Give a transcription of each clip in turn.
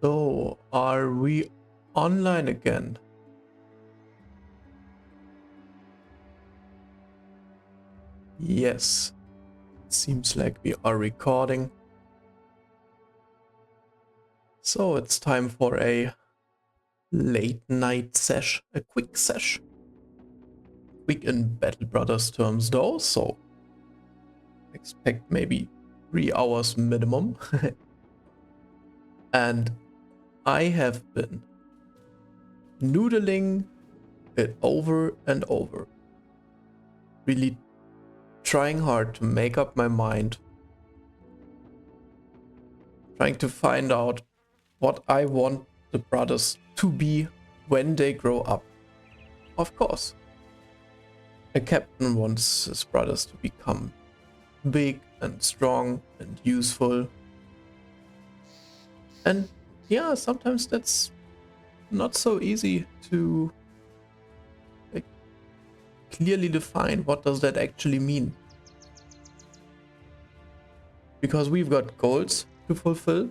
So, are we online again? Yes, seems like we are recording. So it's time for a late night sesh, a quick sesh. Quick in Battle Brothers terms though, so expect maybe 3 hours minimum. And I have been noodling it over and over. Really trying hard to make up my mind. Trying to find out what I want the brothers to be when they grow up. Of course, a captain wants his brothers to become big and strong and useful. And yeah, sometimes that's not so easy to clearly define what does that actually mean. Because we've got goals to fulfill.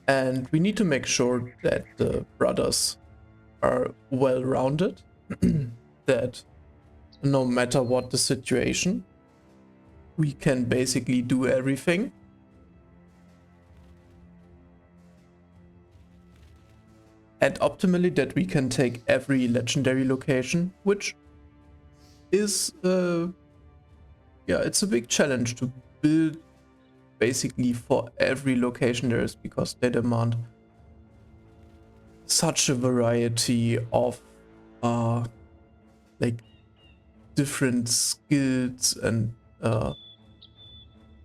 And we need to make sure that the brothers are well-rounded, that no matter what the situation, we can basically do everything. And optimally that we can take every legendary location, which is, it's a big challenge to build basically for every location there is, because they demand such a variety of like different skills and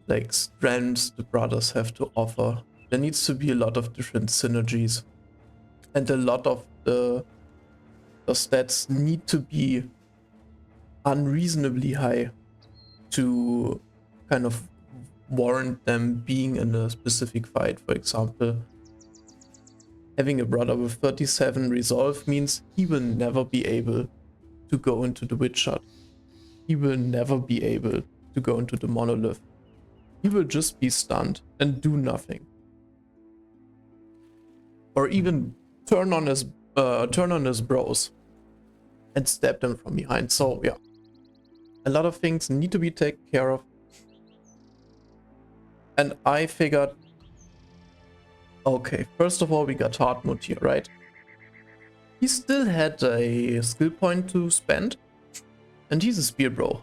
like strengths the brothers have to offer. There needs to be a lot of different synergies, and a lot of the stats need to be unreasonably high to kind of warrant them being in a specific fight. For example, having a brother with 37 resolve means he will never be able to go into the witch shot. He will never be able to go into the monolith. He will just be stunned and do nothing. Or even turn on his bros and stab them from behind. So yeah, a lot of things need to be taken care of. And I figured, okay, first of all, we got Hartmut here, right? He still had a skill point to spend, and he's a spear bro.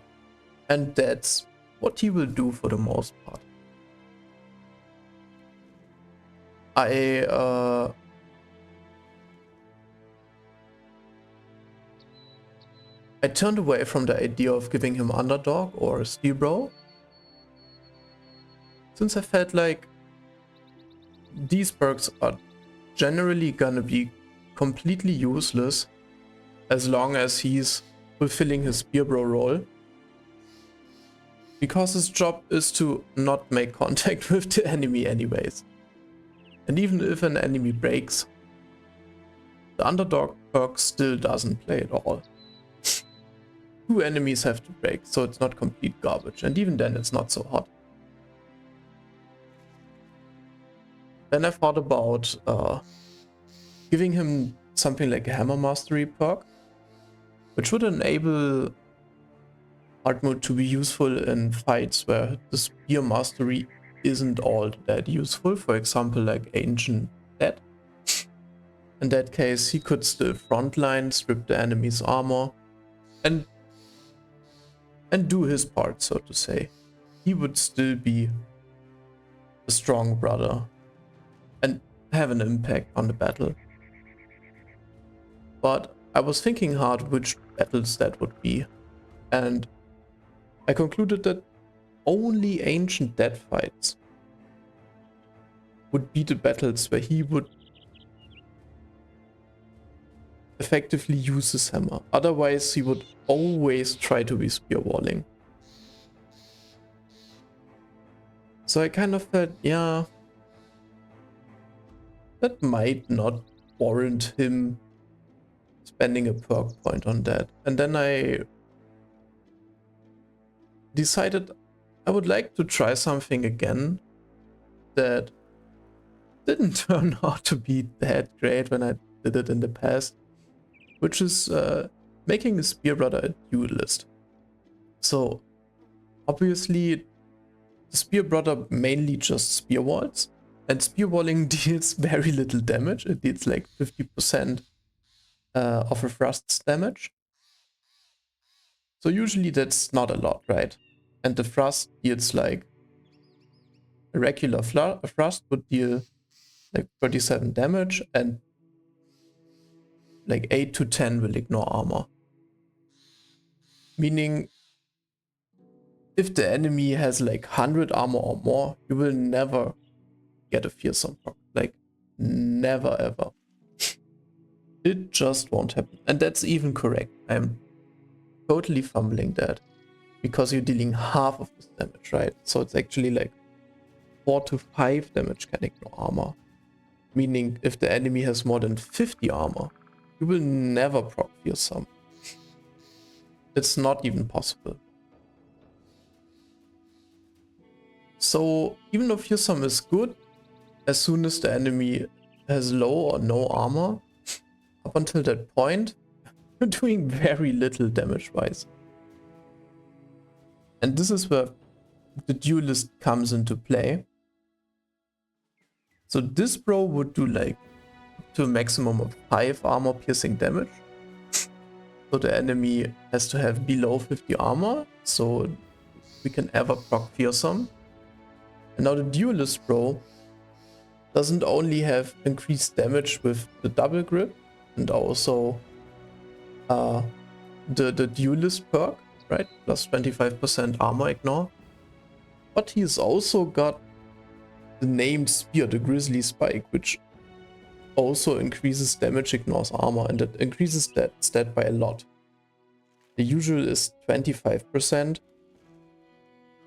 And that's what he will do for the most part. I turned away from the idea of giving him underdog or spear bro, since I felt like these perks are generally gonna be completely useless as long as he's fulfilling his spear bro role, because his job is to not make contact with the enemy anyways. And even if an enemy breaks, the underdog perk still doesn't play at all. 2 enemies have to break, so it's not complete garbage, and even then it's not so hot. Then I thought about giving him something like a hammer mastery perk, which would enable Hartmut to be useful in fights where the spear mastery isn't all that useful. For example, like Ancient Dead. In that case, he could still frontline, strip the enemy's armor, and do his part, so to say. He would still be a strong brother and have an impact on the battle. But I was thinking hard which battles that would be, and I concluded that only Ancient Dead fights would be the battles where he would effectively use his hammer. Otherwise, he would always try to be spear walling. So I kind of felt, yeah, that might not warrant him spending a perk point on that. And then I decided I would like to try something again that didn't turn out to be that great when I did it in the past, which is making a Spear Brother a duelist. So obviously the Spear Brother mainly just spear walls, and spear walling deals very little damage. It deals like 50% of a thrust's damage. So usually that's not a lot, right? And the thrust deals like a regular thrust would deal like 37 damage, and like 8 to 10 will ignore armor. Meaning if the enemy has like 100 armor or more, you will never get a fearsome proc. Like never ever. It just won't happen. And that's even correct. I'm totally fumbling that. Because you're dealing half of this damage, right? So it's actually like 4 to 5 damage can ignore armor. Meaning if the enemy has more than 50 armor, you will never proc fearsome. It's not even possible. So even though fearsome is good, as soon as the enemy has low or no armor, up until that point, you're doing very little damage wise. And this is where the duelist comes into play. So this bro would do like to a maximum of 5 armor piercing damage. So the enemy has to have below 50 armor, so we can ever proc fearsome. And now the duelist bro doesn't only have increased damage with the double grip and also the duelist perk, right? Plus 25% armor ignore. But he's also got the named spear, the grizzly spike, which also increases damage, ignores armor, and it increases that stat by a lot. The usual is 25%,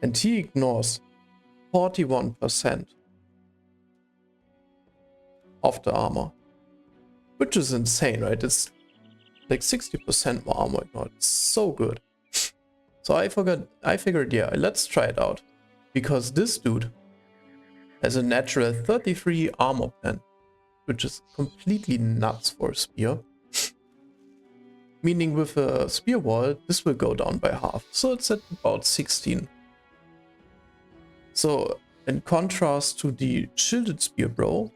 and he ignores 41% of the armor, which is insane, right? It's like 60% more armor ignored. It's so good. So I figured, yeah, let's try it out, because this dude has a natural 33 armor pen, which is completely nuts for a spear. Meaning with a spear wall, this will go down by half. So it's at about 16. So in contrast to the shielded spear bro,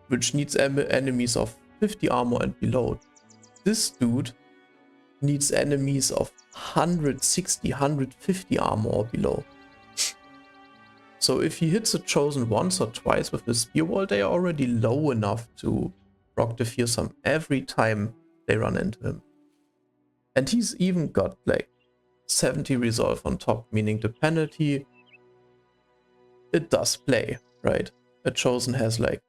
which needs enemies of 50 armor and below, this dude needs enemies of 160, 150 armor or below. So if he hits a chosen once or twice with the spear wall, they are already low enough to proc the fearsome every time they run into him. And he's even got like 70 resolve on top, meaning the penalty, it does play, right? A chosen has like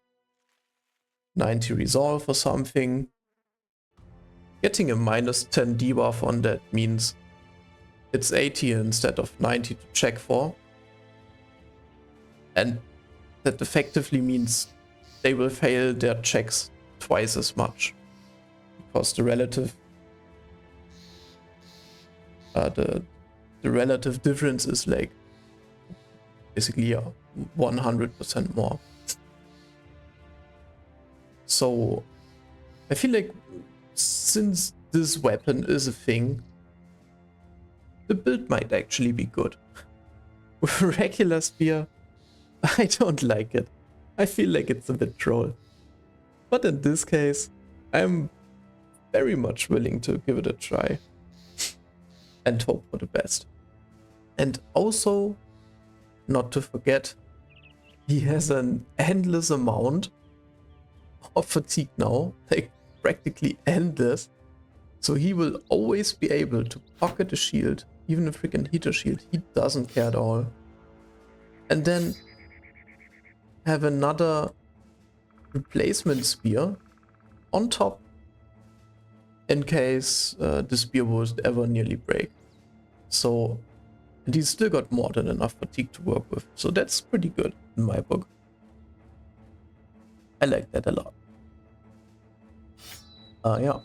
90 resolve or something. Getting a minus 10 debuff on that means it's 80 instead of 90 to check for. And that effectively means they will fail their checks twice as much. Because the relative the relative difference is like basically 100% more. So I feel like since this weapon is a thing, the build might actually be good. With a regular spear, I don't like it. I feel like it's a bit troll. But in this case, I'm very much willing to give it a try. And hope for the best. And also, not to forget, he has an endless amount of fatigue now. Like, practically endless. So he will always be able to pocket a shield, even a freaking heater shield. He doesn't care at all. And then have another replacement spear on top in case the spear would ever nearly break. So, and he's still got more than enough fatigue to work with. So that's pretty good in my book. I like that a lot. Yeah.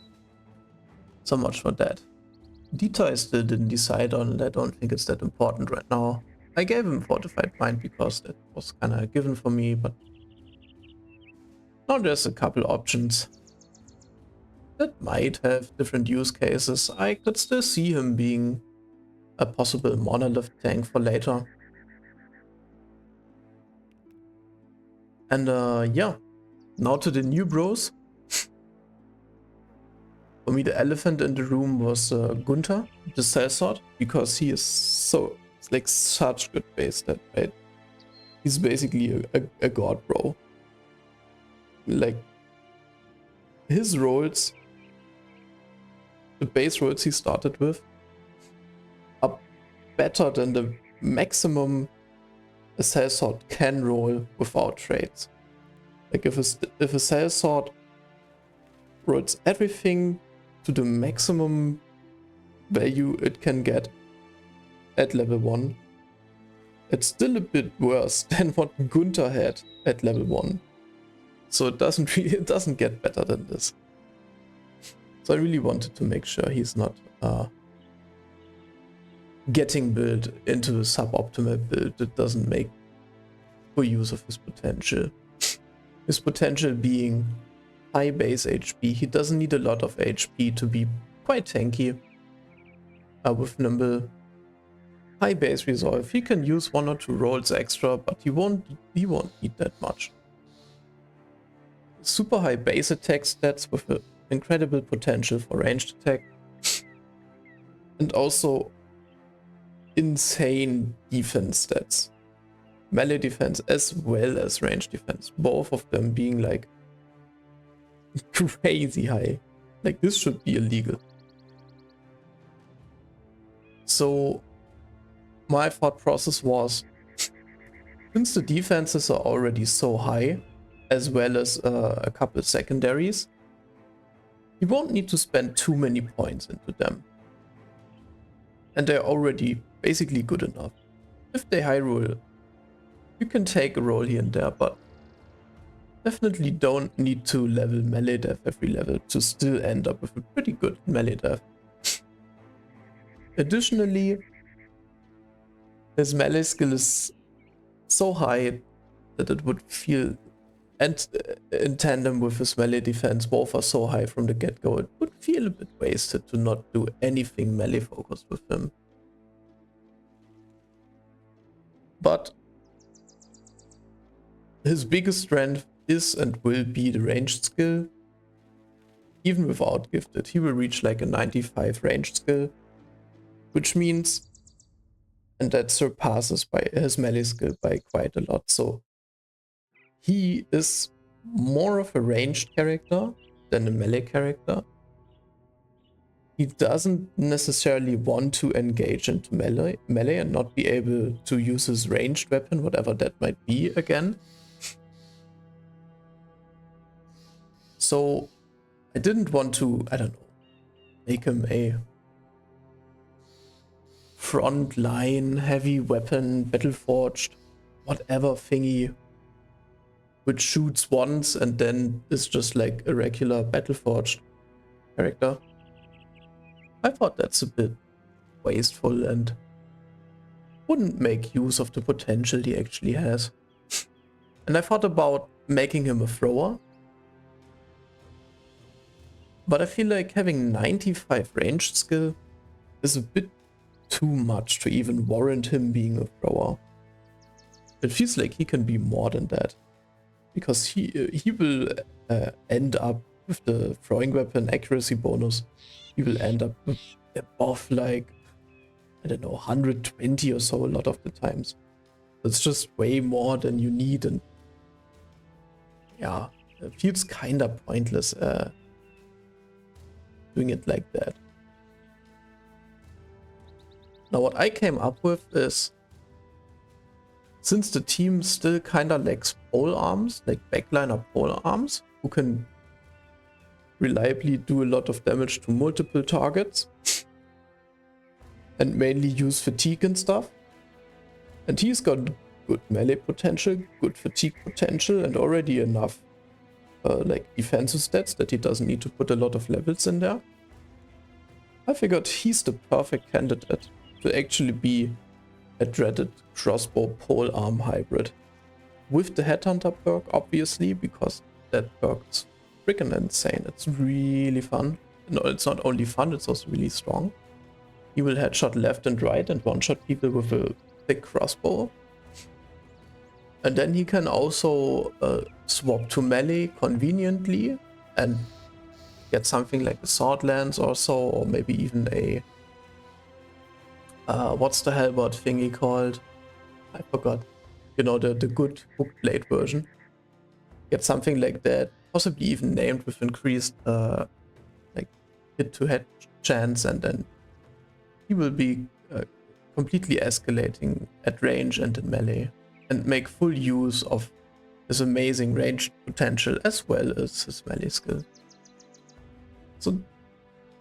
So much for that. Dita I still didn't decide on, and I don't think it's that important right now. I gave him Fortified Mind because that was kind of a given for me, but now there's a couple options that might have different use cases. I could still see him being a possible monolith tank for later. And yeah, now to the new bros. For me, the elephant in the room was Gunther, the sellsword, because he is so, it's like such good base stat, right? He's basically a god bro. Like, his rolls, the base rolls he started with, are better than the maximum a sellsword can roll without trades. Like, if a sellsword rolls everything to the maximum value it can get at level 1, it's still a bit worse than what Gunther had at level 1. So it doesn't get better than this. So I really wanted to make sure he's not getting built into a suboptimal build that doesn't make full use of his potential. His potential being high base HP. He doesn't need a lot of HP to be quite tanky. With nimble, high base resolve, he can use 1 or 2 rolls extra, but he won't need that much. Super high base attack stats with an incredible potential for ranged attack. And also insane defense stats. Melee defense as well as range defense. Both of them being like crazy high. Like, this should be illegal. So my thought process was, since the defenses are already so high, as well as a couple secondaries, you won't need to spend too many points into them. And they're already basically good enough. If they high roll, you can take a roll here and there, but definitely don't need to level melee dev every level to still end up with a pretty good melee dev. Additionally, his melee skill is so high that it would feel, and in tandem with his melee defense, both are so high from the get-go, it would feel a bit wasted to not do anything melee focused with him. But his biggest strength is and will be the ranged skill. Even without gifted, he will reach like a 95 ranged skill, which means, and that surpasses by his melee skill by quite a lot. So he is more of a ranged character than a melee character. He doesn't necessarily want to engage into melee and not be able to use his ranged weapon, whatever that might be, again. So I didn't want to, I don't know, make him a frontline heavy weapon, battleforged, whatever thingy, which shoots once and then is just like a regular battleforged character. I thought that's a bit wasteful and wouldn't make use of the potential he actually has. And I thought about making him a thrower, but I feel like having 95 ranged skill is a bit too much to even warrant him being a thrower. It feels like he can be more than that, because he will end up with the throwing weapon accuracy bonus. He will end up above like, I don't know, 120 or so a lot of the times. That's just way more than you need, and yeah, it feels kind of pointless doing it like that. Now what I came up with is, since the team still kinda lacks pole arms, like backliner pole arms, who can reliably do a lot of damage to multiple targets, and mainly use fatigue and stuff, and he's got good melee potential, good fatigue potential, and already enough like defensive stats that he doesn't need to put a lot of levels in there. I figured he's the perfect candidate to actually be a dreaded crossbow polearm hybrid. With the Headhunter perk, obviously, because that perk is freaking insane. It's really fun. No, it's not only fun, it's also really strong. He will headshot left and right and one-shot people with a thick crossbow. And then he can also swap to melee conveniently and get something like a sword lance or so, or maybe even a what's the halberd thingy called? I forgot. You know, the good hook blade version. Get something like that, possibly even named with increased like hit to head chance, and then he will be completely escalating at range and in melee, and make full use of his amazing range potential as well as his melee skill. So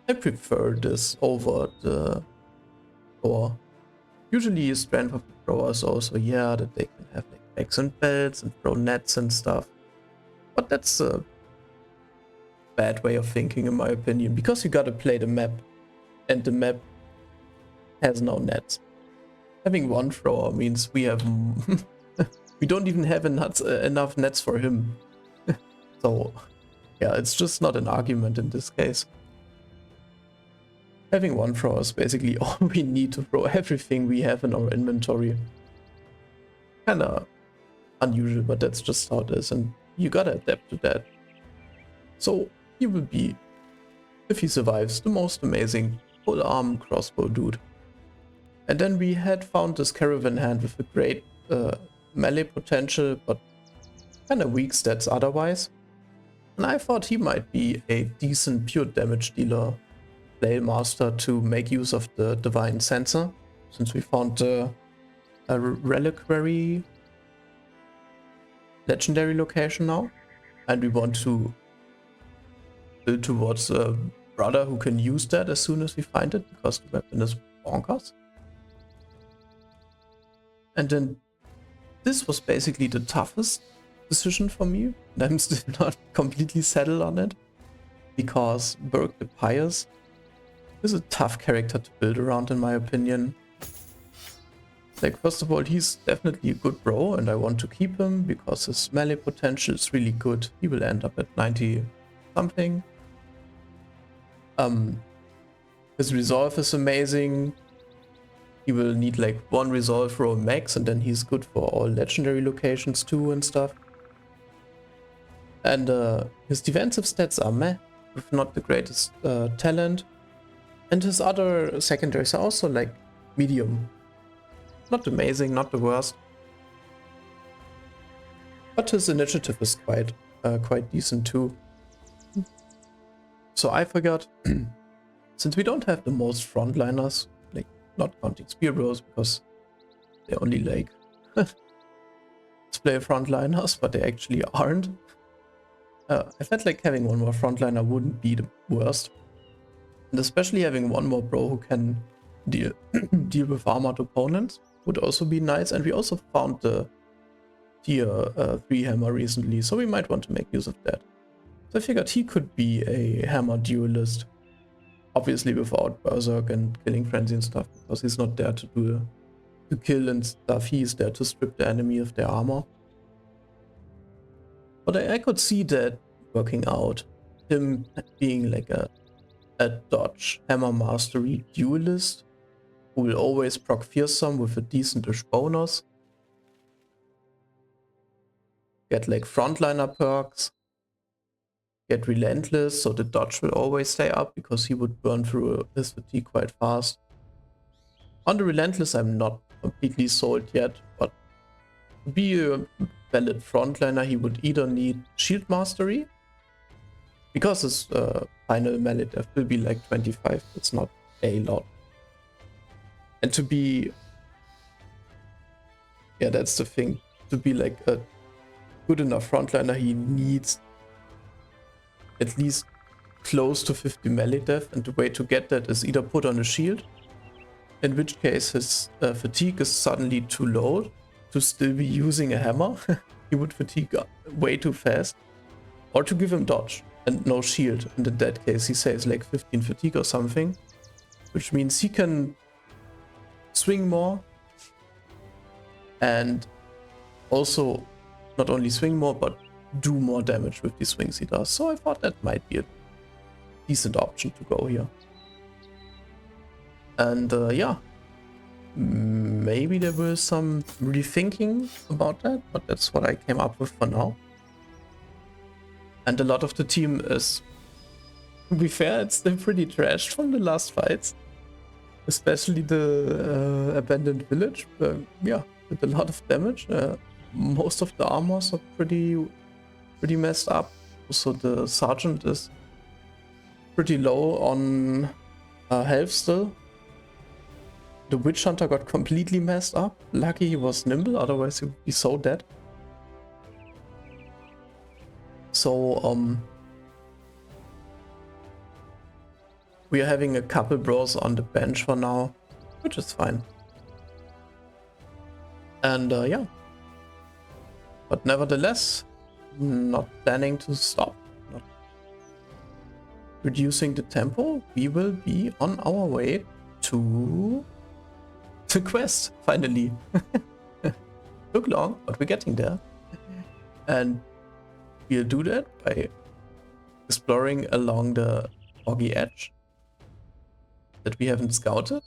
I prefer this over the thrower. Usually strength of the thrower is also, yeah, that they can have like bags and belts and throw nets and stuff. But that's a bad way of thinking in my opinion, because you gotta play the map, and the map has no nets. Having one thrower means we have we don't even have enough nets for him. So yeah, it's just not an argument in this case. Having one thrower is basically all we need to throw everything we have in our inventory. Kinda unusual, but that's just how it is, and you gotta adapt to that. So he will be, if he survives, the most amazing full-arm crossbow dude. And then we had found this caravan hand with a great melee potential, but kind of weak stats otherwise. And I thought he might be a decent pure damage dealer play master to make use of the divine sensor, since we found a reliquary legendary location now, and we want to build towards a brother who can use that as soon as we find it, because the weapon is bonkers. And then this was basically the toughest decision for me, and I'm still not completely settled on it, because Burke the Pious is a tough character to build around in my opinion. Like, first of all, he's definitely a good bro and I want to keep him because his melee potential is really good. He will end up at 90 something. His resolve is amazing. He will need like one resolve for a max, and then he's good for all legendary locations too and stuff. And his defensive stats are meh, with not the greatest talent. And his other secondaries are also like medium. Not amazing, not the worst. But his initiative is quite decent too. So I forgot, since we don't have the most frontliners, like not counting spear bros, because they're only like display frontliners, but they actually aren't. I felt like having one more frontliner wouldn't be the worst. And especially having one more bro who can deal with armored opponents would also be nice. And we also found the tier 3 hammer recently, so we might want to make use of that. So I figured he could be a hammer duelist. Obviously without berserk and killing frenzy and stuff, because he's not there to kill and stuff. He's there to strip the enemy of their armor. But I could see that working out. Him being like a dodge hammer mastery duelist who will always proc fearsome with a decentish bonus. Get like frontliner perks. Get relentless, so the dodge will always stay up because he would burn through his fatigue quite fast. On the relentless I'm not completely sold yet, but to be a valid frontliner he would either need shield mastery, because his final melee def will be like 25, it's not a lot. And to be, yeah, that's the thing, to be like a good enough frontliner he needs at least close to 50 melee def, and the way to get that is either put on a shield, in which case his fatigue is suddenly too low to still be using a hammer. He would fatigue way too fast, or to give him dodge and no shield, and in that case he saves like 15 fatigue or something, which means he can swing more and also not only swing more, but do more damage with the swings he does. So I thought that might be a decent option to go here. And yeah, maybe there was some rethinking about that, but that's what I came up with for now. And a lot of the team is, to be fair, it's still pretty trashed from the last fights. Especially the abandoned village. Yeah, did a lot of damage. Most of the armors are pretty messed up. Also the sergeant is pretty low on health still. The witch hunter got completely messed up. Lucky he was nimble, otherwise he would be so dead. So we are having a couple bros on the bench for now, which is fine. And yeah, but nevertheless, not planning to stop, not reducing the tempo. We will be on our way to the quest, finally. Took long, but we're getting there. And we'll do that by exploring along the boggy edge that we haven't scouted.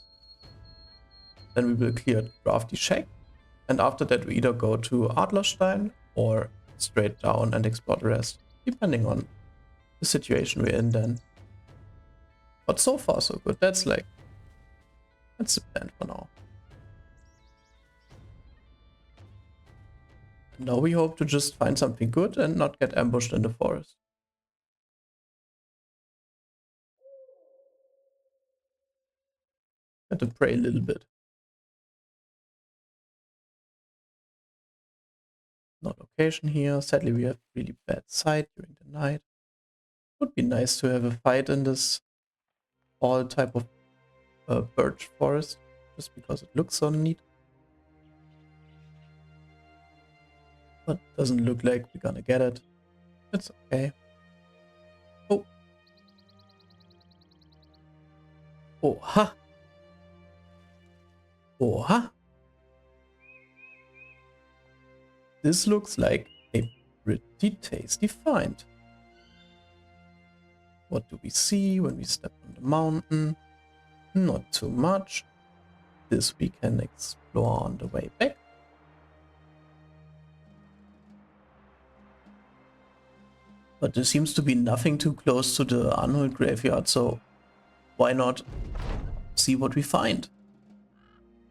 Then we will clear the drafty shack. And after that, we either go to Adlerstein or straight down and explore the rest, depending on the situation we're in then. But so far, so good. That's the plan for now. And now we hope to just find something good and not get ambushed in the forest. Had to pray a little bit. No location here. Sadly, we have really bad sight during the night. Would be nice to have a fight in this all type of birch forest, just because it looks so neat. But doesn't look like we're gonna get it. It's okay. Oh. Oh, ha. Oh, ha. This looks like a pretty tasty find. What do we see when we step on the mountain? Not too much. This we can explore on the way back. But there seems to be nothing too close to the Unhold graveyard, so why not see what we find?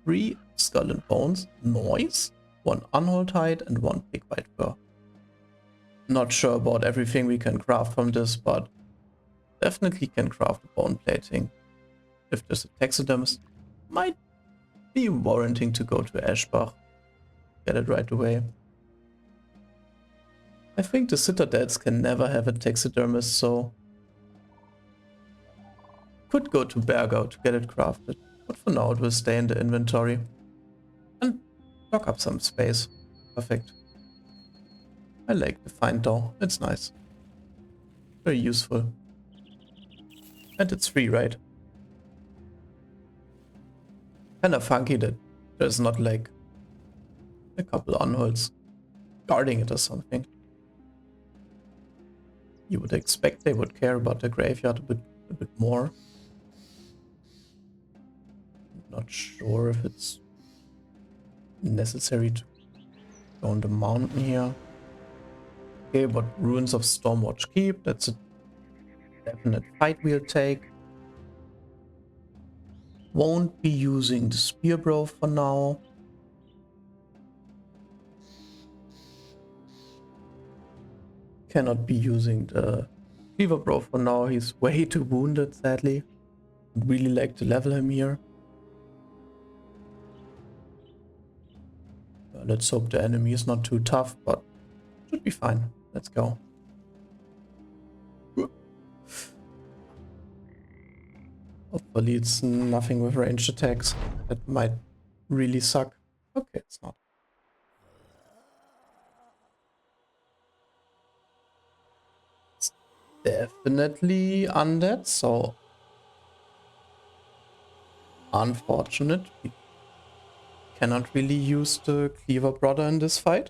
3 skull and bones, noise, 1 Unhold hide, and 1 big white fur. Not sure about everything we can craft from this, but definitely can craft a bone plating. If there's a taxidermist, might be warranting to go to Eschbach. Get it right away. I think the citadels can never have a taxidermist, so could go to Bergau to get it crafted. But for now it will stay in the inventory. And lock up some space. Perfect. I like the find though, it's nice. Very useful. And it's free, right? Kinda funky that there's not like a couple unholds guarding it or something. You would expect they would care about the graveyard a bit more. Not sure if it's necessary to go on the mountain here. Okay, but Ruins of Stormwatch Keep, that's a definite fight we'll take. Won't be using the Spear Bro for now. Cannot be using the Cleaver Bro for now, he's way too wounded, sadly. Would really like to level him here. Let's hope the enemy is not too tough, but should be fine. Let's go. Hopefully it's nothing with ranged attacks. That might really suck. Okay, it's not. It's definitely undead, so unfortunate. We cannot really use the Cleaver Brother in this fight.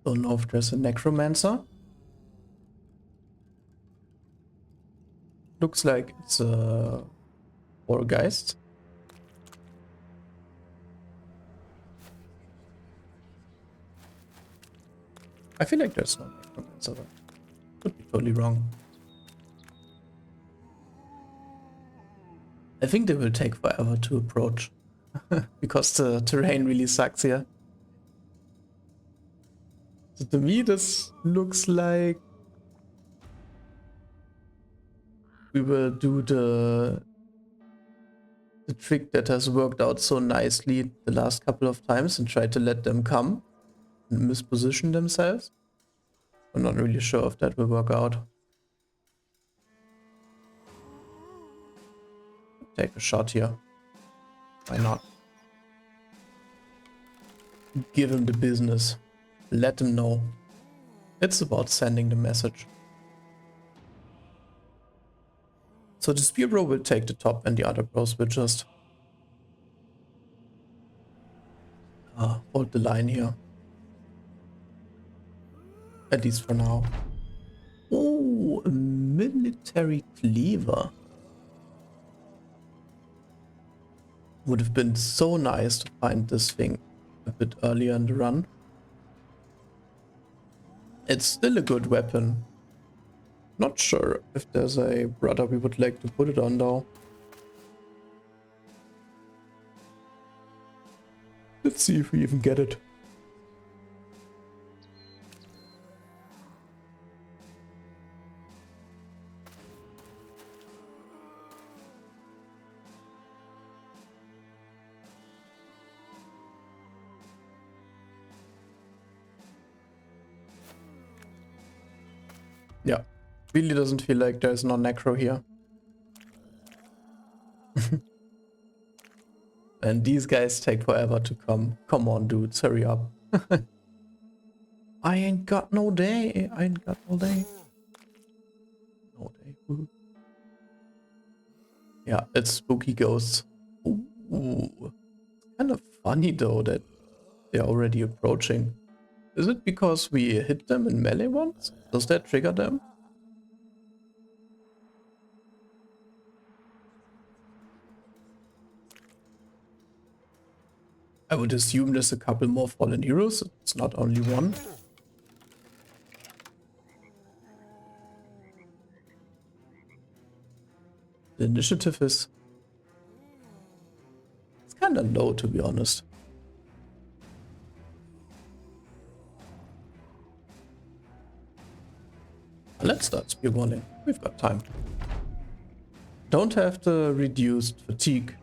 Don't know if there's a Necromancer. Looks like it's a Wargeist. I feel like there's no Necromancer, but could be totally wrong. I think they will take forever to approach because the terrain really sucks here. So to me, this looks like we will do the trick that has worked out so nicely the last couple of times and try to let them come and misposition themselves. I'm not really sure if that will work out. Take a shot here. Why not? Give him the business. Let him know. It's about sending the message. So the spear bro will take the top and the other bros will just hold the line here. At least for now. Oh, a military cleaver. Would have been so nice to find this thing a bit earlier in the run. It's still a good weapon. Not sure if there's a brother we would like to put it on though. Let's see if we even get it. Yeah, really doesn't feel like there's no necro here. And these guys take forever to come. Come on, dudes, hurry up. I ain't got no day. I ain't got no day. No day. Woo. Yeah, it's spooky ghosts. Ooh. Kind of funny though that they're already approaching. Is it because we hit them in melee once? Does that trigger them? I would assume there's a couple more fallen heroes. It's not only one. The initiative is... it's kind of low, to be honest. Let's start spearballing. We've got time. Don't have the reduced fatigue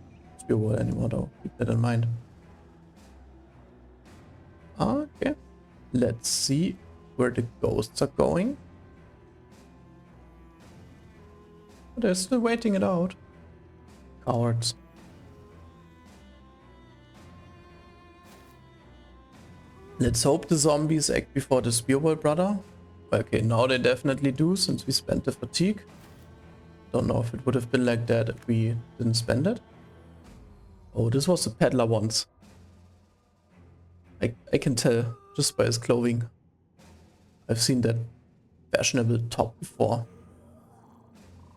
spearwall anymore though. Keep that in mind. Okay. Let's see where the ghosts are going. They're still waiting it out. Cowards. Let's hope the zombies act before the spearwall brother. Okay, now they definitely do, since we spent the fatigue. Don't know if it would have been like that if we didn't spend it. Oh, this was the peddler once. I can tell just by his clothing. I've seen that fashionable top before.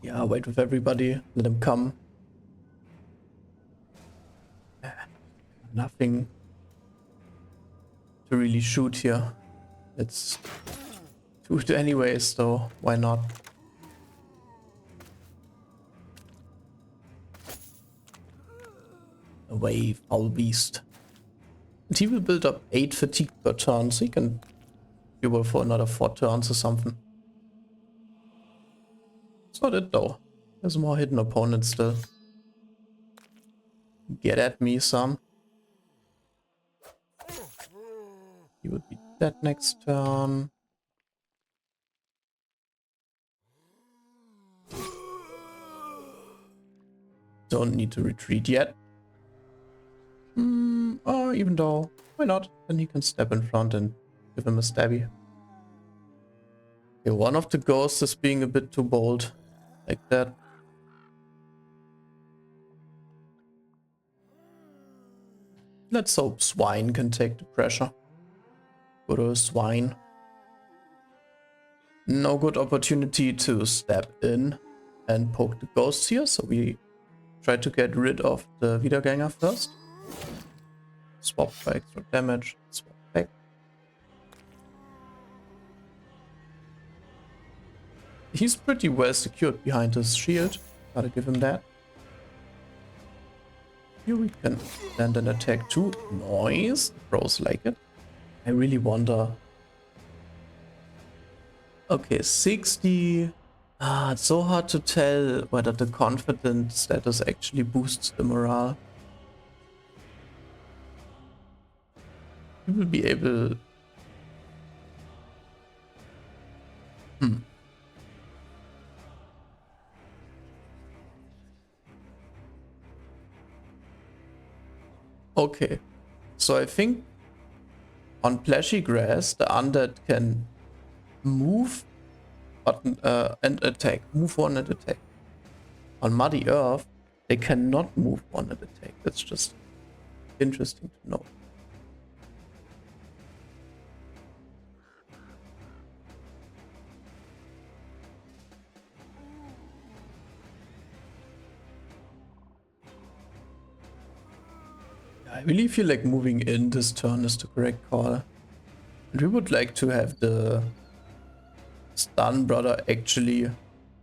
Yeah, wait with everybody. Let him come. Nothing to really shoot here. Let's do it anyways, though. Why not? Away, foul beast. And he will build up 8 fatigue per turn, so he can do for another 4 turns or something. It's not it though. There's more hidden opponents still. Get at me, son. He would be dead next turn. Don't need to retreat yet. Or even though, why not? Then he can step in front and give him a stabby. Okay, one of the ghosts is being a bit too bold. Like that. Let's hope Swine can take the pressure. Good old Swine. No good opportunity to step in and poke the ghosts here, so we try to get rid of the Wiedergänger first. Swap for extra damage, swap back. He's pretty well secured behind his shield, gotta give him that. Here we can land an attack too. Nice, the pros like it. I really wonder. Okay, 60. It's so hard to tell whether the confident status actually boosts the morale. You will be able... Okay, so I think on plashy grass, the undead can move button, and attack. Move one and attack. On muddy earth, they cannot move one and attack. That's just interesting to know. I really feel like moving in this turn is the correct call. And we would like to have the stun brother actually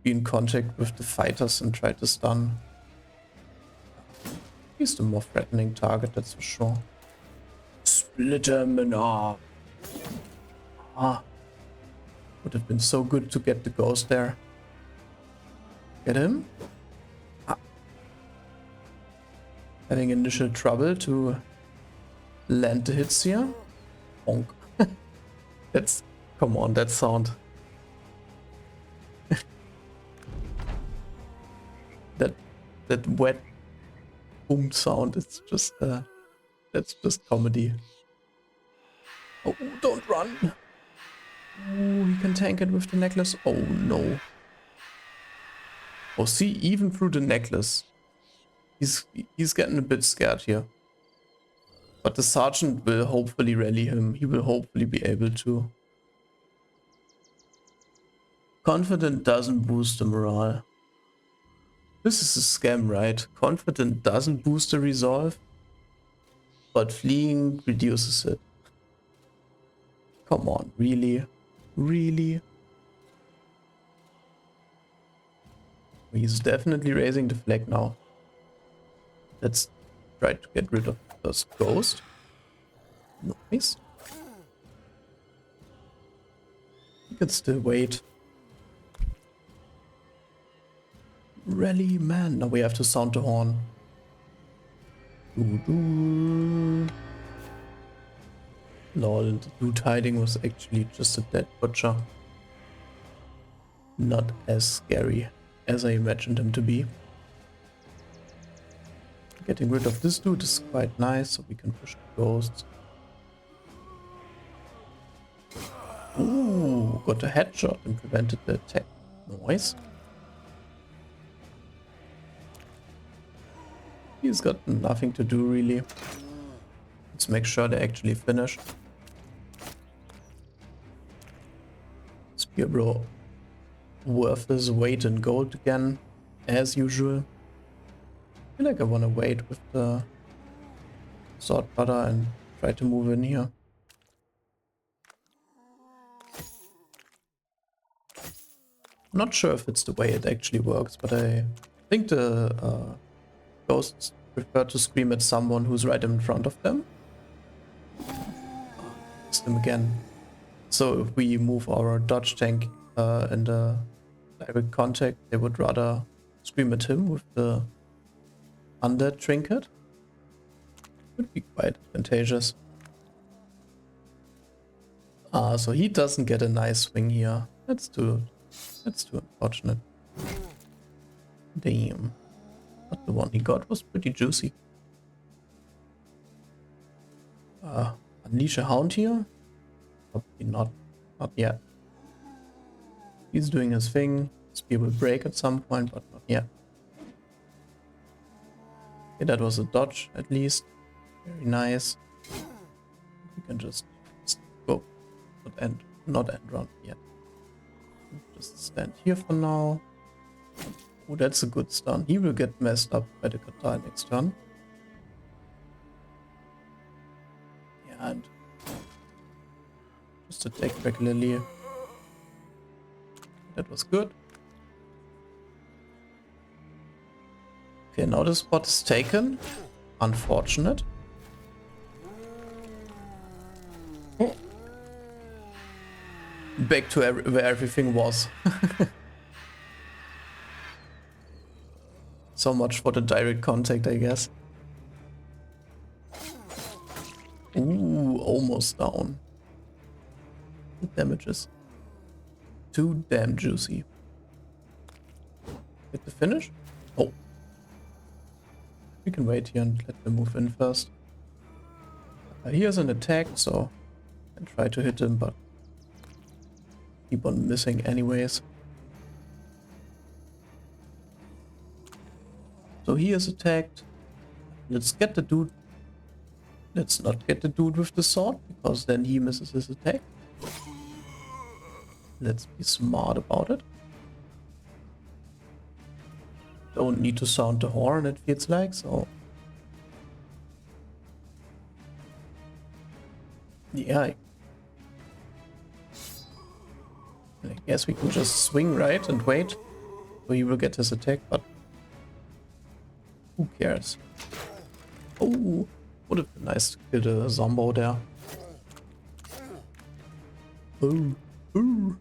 be in contact with the fighters and try to stun. He's the more threatening target, that's for sure. Split him in half. Would have been so good to get the ghost there. Get him. Having initial trouble to land the hits here. Bonk. That's... Come on, that sound. that wet boom sound, it's just... that's just comedy. Oh, don't run! Oh, he can tank it with the necklace. Oh no. Oh, see, even through the necklace. He's getting a bit scared here. But the sergeant will hopefully rally him. He will hopefully be able to. Confident doesn't boost the morale. This is a scam, right? Confident doesn't boost the resolve, but fleeing reduces it. Come on, really? Really? He's definitely raising the flag now. Let's try to get rid of this ghost. Nice. You can still wait. Rally, man. Now we have to sound the horn. Doo-doo. Lol, the dude hiding was actually just a dead butcher. Not as scary as I imagined him to be. Getting rid of this dude is quite nice, so we can push the ghosts. Ooh, got a headshot and prevented the attack. Nice. He's got nothing to do really. Let's make sure they actually finish. Spear bro worth his weight in gold again, as usual. I feel like I want to wait with the sword butter and try to move in here. I'm not sure if it's the way it actually works, but I think the ghosts prefer to scream at someone who's right in front of them. Missed them again. So if we move our dodge tank in the direct contact, they would rather scream at him with the undead trinket. Would be quite advantageous. So he doesn't get a nice swing here. That's too unfortunate. Damn. But the one he got was pretty juicy. Unleash a hound here? Probably not. Not yet. He's doing his thing. Spear will break at some point, but not yet. Okay, that was a dodge at least. Very nice. We can just go. Not end run yet. Just stand here for now. Oh, that's a good stun. He will get messed up by the Katai next turn. Yeah, and just attack regularly. That was good. Okay, now the spot is taken. Unfortunate. Oh. Back to where everything was. So much for the direct contact, I guess. Ooh, almost down. The damages. Too damn juicy. Get the finish? Oh. We can wait here and let them move in first. He has an attack, so I can try to hit him, but keep on missing anyways. So he is attacked. Let's get the dude. Let's not get the dude with the sword, because then he misses his attack. Let's be smart about it. Don't need to sound the horn, it feels like, so... Yeah. I guess we can just swing right and wait. So he will get his attack, but... who cares? Oh, would have been nice to kill the Zombo there. Oh, ooh.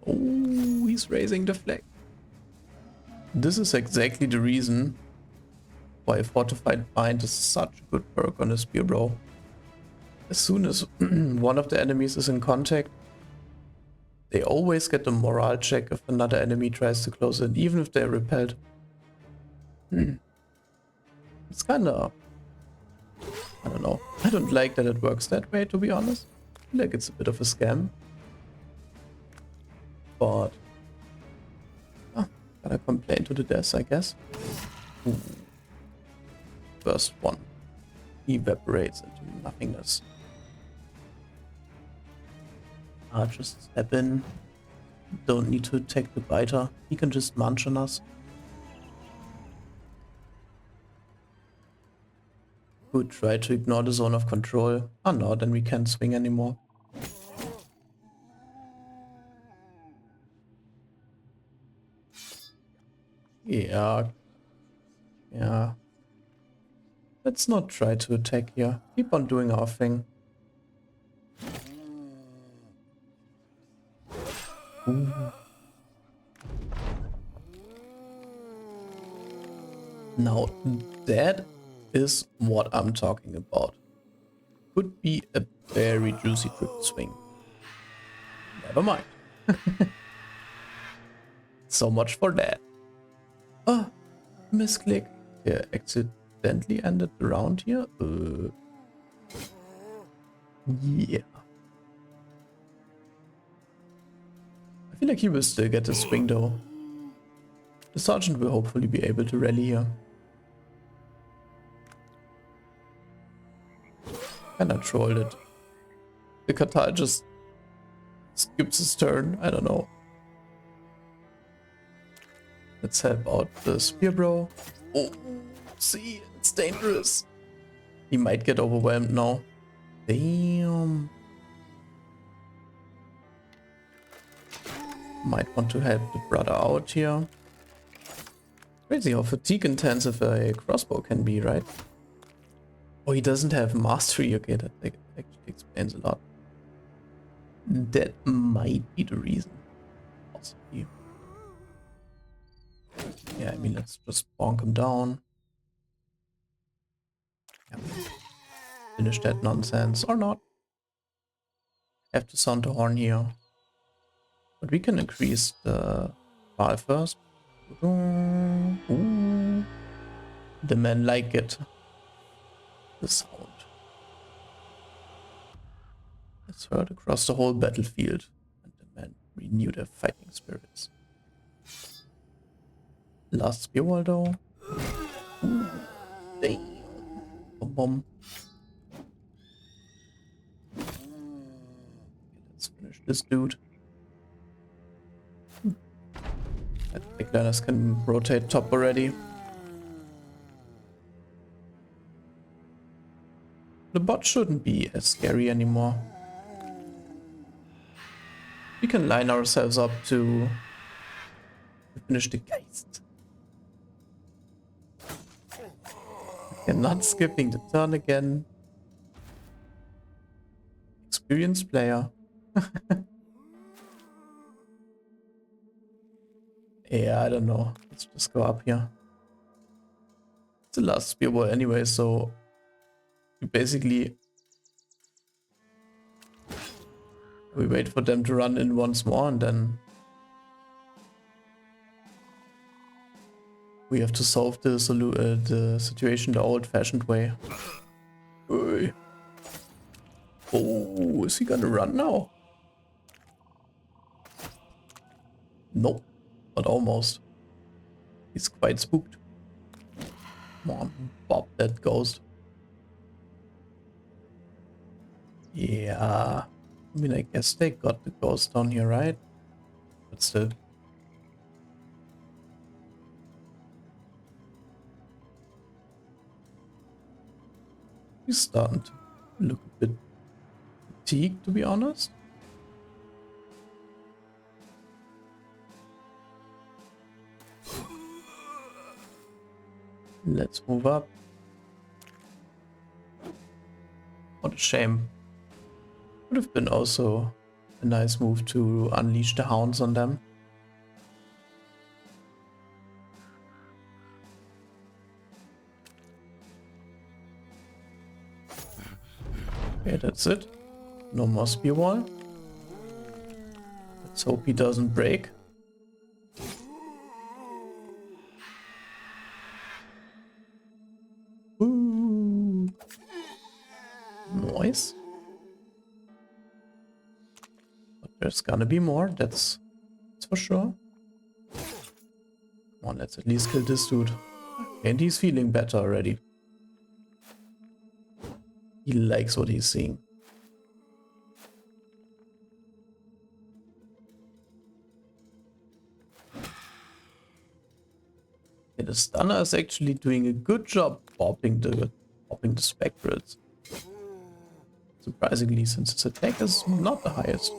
Oh, he's raising the flag. This is exactly the reason why Fortified Bind is such a good perk on a Spear Bro. As soon as one of the enemies is in contact, they always get a morale check if another enemy tries to close in, even if they're repelled. It's kinda... I don't know. I don't like that it works that way, to be honest. I feel like it's a bit of a scam. But... gotta complain to the death, I guess. Ooh. First one. Evaporates into nothingness. Just step in. Don't need to attack the biter. He can just munch on us. Could try to ignore the zone of control. Oh no, then we can't swing anymore. Yeah. Yeah. Let's not try to attack here. Keep on doing our thing. Ooh. Now that is what I'm talking about. Could be a very juicy crit swing. Never mind. So much for that. Oh, misclick. Yeah, accidentally ended the round here. Yeah. I feel like he will still get a swing though. The sergeant will hopefully be able to rally here. Kinda trolled it. The Katar just skips his turn. I don't know. Let's help out the Spear Bro. Oh, see, it's dangerous. He might get overwhelmed now. Damn. Might want to help the brother out here. Crazy how fatigue intensive a crossbow can be, right? Oh, he doesn't have mastery. Okay, that actually explains a lot. That might be the reason. Possibly. Yeah, I mean, let's just bonk him down. Yeah. Finish that nonsense, or not. Have to sound the horn here. But we can increase the bar first. Ooh. The men like it. The sound. It's heard across the whole battlefield, and the men renew their fighting spirits. Last spear wall though. Ooh, damn. Bom bom. Okay, let's finish this dude. The backliners can rotate top already. The bot shouldn't be as scary anymore. We can line ourselves up to finish the Geist. And not skipping the turn again. Experienced player. Yeah, I don't know. Let's just go up here. It's the last spear wall anyway, so basically we wait for them to run in once more and then we have to solve the situation the old-fashioned way. Oy. Oh, is he gonna run now? Nope, but almost. He's quite spooked. Come on, Bob that ghost. Yeah, I mean, I guess they got the ghost down here, right? But still. He's starting to look a bit fatigued, to be honest. Let's move up. What a shame. Would have been also a nice move to unleash the hounds on them. Okay, that's it. No more spear wall. Let's hope he doesn't break. Ooh. Noise. But there's gonna be more, that's for sure. Come on, let's at least kill this dude. And he's feeling better already. He likes what he's seeing. Yeah, the stunner is actually doing a good job bopping the spectrals. Surprisingly, since his attack is not the highest.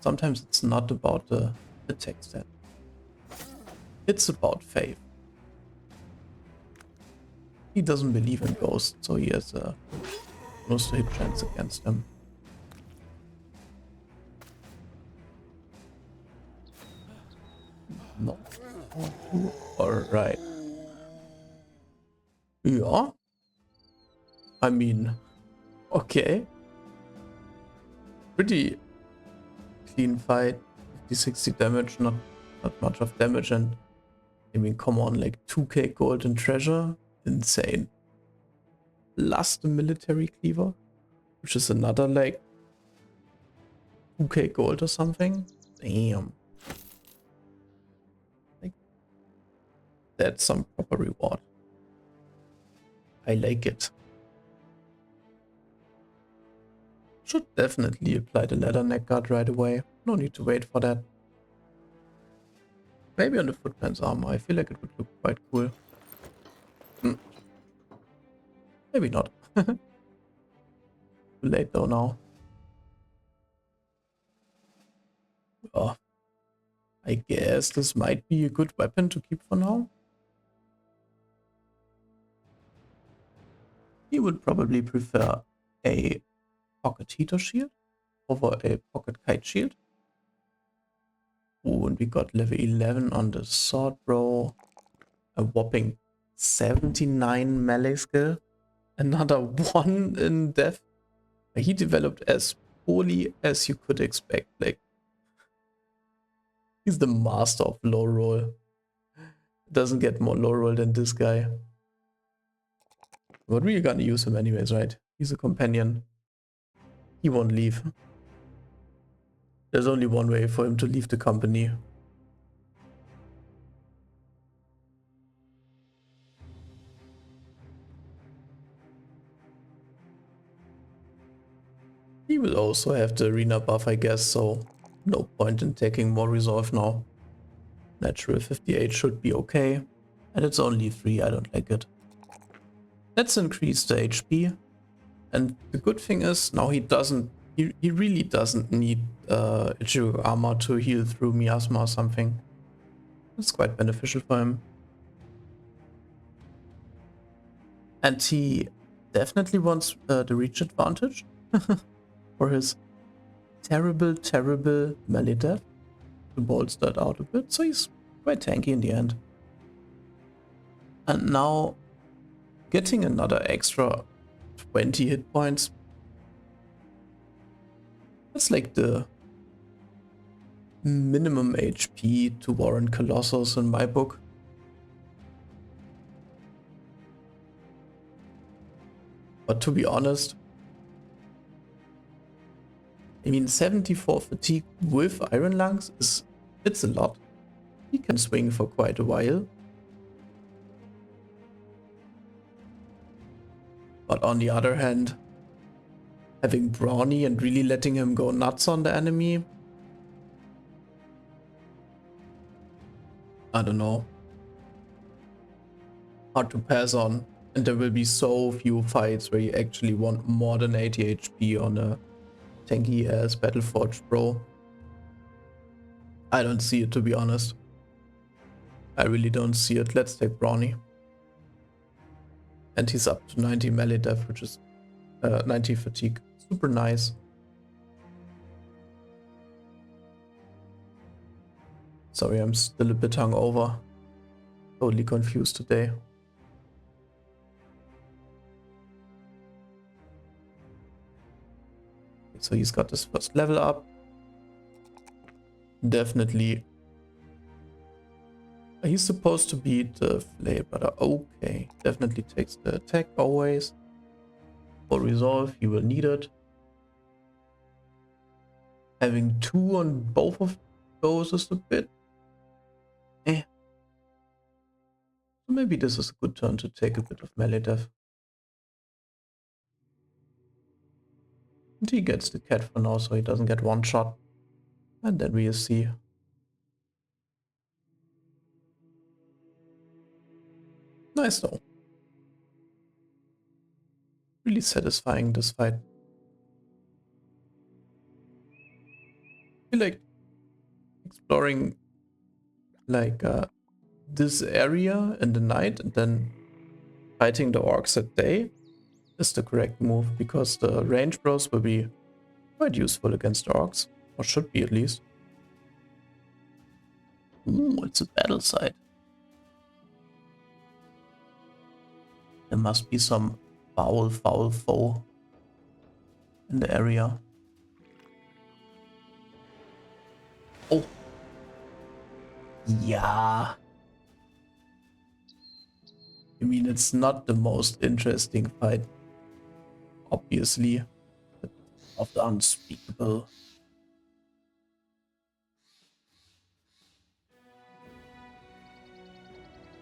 Sometimes it's not about the attack stat. It's about faith. He doesn't believe in ghosts, so he has a most hit chance against them. No. Alright. Yeah. I mean, okay. Pretty clean fight. 50-60 damage, not much of damage, and I mean, come on, like 2k gold and treasure. Insane. Plus the military cleaver, which is another like 2k gold or something. Damn. Like, that's some proper reward. I like it. Should definitely apply the leather neck guard right away. No need to wait for that. Maybe on the footman's armor. I feel like it would look quite cool. Maybe not. Too late though now. Oh, I guess this might be a good weapon to keep for now. He would probably prefer a pocket heater shield over a pocket kite shield. Oh, and we got level 11 on the sword, bro. A whopping 79 melee skill. Another 1 in death. He developed as poorly as you could expect. Like, he's the master of low roll. Doesn't get more low roll than this guy. But we're gonna use him anyways, right? He's a companion. He won't leave. There's only one way for him to leave the company. He will also have the arena buff, I guess, so no point in taking more resolve now. Natural 58 should be okay. And it's only 3, I don't like it. Let's increase the HP. And the good thing is, now he really doesn't need Ichigo armor to heal through miasma or something. It's quite beneficial for him. And he definitely wants the reach advantage for his terrible, terrible melee death to bolster it out a bit. So he's quite tanky in the end. And now getting another extra 20 hit points. That's like the minimum HP to warrant Colossus in my book. But to be honest, I mean 74 fatigue with Iron Lungs it's a lot. He can swing for quite a while. But on the other hand, having Brawny and really letting him go nuts on the enemy, I don't know. Hard to pass on. And there will be so few fights where you actually want more than 80 HP on a tanky ass Battleforged bro. I don't see it, to be honest. I really don't see it. Let's take Brawny. And he's up to 90 melee def, which is 90 fatigue. Super nice. Sorry, I'm still a bit hungover. Totally confused today. So he's got his first level up. Definitely. He's supposed to be the Flay Brother. Okay. Definitely takes the attack always. For resolve, he will need it. Having 2 on both of those is a bit eh. So maybe this is a good turn to take a bit of melee death. And he gets the cat for now, so he doesn't get one shot. And then we'll see. Nice though. Really satisfying, this fight. I feel like exploring like this area in the night and then fighting the orcs at day is the correct move, because the range bros will be quite useful against the orcs, or should be at least. Ooh, it's a battle site. There must be some foul foe in the area. Oh. Yeah. I mean, it's not the most interesting fight, obviously, but of the unspeakable.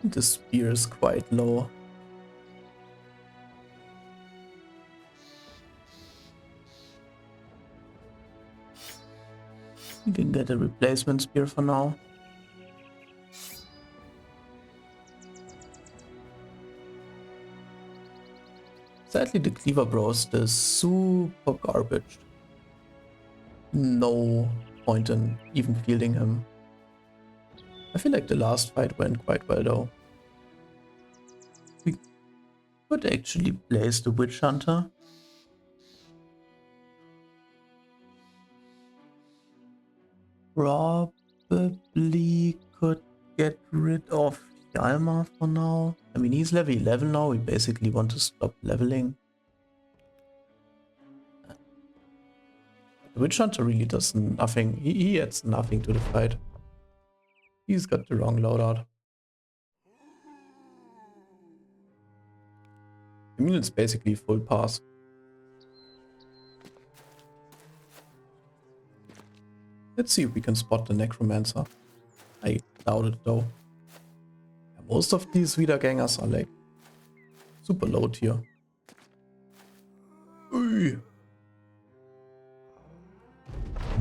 The spear is quite low. You can get a replacement spear for now. Sadly, the Cleaver Bros is super garbage. No point in even fielding him. I feel like the last fight went quite well though. We could actually place the Witch Hunter. Probably could get rid of Yalma for now. I mean, he's level 11 now. We basically want to stop leveling. The Witch Hunter really does nothing. He adds nothing to the fight. He's got the wrong loadout. I mean, it's basically full pass. Let's see if we can spot the necromancer. I doubt it though. Yeah, most of these Wiedergängers are like super low tier. Ui.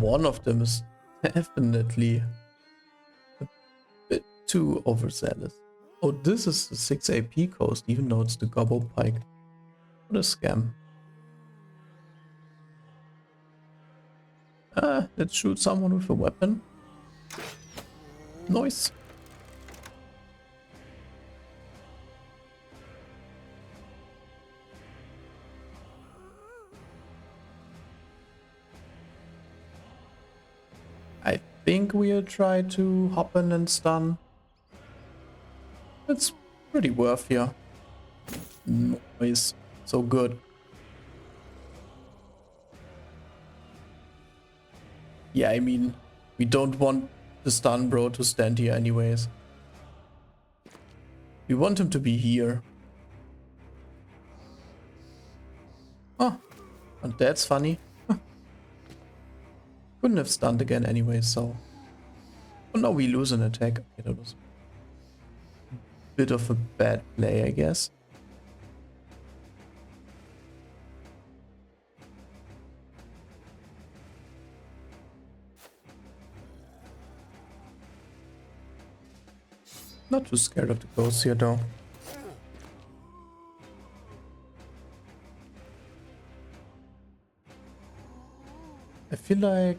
One of them is definitely a bit too overzealous. Oh, this is the 6 AP coast, even though it's the Gobbo Pike. What a scam. Let's shoot someone with a weapon. Nice. I think we'll try to hop in and stun. It's pretty worth here. Nice. So good. Yeah, I mean, we don't want the stun bro to stand here anyways. We want him to be here. Oh, and that's funny. Couldn't have stunned again anyway, so... Oh no, we lose an attack. Okay, that was a bit of a bad play, I guess. Not too scared of the ghosts here though. I feel like...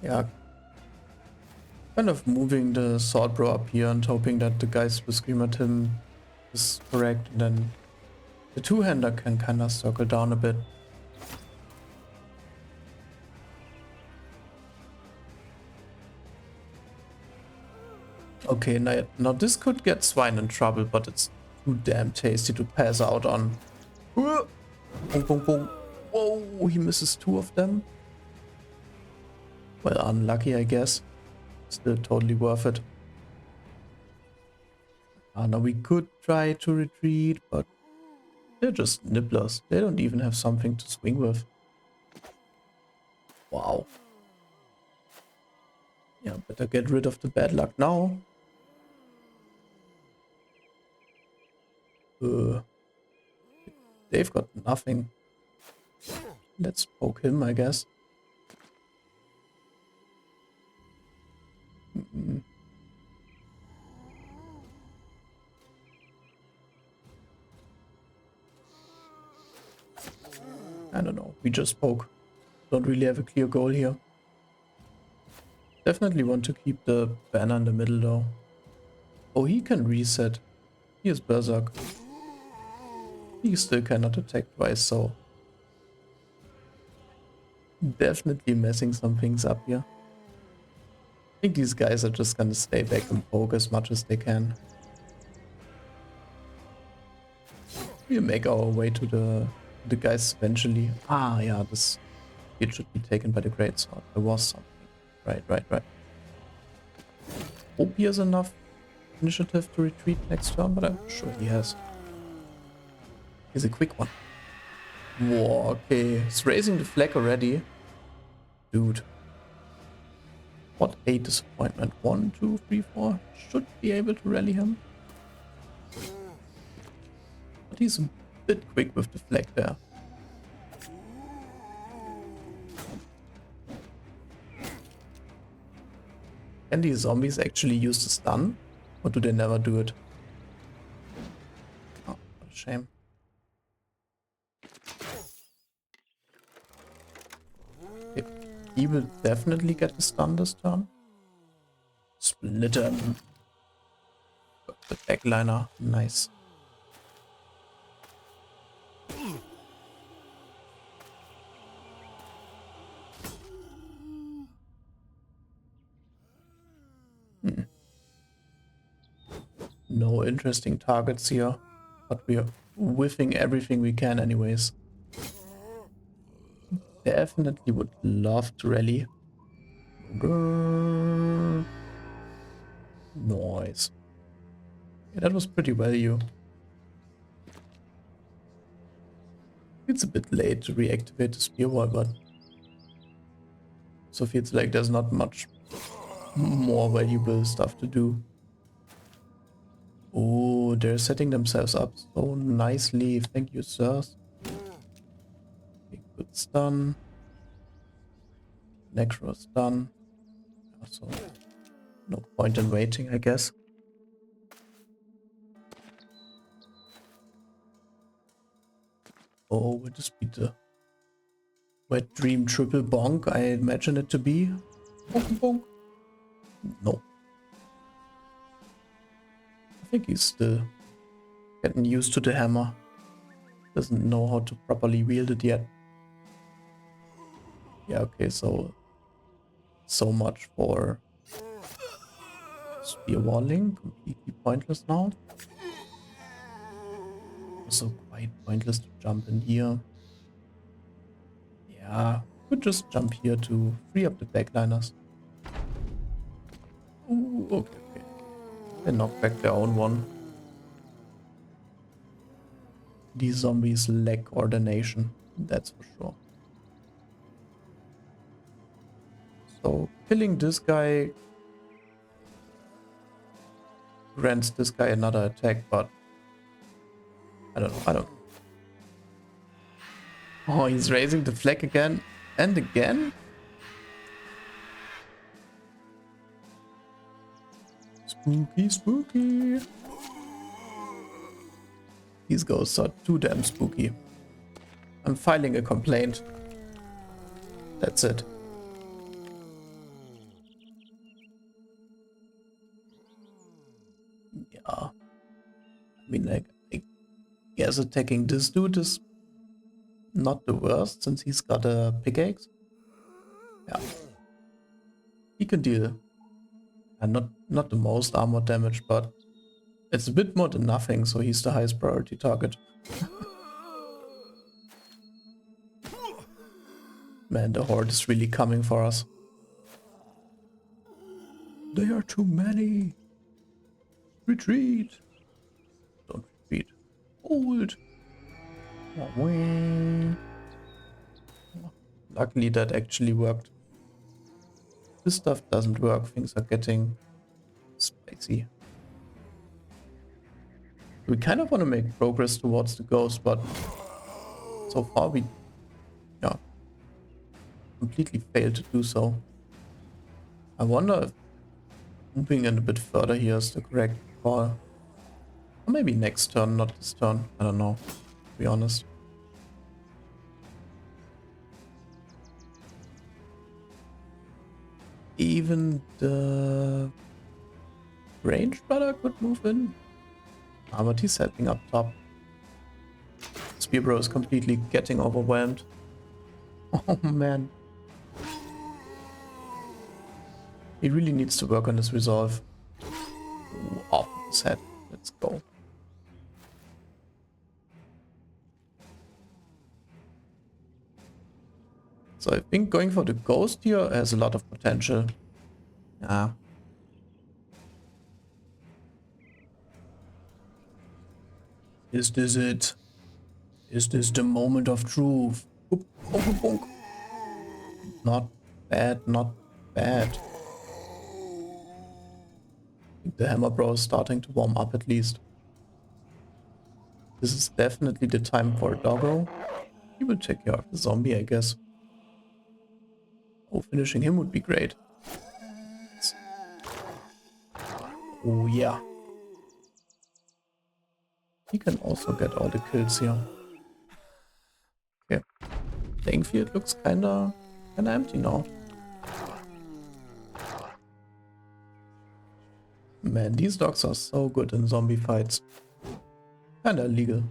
Yeah. Kind of moving the sword bro up here and hoping that the guys will scream at him is correct, and then the two-hander can kind of circle down a bit. Okay, now this could get Swine in trouble, but it's too damn tasty to pass out on. Boom, boom, boom. Whoa, he misses two of them. Well, unlucky, I guess. Still totally worth it. Now we could try to retreat, but they're just nibblers. They don't even have something to swing with. Wow. Yeah, better get rid of the bad luck now. They've got nothing. Let's poke him, I guess. I don't know. We just poke. Don't really have a clear goal here. Definitely want to keep the banner in the middle though. Oh, he can reset. He is Berserk. He still cannot attack twice, so... Definitely messing some things up here. I think these guys are just gonna stay back and poke as much as they can. We'll make our way to the guys eventually. Ah, yeah, this... It should be taken by the greatsword. There was something. Right. Hope he has enough initiative to retreat next turn, but I'm sure he has. Here's a quick one. Whoa, okay. He's raising the flag already. Dude. What a disappointment. 1, 2, 3, 4. Should be able to rally him. But he's a bit quick with the flag there. Can these zombies actually use the stun? Or do they never do it? Oh, what a shame. Okay. He will definitely get the stun this turn. Split him. The backliner. Nice. No interesting targets here, but we are whiffing everything we can anyways. Definitely would love to rally. Nice. Yeah, that was pretty value. It's a bit late to reactivate the spear wall, but so feels like there's not much more valuable stuff to do. Oh, they're setting themselves up so nicely. Thank you, sirs. Okay, good stun. Necro's done. So no point in waiting, I guess. Oh, with the speed, the wet dream triple bonk, I imagine it to be. Bonk, bonk. No. I think he's still getting used to the hammer. Doesn't know how to properly wield it yet. Yeah, okay, so much for spear walling. Completely pointless now. Also quite pointless to jump in here. Yeah, could just jump here to free up the backliners. Ooh, okay, okay. They knock back their own one. These zombies lack ordination, that's for sure. So killing this guy grants this guy another attack, but I don't know. Oh, he's raising the flag again and again? Spooky, spooky. These ghosts are too damn spooky. I'm filing a complaint. That's it. Yeah. I mean, like, I guess attacking this dude is not the worst since he's got a pickaxe. Yeah. He can deal. And not the most armor damage, but it's a bit more than nothing, so he's the highest priority target. Man, the horde is really coming for us. They are too many. Retreat. Don't retreat. Hold. Luckily that actually worked. This stuff doesn't work. Things are getting spicy. We kind of want to make progress towards the ghost, but so far we completely failed to do so. I wonder if moving in a bit further here is the correct call. Or maybe next turn, not this turn. I don't know, to be honest. Even the ranged brother could move in. Ah, but he's helping up top. Spearbro is completely getting overwhelmed. Oh man. He really needs to work on his resolve. Ooh, off his head. Let's go. So I think going for the ghost here has a lot of potential. Yeah. Is this it? Is this the moment of truth? Oop, bonk, bonk, bonk. Not bad, not bad. I think the hammer bro is starting to warm up at least. This is definitely the time for a doggo. He will take care of the zombie, I guess. Oh, finishing him would be great. Oh yeah. He can also get all the kills here. Okay. Playing field looks kinda empty now. Man, these dogs are so good in zombie fights. Kinda illegal.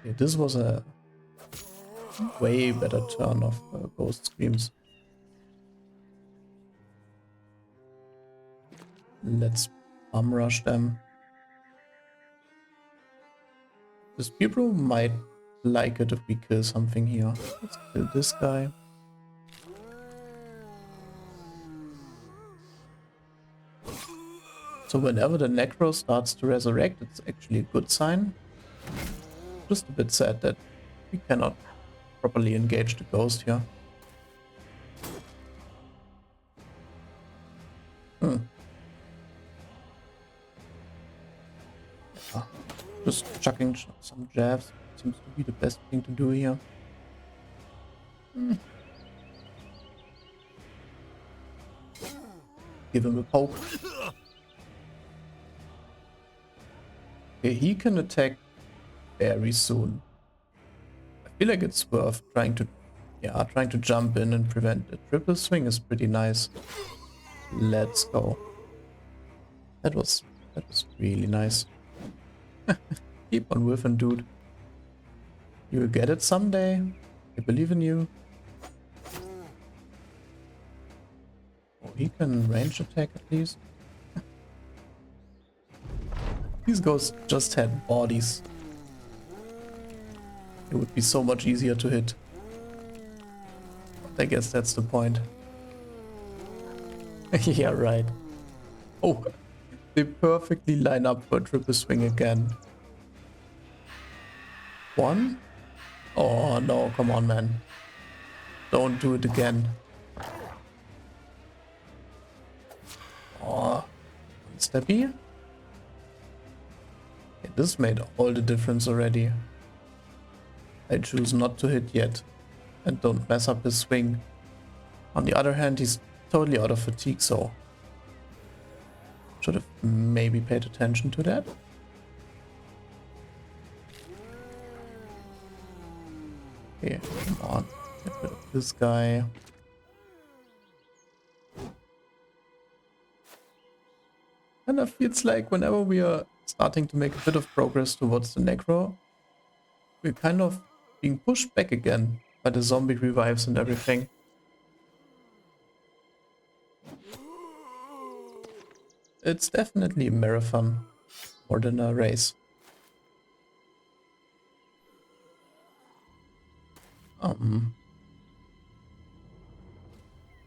Okay, this was a way better turn of Ghost Screams. Let's bum rush them. This people might like it if we kill something here. Let's kill this guy. So whenever the Necro starts to resurrect, it's actually a good sign. Just a bit sad that we cannot properly engage the ghost here. Just chucking some jabs seems to be the best thing to do here. Give him a poke. Okay, he can attack very soon. I feel like it's worth trying to jump in and prevent it. Triple swing is pretty nice. Let's go. That was really nice. Keep on whiffing, dude. You will get it someday. I believe in you. Oh, he can range attack at least. These ghosts just had bodies. It would be so much easier to hit. But I guess that's the point. Yeah, right. Oh, they perfectly line up for a triple swing again. One? Oh no, come on, man. Don't do it again. Oh, steppy. Okay, this made all the difference already. I choose not to hit yet and don't mess up his swing. On the other hand, he's totally out of fatigue, so should have maybe paid attention to that. Okay, come on. Get rid of this guy. And it feels like whenever we are starting to make a bit of progress towards the Necro, we're kind of being pushed back again by the zombie revives and everything. It's definitely a marathon more than a race.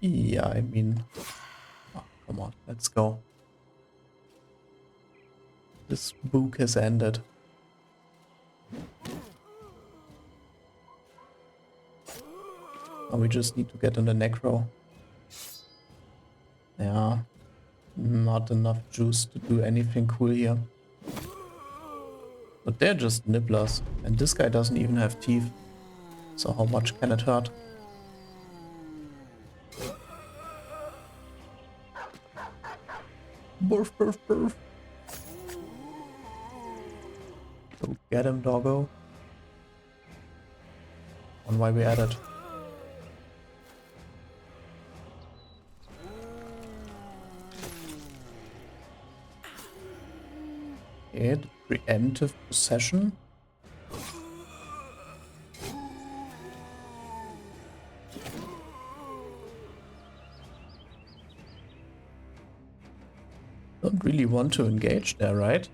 Yeah, I mean, oh, come on, let's go. This book has ended. Now we just need to get on the Necro. Yeah, not enough juice to do anything cool here. But they're just nibblers, and this guy doesn't even have teeth. So how much can it hurt? Burf, burf, burf. Go get him, doggo. On why we at it. Okay, the preemptive possession. Don't really want to engage there, right?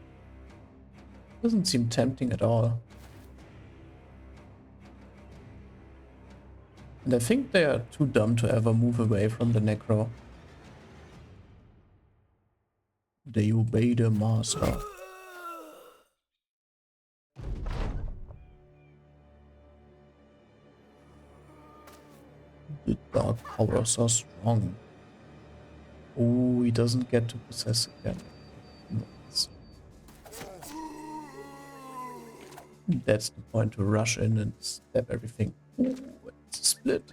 Doesn't seem tempting at all. And I think they are too dumb to ever move away from the Necro. They obey their master. The dark powers are strong. Oh, he doesn't get to possess again. Nice. That's the point, to rush in and stab everything. Oh, it's a split.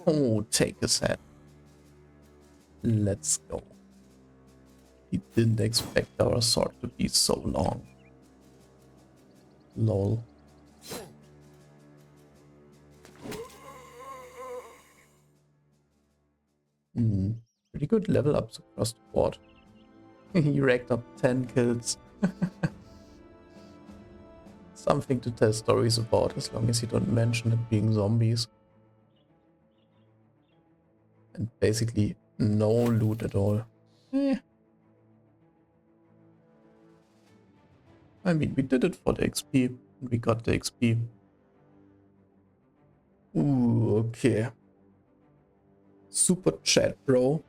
Oh, take his head. Let's go. He didn't expect our sword to be so long. Lol. Pretty good level ups across the board. He racked up 10 kills. Something to tell stories about, as long as you don't mention it being zombies. And basically no loot at all. I mean, we did it for the XP, and we got the XP. Ooh, okay. Super Chat Bro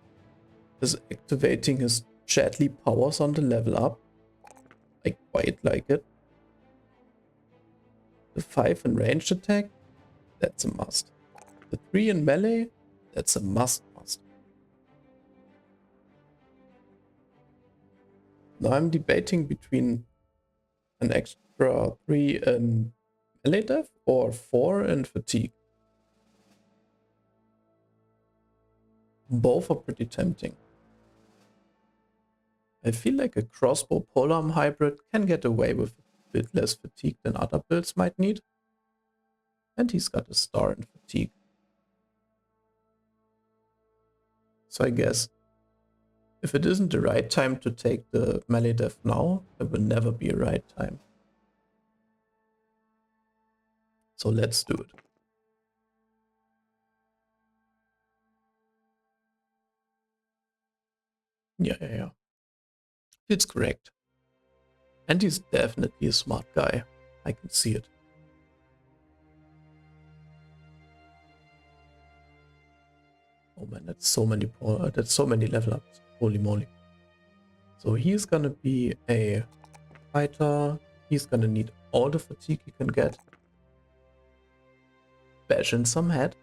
is activating his Chatly powers on the level up. I quite like it. The 5 in ranged attack, that's a must. The 3 in melee, that's a must. Now I'm debating between an extra 3 in melee def or 4 in fatigue. Both are pretty tempting. I feel like a crossbow polearm hybrid can get away with a bit less fatigue than other builds might need. And he's got a star in fatigue. So I guess if it isn't the right time to take the melee def now, it will never be a right time. So let's do it. Yeah. It's correct. And he's definitely a smart guy. I can see it. Oh man, that's so many level ups. Holy moly. So he's gonna be a fighter. He's gonna need all the fatigue he can get. Bash in some head.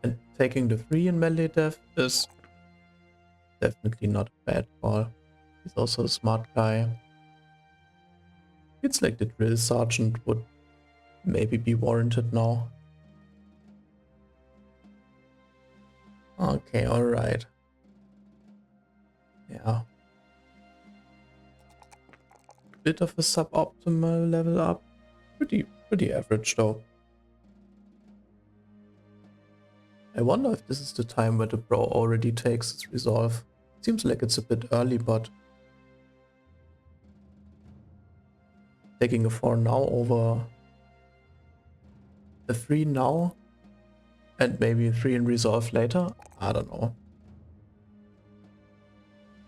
And taking the 3 in melee def is definitely not a bad call. He's also a smart guy. It's like the drill sergeant would maybe be warranted now. Okay, alright. Yeah. Bit of a suboptimal level up. Pretty average though. I wonder if this is the time where the bro already takes its resolve. Seems like it's a bit early, but taking a 4 now over a 3 now and maybe a 3 in resolve later? I don't know.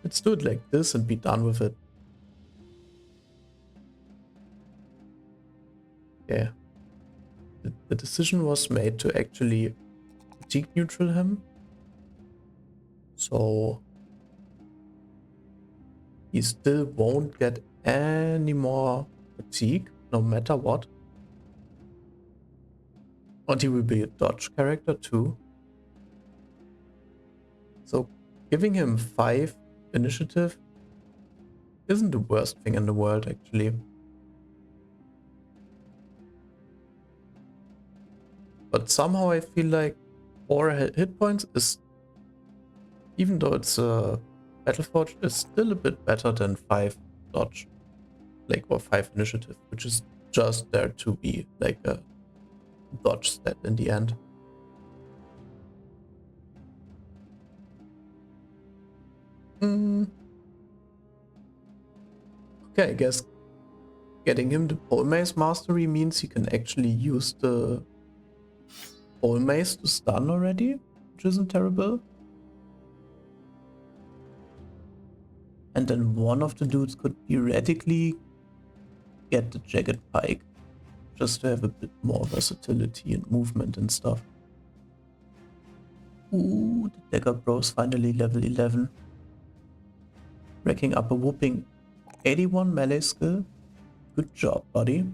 Let's do it like this and be done with it. Yeah. The decision was made to actually fatigue neutral him. So he still won't get any more fatigue, no matter what. And he will be a dodge character too. So giving him 5 initiative isn't the worst thing in the world, actually. But somehow I feel like 4 hit points is, even though it's a Battleforge, is still a bit better than 5 dodge, like, or 5 initiative, which is just there to be like a dodge stat in the end. Okay, I guess getting him the pole mace mastery means he can actually use the pole mace to stun already, which isn't terrible. And then one of the dudes could theoretically get the jagged pike, just to have a bit more versatility and movement and stuff. Ooh, the dagger bro's finally level 11. Racking up a whooping 81 melee skill. Good job, buddy.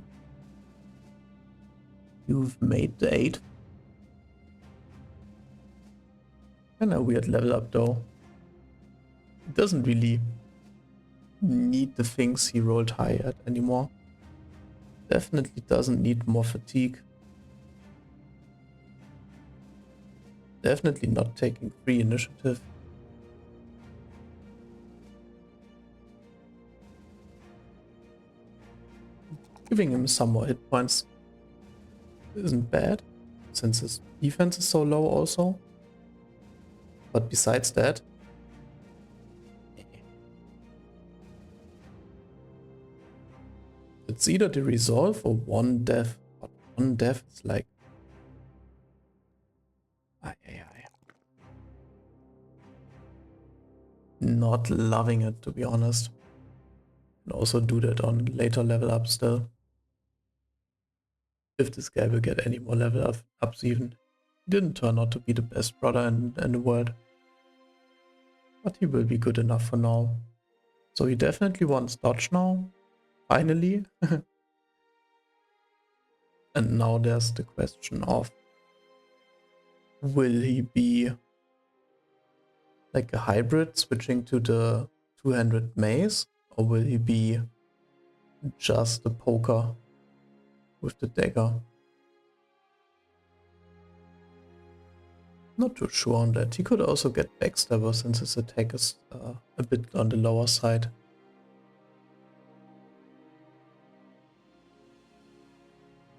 You've made the 8. And a weird level up though. He doesn't really need the things he rolled high at anymore. Definitely doesn't need more fatigue. Definitely not taking 3 initiative. Giving him some more hit points isn't bad, since his defense is so low also. But besides that, it's either the resolve or 1 death. But 1 death is like... Not loving it, to be honest. And also do that on later level up still. If this guy will get any more level ups even. He didn't turn out to be the best brother in the world. but he will be good enough for now. So he definitely wants dodge now, finally. And now there's the question of, will he be like a hybrid switching to the two-handed mace, or will he be just a poker with the dagger? Not too sure on that. He could also get backstabber since his attack is a bit on the lower side.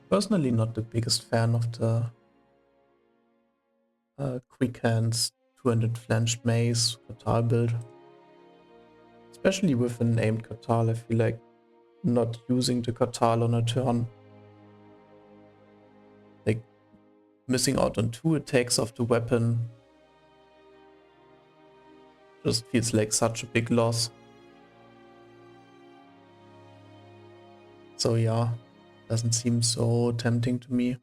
Personally, not the biggest fan of the quick hands, two-handed flanged mace, Katal build. Especially with an aimed Katal, I feel like not using the Katal on a turn, like missing out on 2 attacks of the weapon, just feels like such a big loss. So yeah, doesn't seem so tempting to me.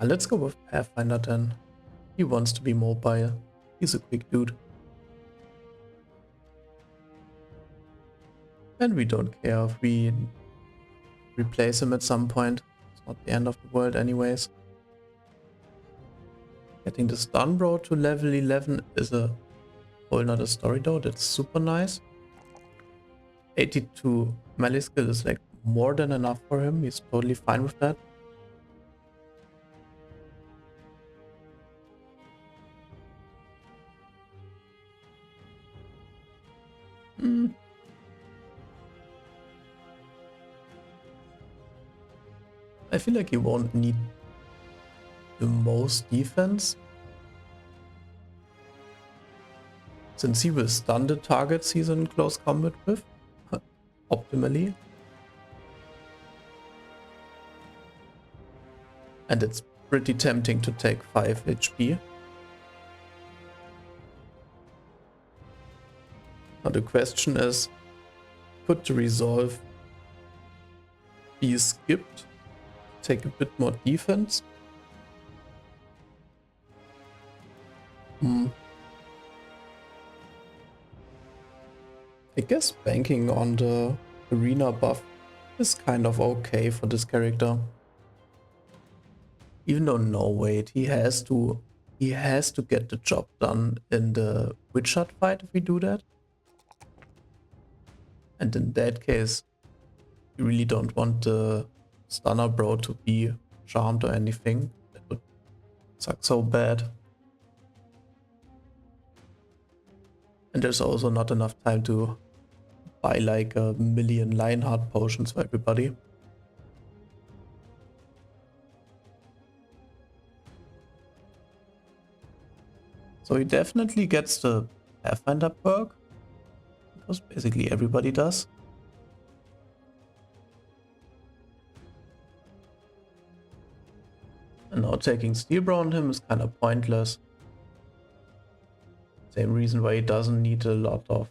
Let's go with Pathfinder then. He wants to be mobile. He's a quick dude. And we don't care if we replace him at some point. It's not the end of the world anyways. Getting the stun bro to level 11 is a whole nother story though. That's super nice. 82 melee skill is like more than enough for him. He's totally fine with that. I feel like he won't need the most defense, since he will stun the targets he's in close combat with, optimally. And it's pretty tempting to take 5 HP. Now the question is, could the resolve be skipped? Take a bit more defense? I guess banking on the arena buff is kind of okay for this character. Even though no wait, he has to get the job done in the witch hut fight if we do that. And in that case, you really don't want the stunner bro to be charmed or anything. That would suck so bad. And there's also not enough time to buy like a million Lionheart potions for everybody. So he definitely gets the Pathfinder perk, because basically everybody does. And now taking Steelbro on him is kind of pointless. Same reason why he doesn't need a lot of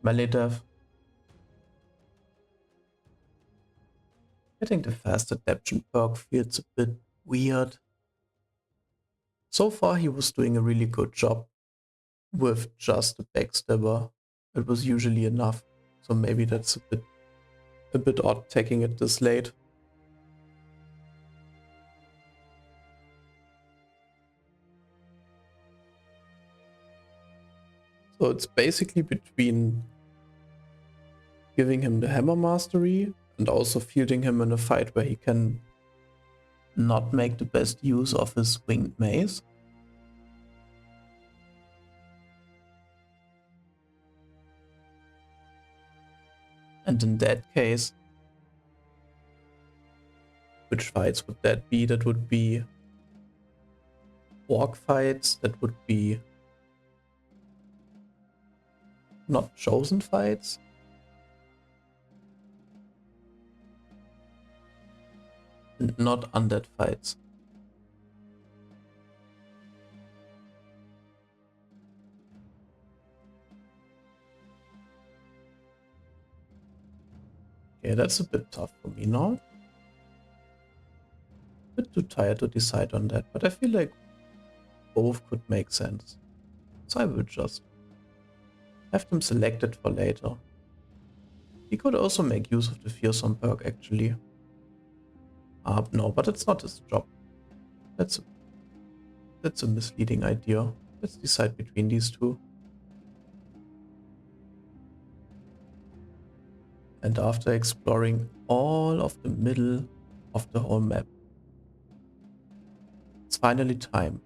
melee dev. Getting the fast adaption perk feels a bit weird. So far he was doing a really good job with just the backstabber. It was usually enough, so maybe that's a bit odd taking it this late. So it's basically between giving him the hammer mastery and also fielding him in a fight where he can not make the best use of his winged mace. And in that case, which fights would that be? That would be orc fights, that would be not chosen fights. And not undead fights. Okay, that's a bit tough for me now. Bit too tired to decide on that, but I feel like both could make sense. So I will just have them selected for later. He could also make use of the fearsome perk actually. No, but it's not his job. That's a misleading idea. Let's decide between these two. And after exploring all of the middle of the whole map, it's finally time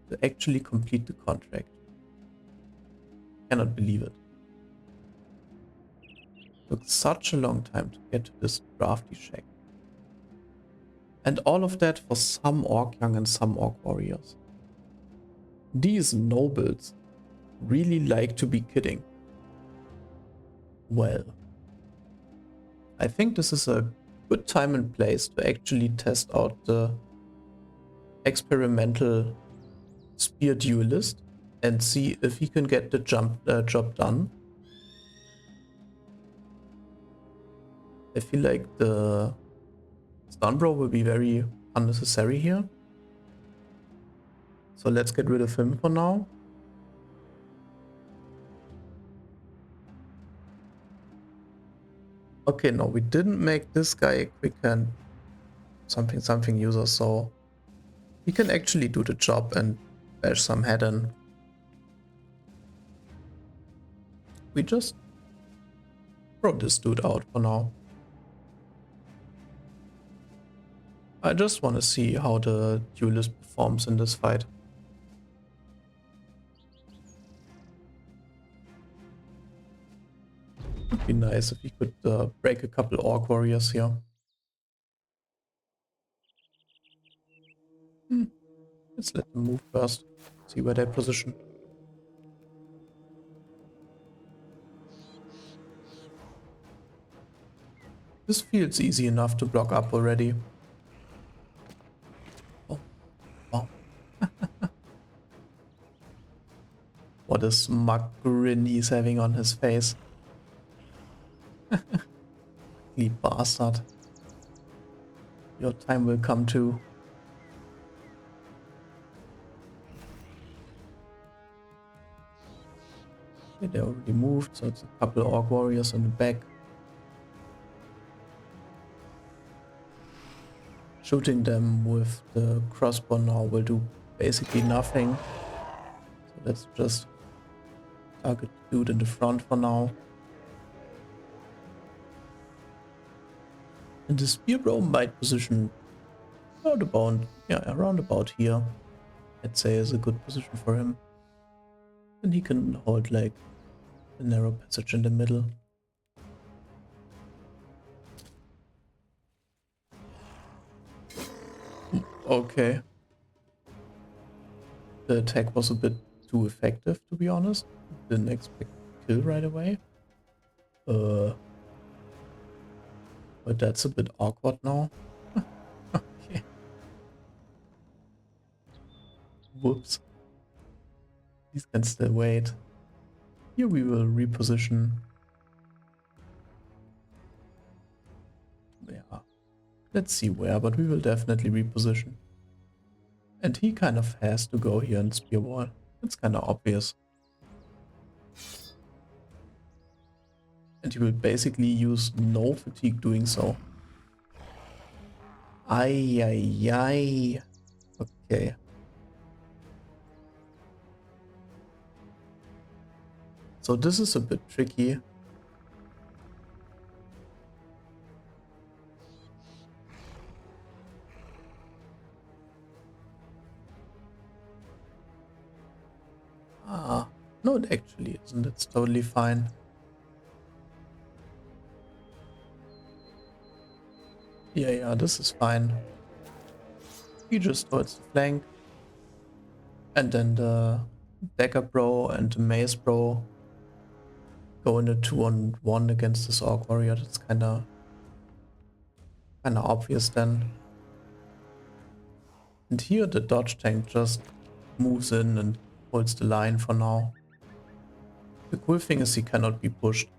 to actually complete the contract. Cannot believe it. Took such a long time to get to this drafty shack. And all of that for some orc young and some orc warriors. These nobles really like to be kidding. Well, I think this is a good time and place to actually test out the experimental spear duelist and see if he can get the job done. I feel like the Stunbro will be very unnecessary here. So let's get rid of him for now. Okay, no, we didn't make this guy a quick hand something user, so he can actually do the job and bash some head in. We just throw this dude out for now. I just want to see how the duelist performs in this fight. Would be nice if he could break a couple orc warriors here. Let's let them move first. See where they're positioned. This feels easy enough to block up already. Oh, wow. What a smug grin he's having on his face. You bastard. Your time will come too. Okay, they already moved, so it's a couple orc warriors in the back. Shooting them with the crossbow now will do basically nothing. So let's just target the dude in the front for now. And the spearbro might position around about here. I'd say is a good position for him. And he can hold like a narrow passage in the middle. Okay. The attack was a bit too effective, to be honest. Didn't expect to kill right away. But that's a bit awkward now. Okay. Whoops. These can still wait. Here we will reposition. Yeah. Let's see where, but we will definitely reposition. And he kind of has to go here and spear wall. It's kind of obvious. And he will basically use no fatigue doing so. Ay, ay, ay. Okay. So this is a bit tricky. No, it actually isn't. It's totally fine. Yeah, this is fine. He just towards the flank. And then the dagger bro and the mace bro go in a 2-on-1 against this orc warrior. That's kinda obvious then. And here the dodge tank just moves in and holds the line for now. The cool thing is he cannot be pushed,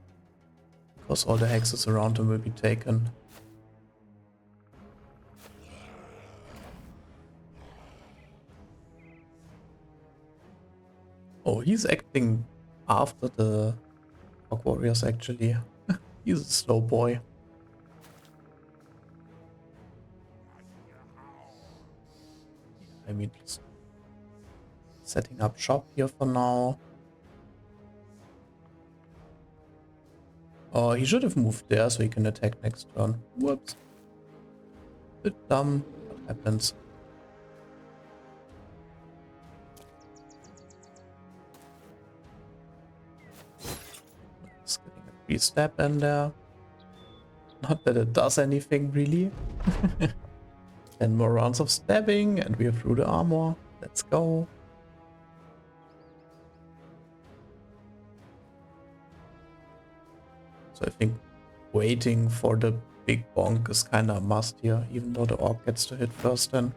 because all the hexes around him will be taken. Oh, he's acting after the Hog Warriors actually. He's a slow boy. I mean, just setting up shop here for now. Oh, he should have moved there so he can attack next turn. Whoops. Bit dumb. What happens? Just getting a free step in there. Not that it does anything really. 10 more rounds of stabbing and we are through the armor. Let's go. So I think waiting for the big bonk is kinda a must here, even though the orc gets to hit first then.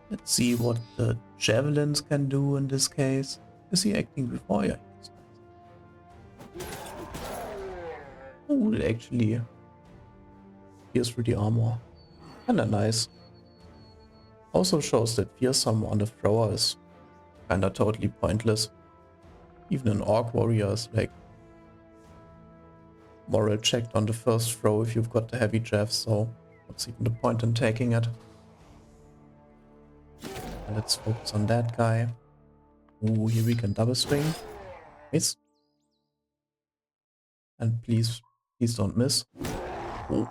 Let's see what the javelins can do in this case. Is he acting before? Yeah, he is. Oh, it actually pierce through the armor. Kinda nice. Also shows that fearsome on the thrower is kinda totally pointless. Even an orc warrior is like moral checked on the first throw if you've got the heavy jav, so what's even the point in taking it? Let's focus on that guy. Ooh, here we can double swing. Miss. And please don't miss. Oh.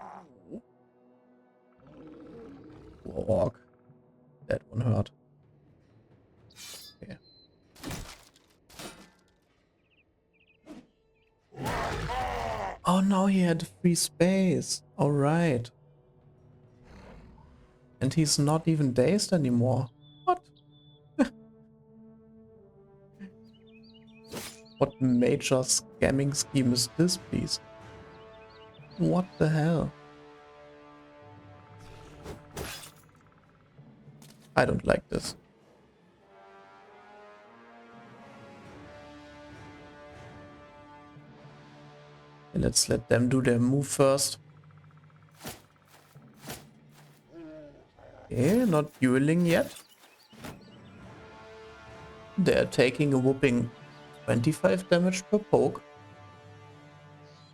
Orc. That one hurt. Okay. Oh, now he had free space. Alright. And he's not even dazed anymore. What? What major scamming scheme is this, please? What the hell? I don't like this. Okay, let's let them do their move first. Okay, not dueling yet. They're taking a whooping 25 damage per poke.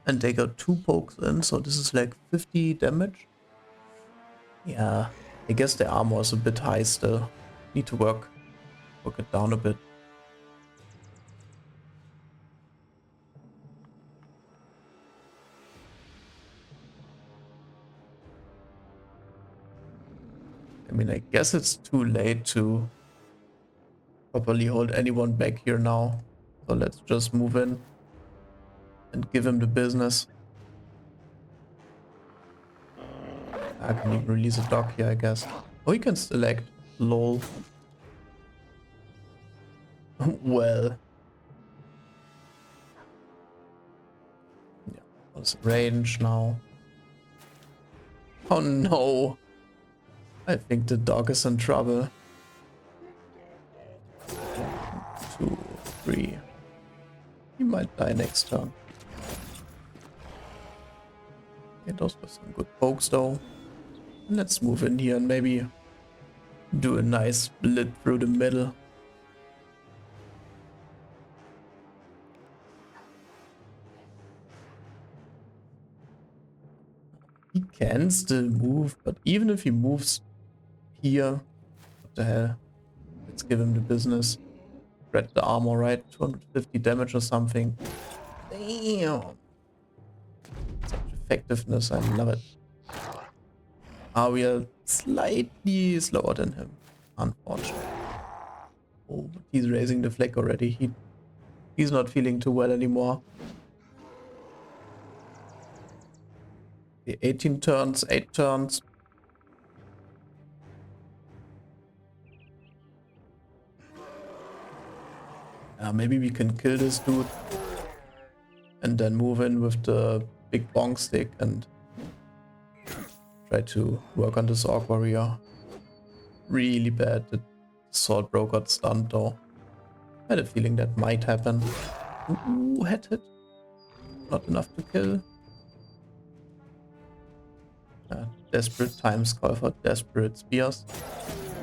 And they got 2 pokes in, so this is like 50 damage. Yeah, I guess the armor is a bit high still. Need to work it down a bit. I mean, I guess it's too late to properly hold anyone back here now. So let's just move in and give him the business. I can even release a dog here, I guess. Oh, you can select. Lol. Well. Yeah, what's range now? Oh no. I think the dog is in trouble. 2, 3. He might die next turn. Okay, those were some good pokes though. Let's move in here and maybe do a nice split through the middle. He can still move, but even if he moves here, what the hell? Let's give him the business. Read the armor, right? 250 damage or something. Damn. Such effectiveness, I love it. Ah, we are slightly slower than him, unfortunately. Oh, but he's raising the flag already. He's not feeling too well anymore. Okay, 18 turns, 8 turns. Maybe we can kill this dude and then move in with the big bong stick and try to work on this orc warrior. Really bad that sword bro got stunned though. I had a feeling that might happen. Ooh, head hit. Not enough to kill. Desperate times call for desperate spears.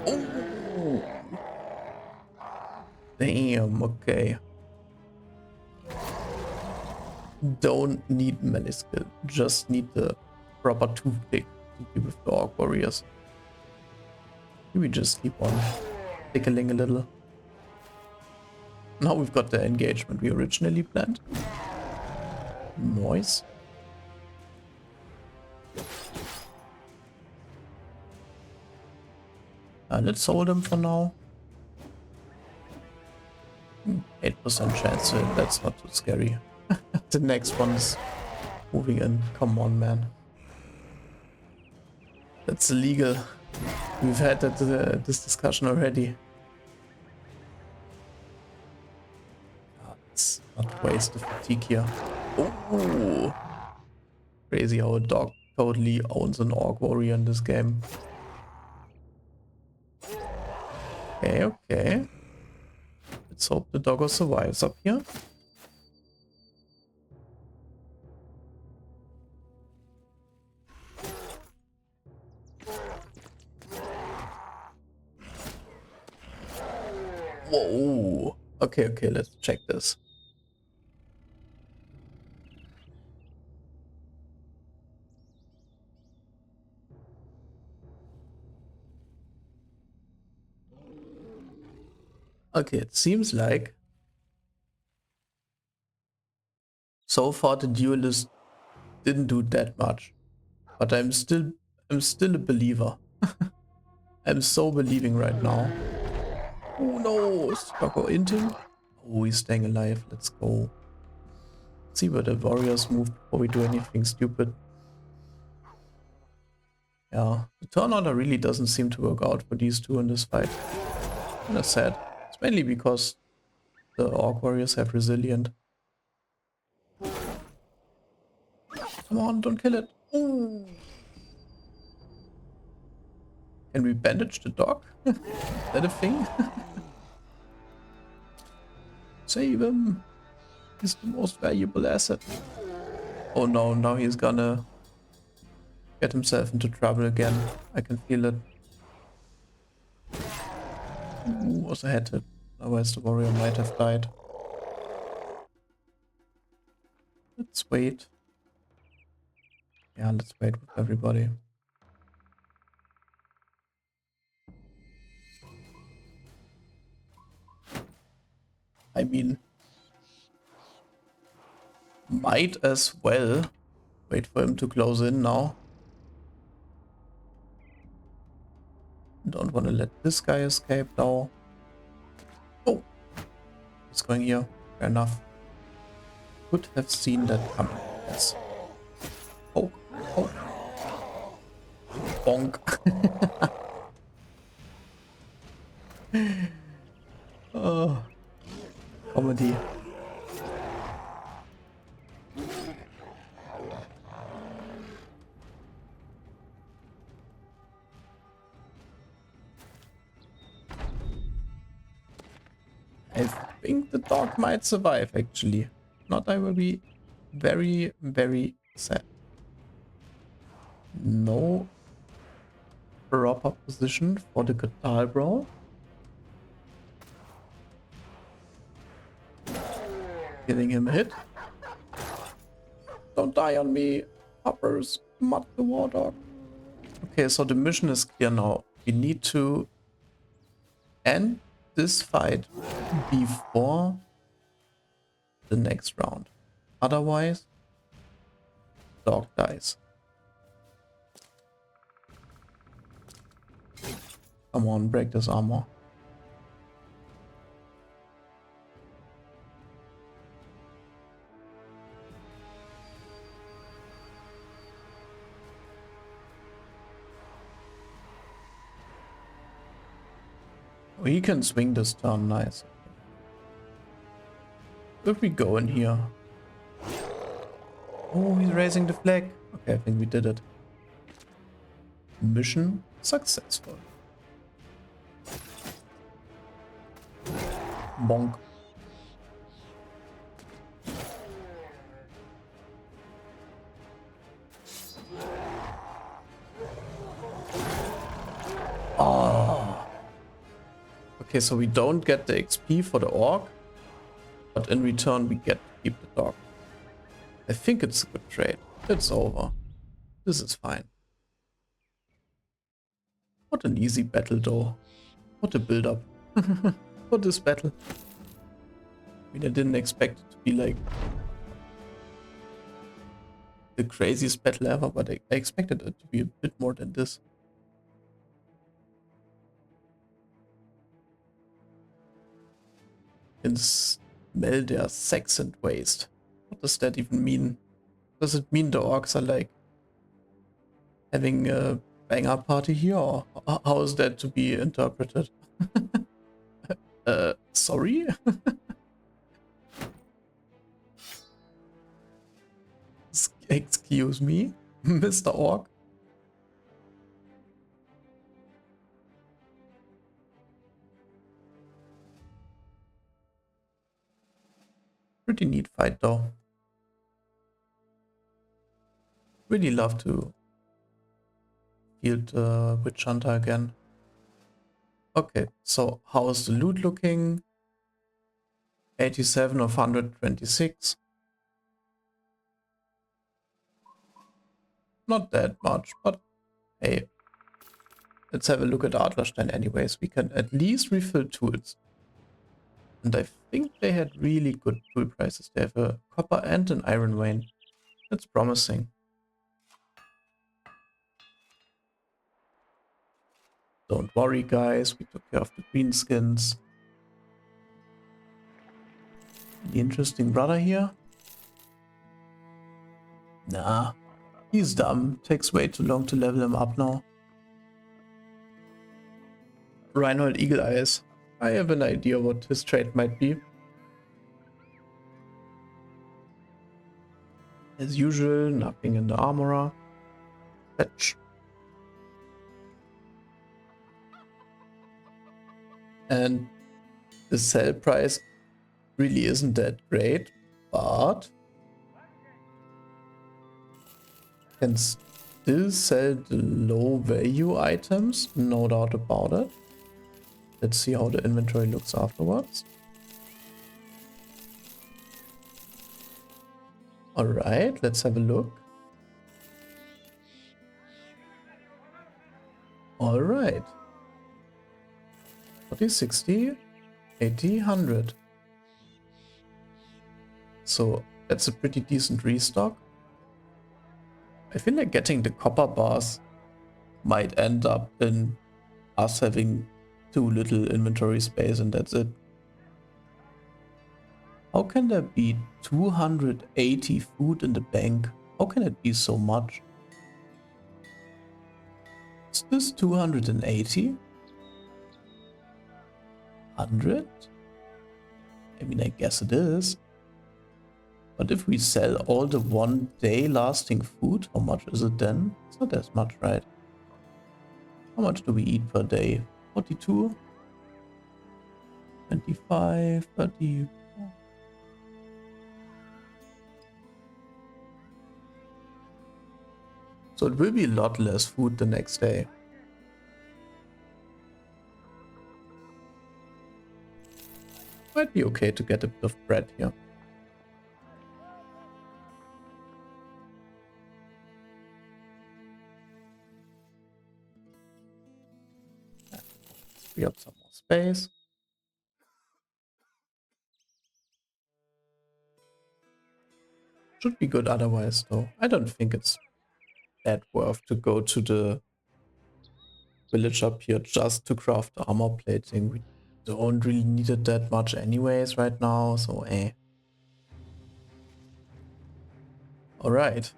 Oh! Damn, okay. Don't need melee skill, just need the proper toothpick to be with the Orc Warriors. We just keep on tickling a little. Now we've got the engagement we originally planned. Noise. Let's hold him for now. 8% chance, so that's not too scary. The next one's moving in. Come on, man. That's illegal. We've had this discussion already. Let's not waste the fatigue here. Oh, crazy how a dog totally owns an Orc Warrior in this game. Okay, okay. Let's hope the doggo survives up here. Whoa. Okay, okay, let's check this. Okay, it seems like so far the duelist didn't do that much. But I'm still a believer. I'm so believing right now. Oh no, is Doggo into him? Oh, he's staying alive. Let's go. Let's see where the warriors move before we do anything stupid. Yeah, the turn order really doesn't seem to work out for these two in this fight. And that's sad. It's mainly because the Orc Warriors have Resilient. Come on, don't kill it. Ooh. Can we bandage the dog? Is that a thing? Save him. He's the most valuable asset. Oh no, now he's gonna get himself into trouble again. I can feel it. Ooh, was a head hit. Otherwise the warrior might have died. Let's wait. Yeah, let's wait with everybody. I mean, might as well wait for him to close in now. Don't want to let this guy escape now. Oh, he's going here. Fair enough. Could have seen that coming. Yes. Oh, oh. Bonk. Oh, comedy. I think the dog might survive, actually. If not, I will be very, very sad. No proper position for the guitar brawl. Giving him a hit. Don't die on me, hoppers. Mud the war dog. Okay, so the mission is clear now. We need to end this fight before the next round. Otherwise, dog dies. Come on, break this armor. Oh, he can swing this turn, nice. If we go in here. Oh, he's raising the flag. Okay, I think we did it. Mission successful. Bonk. Okay, so we don't get the XP for the orc, but in return we get to keep the dog. I think it's a good trade. It's over. This is fine. What an easy battle though. What a build-up for this battle. I mean, I didn't expect it to be like the craziest battle ever, but I expected it to be a bit more than this. Can smell their sex and waste. What does that even mean? Does it mean the orcs are like having a banger party here, or how is that to be interpreted? Sorry? Excuse me, Mr. Orc? Pretty neat fight though. Really love to field Witch Hunter again. Okay, so how is the loot looking? 87 of 126. Not that much, but hey. Let's have a look at Adlerstein anyways. We can at least refill tools. And I think they had really good tool prices. They have a copper and an iron vein. That's promising. Don't worry guys, we took care of the greenskins. The interesting brother here? Nah, he's dumb. Takes way too long to level him up now. Reinhold Eagle Eyes. I have an idea what his trait might be. As usual, nothing in the armorer. Fetch. And the sell price really isn't that great, but can still sell the low value items, no doubt about it. Let's see how the inventory looks afterwards. Alright, let's have a look. Alright. 40, 60, 80, 100. So that's a pretty decent restock. I feel like getting the copper bars might end up in us having too little inventory space and that's it. How can there be 280 food in the bank? How can it be so much? Is this 280? 100? I mean, I guess it is. But if we sell all the 1 day lasting food, how much is it then? It's not as much, right? How much do we eat per day? 42? 25, 30. So it will be a lot less food the next day. Might be okay to get a bit of bread here. Free up some more space. Should be good otherwise though. I don't think it's that worth to go to the village up here just to craft the armor plating. We don't really need it that much anyways right now, so eh. Alright,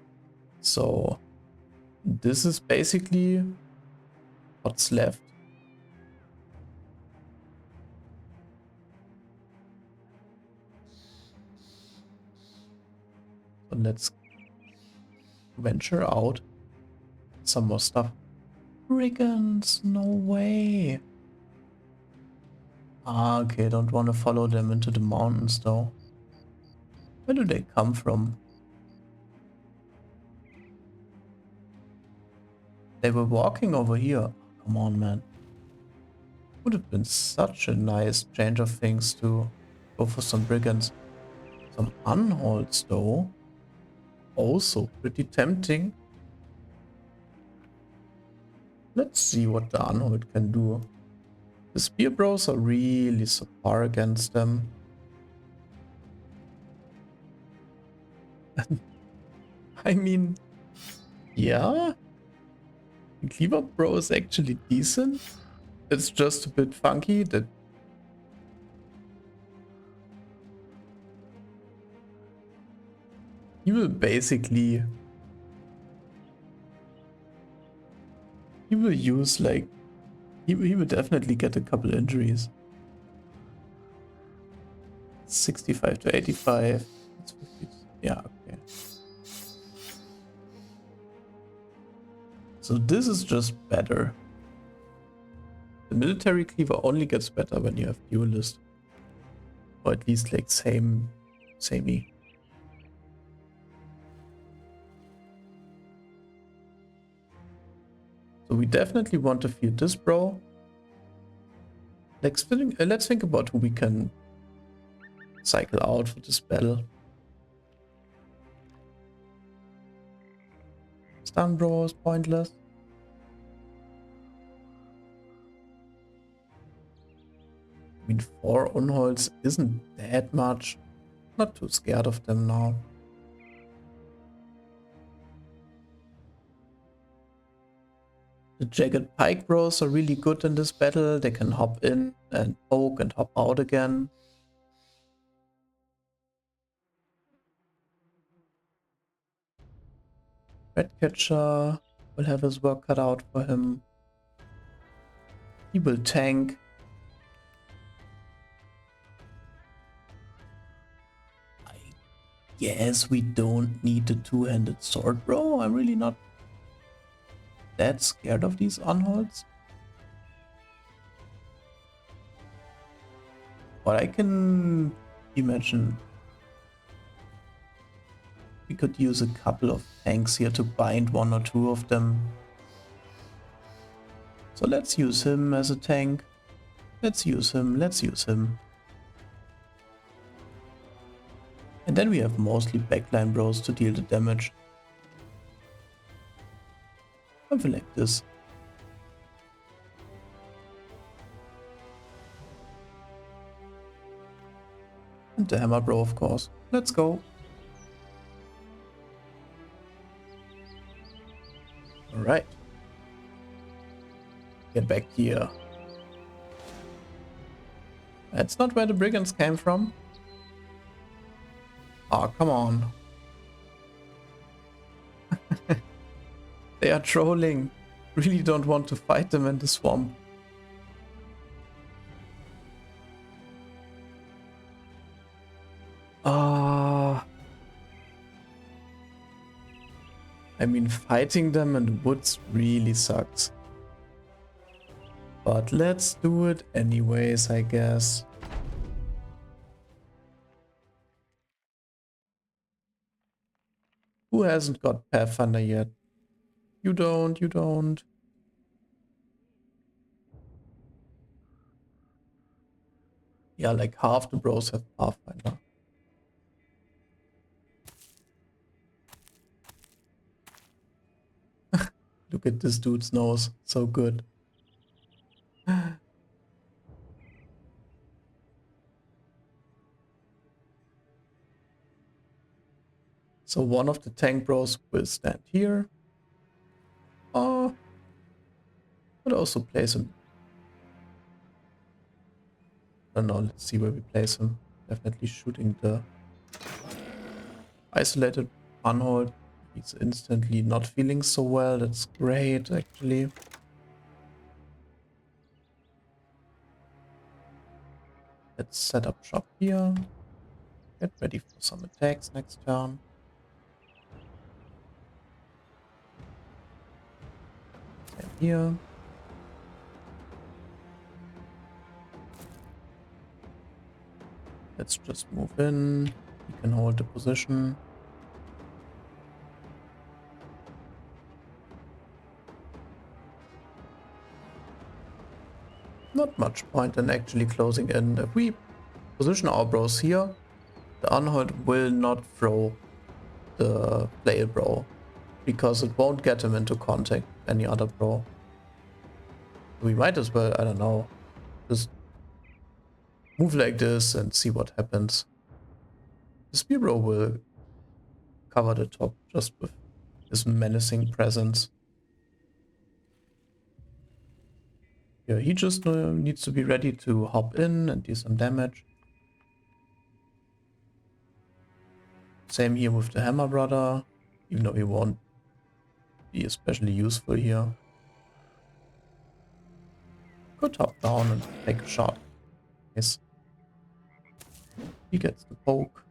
so this is basically what's left. So let's venture out. Some more stuff. Brigands, no way. Ah, okay, don't want to follow them into the mountains though. Where do they come from? They were walking over here. Come on, man. Would have been such a nice change of things to go for some brigands. Some unholds though. Also pretty tempting. Let's see what the unhold can do. The spear bros are really subpar against them. I mean, yeah, the cleaver bro is actually decent. It's just a bit funky that he will basically, he will use like, he will definitely get a couple injuries. 65 to 85. That's 50. Yeah, okay. So this is just better. The military cleaver only gets better when you have duelist. Or at least like samey. So we definitely want to feed this bro. Let's think about who we can cycle out for this battle. Stun bro is pointless. I mean, 4 unholds isn't that much. Not too scared of them now. The jagged pike bros are really good in this battle. They can hop in and poke and hop out again. Redcatcher will have his work cut out for him. He will tank. I guess we don't need the two-handed sword, bro. I'm really not that scared of these unholds. But I can imagine we could use a couple of tanks here to bind 1 or 2 of them. So let's use him as a tank. Let's use him. And then we have mostly backline bros to deal the damage. Something like this. And the hammer bro, of course. Let's go. Alright. Get back here. That's not where the brigands came from. Oh, come on. They are trolling. Really don't want to fight them in the swamp. I mean, fighting them in the woods really sucks. But let's do it anyways, I guess. Who hasn't got Pathfinder yet? You don't. Yeah, like half the bros have Pathfinder. Look at this dude's nose. So good. So one of the tank bros will stand here. But also place him. I don't know, let's see where we place him. Definitely shooting the isolated unhold. He's instantly not feeling so well. That's great, actually. Let's set up shop here. Get ready for some attacks next turn. Same here. Let's just move in. We can hold the position. Not much point in actually closing in. If we position our bros here, the Unhold will not throw the flail bro, because it won't get him into contact with any other bro. We might as well, I don't know, just move like this and see what happens. The spear bro will cover the top just with his menacing presence. Yeah, he just needs to be ready to hop in and do some damage. Same here with the hammer brother, even though he won't be especially useful here. Go top down and take a shot. Nice. He gets the poke.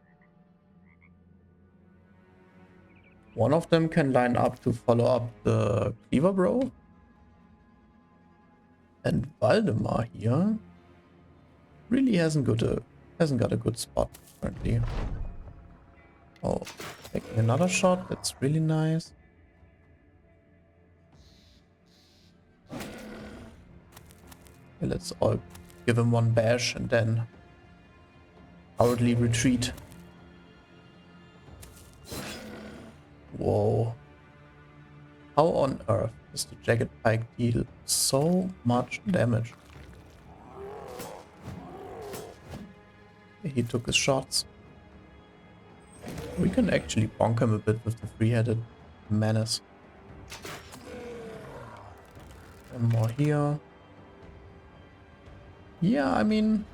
One of them can line up to follow up the cleaver bro. And Waldemar here really hasn't got a good spot currently. Oh, taking another shot, that's really nice. Okay, let's all give him one bash and then cowardly retreat. Whoa. How on earth does the Jagged Pike deal so much damage? He took his shots. We can actually bonk him a bit with the three-headed menace. One more here. Yeah, I mean,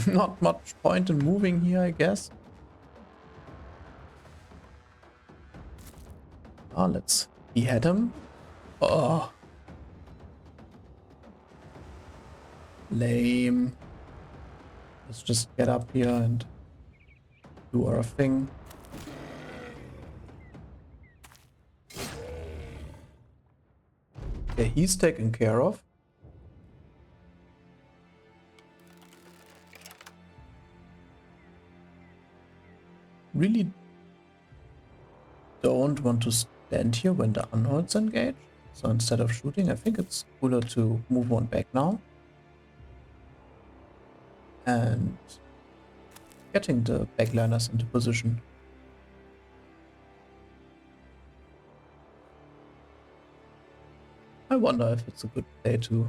not much point in moving here, I guess. Ah, let's behead him. Oh. Lame. Let's just get up here and do our thing. Okay, he's taken care of. Really don't want to stand here when the Unholds engage. So instead of shooting, I think it's cooler to move one back now. And getting the backliners into position. I wonder if it's a good play to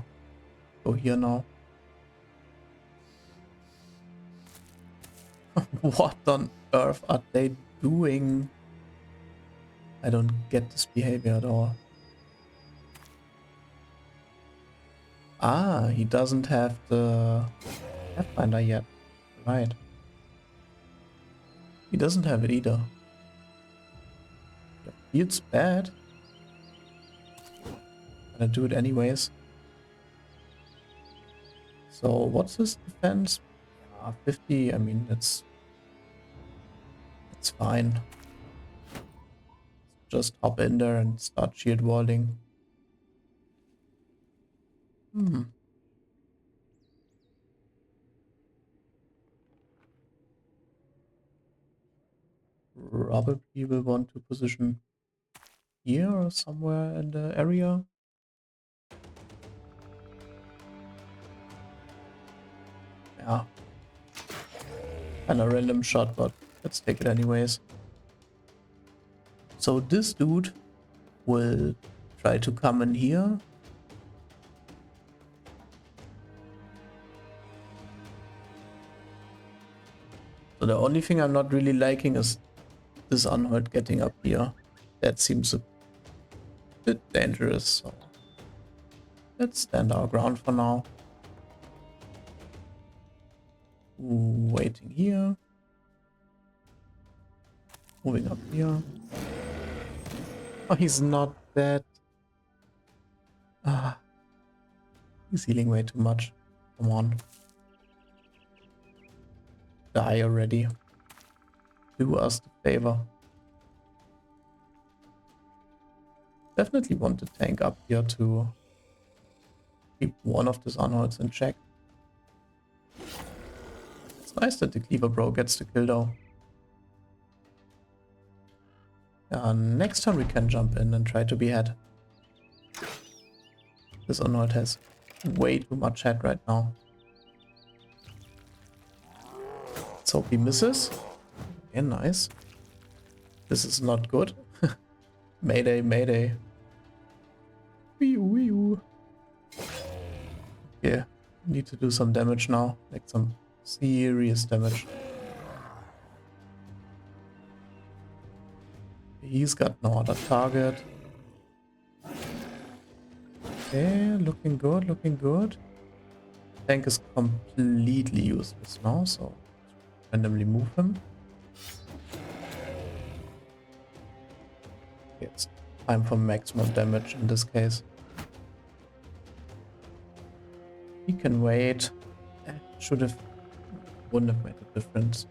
go here now. What on earth are they doing? I don't get this behavior at all. Ah, he doesn't have the Pathfinder yet. Right. He doesn't have it either. That feels bad. Gonna do it anyways. So what's his defense? 50. I mean, it's fine. Just hop in there and start shield walling. Probably will want to position here or somewhere in the area. Yeah. Kinda random shot, but let's take it anyways. So this dude will try to come in here. So the only thing I'm not really liking is this Unhold getting up here. That seems a bit dangerous, so let's stand our ground for now. Waiting here. Moving up here. Oh, he's not dead. Ah, he's healing way too much. Come on. Die already. Do us the favor. Definitely want to tank up here to keep one of these Unholds in check. It's nice that the Cleaver Bro gets the kill though. Next turn we can jump in and try to behead. This Arnold has way too much head right now. Let's hope he misses. Yeah, nice. This is not good. Mayday, mayday. Wee wee. Yeah, need to do some damage now. Like some serious damage. He's got no other target. Okay, looking good, looking good. Tank is completely useless now, so randomly move him. Okay, it's time for maximum damage in this case. He can wait. Wouldn't have made a difference.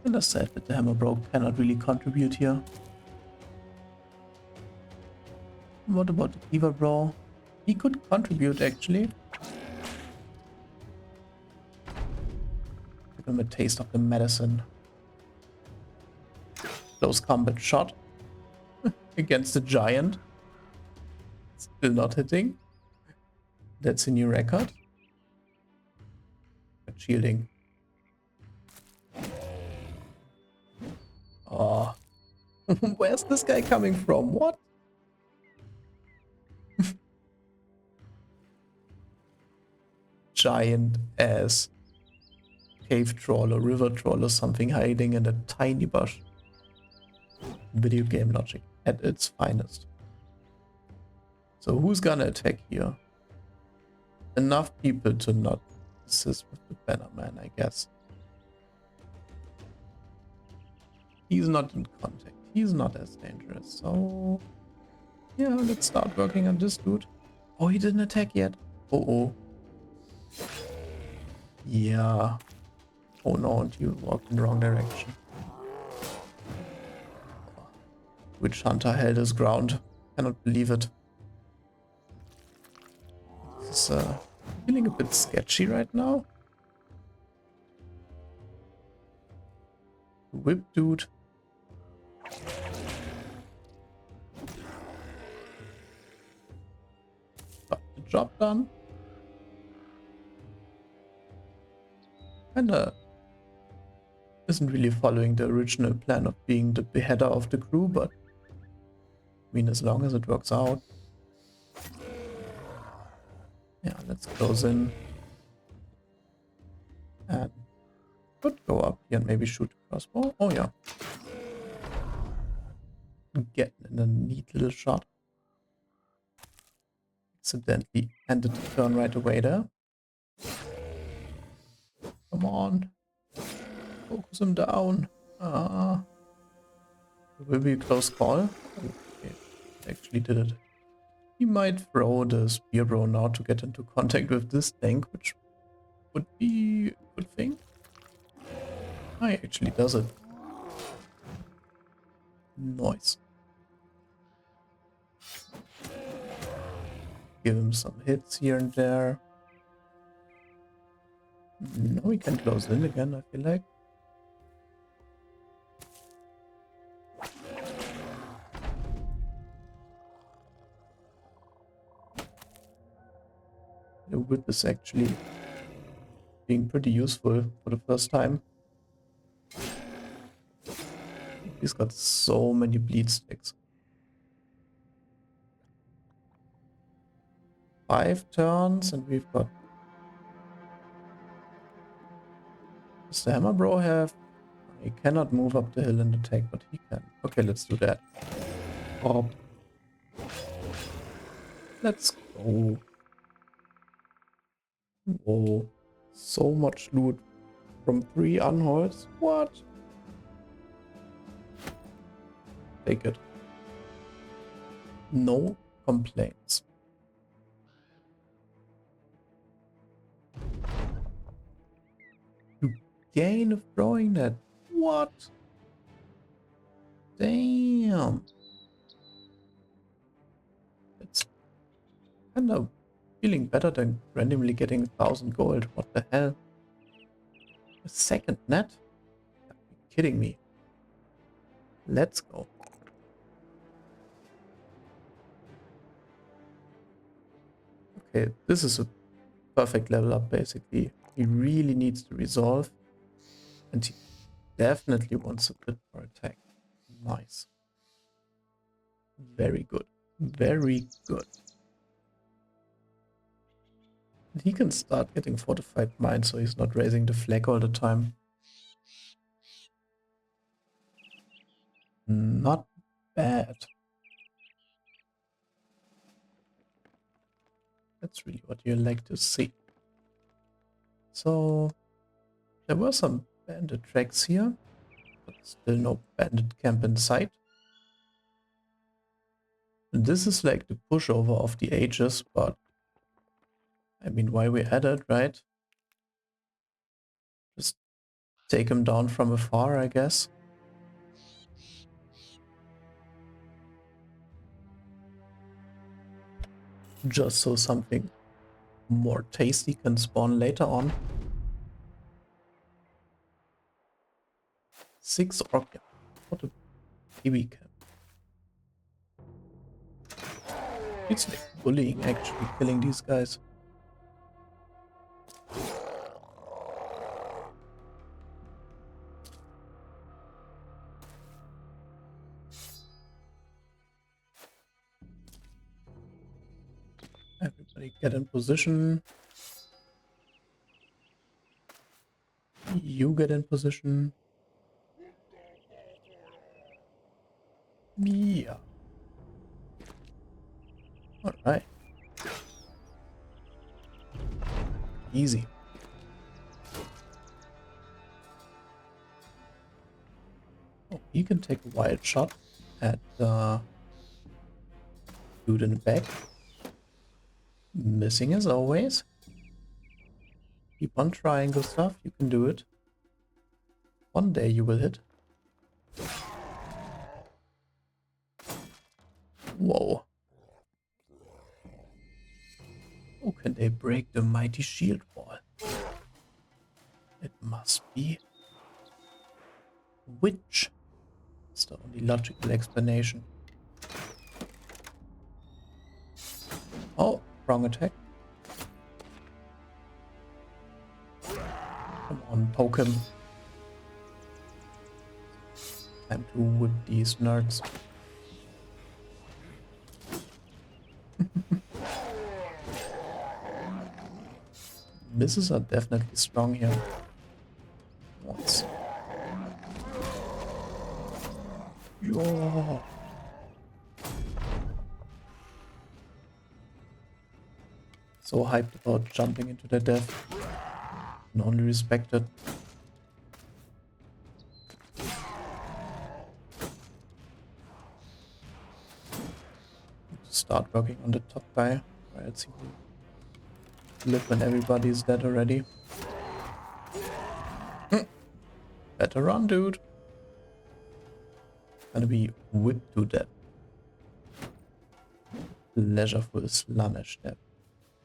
And I said that the Hammer Bro cannot really contribute here. What about the Cleaver Bro? He could contribute actually. Give him a taste of the medicine. Close combat shot against the giant. Still not hitting. That's a new record. But shielding. Oh. Where's this guy coming from? What? Giant ass cave troll or river troll or something hiding in a tiny bush. Video game logic at its finest. So who's gonna attack here? Enough people to not assist with the banner man, I guess. He's not in contact. He's not as dangerous. So yeah, let's start working on this dude. Oh, he didn't attack yet. Oh. Yeah. Oh no, and you walked in the wrong direction. Witch Hunter held his ground. Cannot believe it. This is feeling a bit sketchy right now. Whip dude. Got the job done. Kinda isn't really following the original plan of being the beheader of the crew, but I mean, as long as it works out. Yeah, let's close in. And could go up here and maybe shoot a crossbow. Oh yeah. Getting in a neat little shot. Accidentally ended the turn right away there. Come on. Focus him down. It will be a close call. Okay, actually did it. He might throw the spear bro now to get into contact with this tank, which would be a good thing. He actually does it. Nice. Give him some hits here and there. No, we can close in again, I feel like. The whip is actually being pretty useful for the first time. He's got so many bleed sticks. 5 turns and we've got... Does the Hammer Bro have... He cannot move up the hill and attack, but he can. Okay, let's do that. Oh. Let's go. Oh, so much loot from 3 unholds. What? Take it. No complaints. You gain of throwing that. What? Damn. It's kind of feeling better than randomly getting 1,000 gold. What the hell? A second net? Are you kidding me? Let's go. Okay, this is a perfect level up basically. He really needs to resolve. And he definitely wants a bit more attack. Nice. Very good. Very good. And he can start getting fortified mines so he's not raising the flag all the time. Not bad. That's really what you like to see. So there were some bandit tracks here, but still no bandit camp in sight. And this is like the pushover of the ages, but I mean, why we at it, right? Just take him down from afar, I guess. Just so something more tasty can spawn later on. 6 orc. What a baby camp. It's like bullying actually, killing these guys. Everybody get in position. You get in position. Yeah. Alright. Easy. Oh, he can take a wild shot at dude in the back. Missing as always. Keep on trying, Gustav. You can do it. One day you will hit. Whoa. Oh, can they break the mighty shield wall? It must be witch. It's the only logical explanation. Oh, wrong attack. Come on, poke him. Time to whip these nerds. Misses are definitely strong here. Once. Yo. So hyped about jumping into their death. And only respected. Start working on the top guy. Or else he will live when everybody is dead already. Better run, dude. Gonna be whipped to death. Pleasureful slamish death.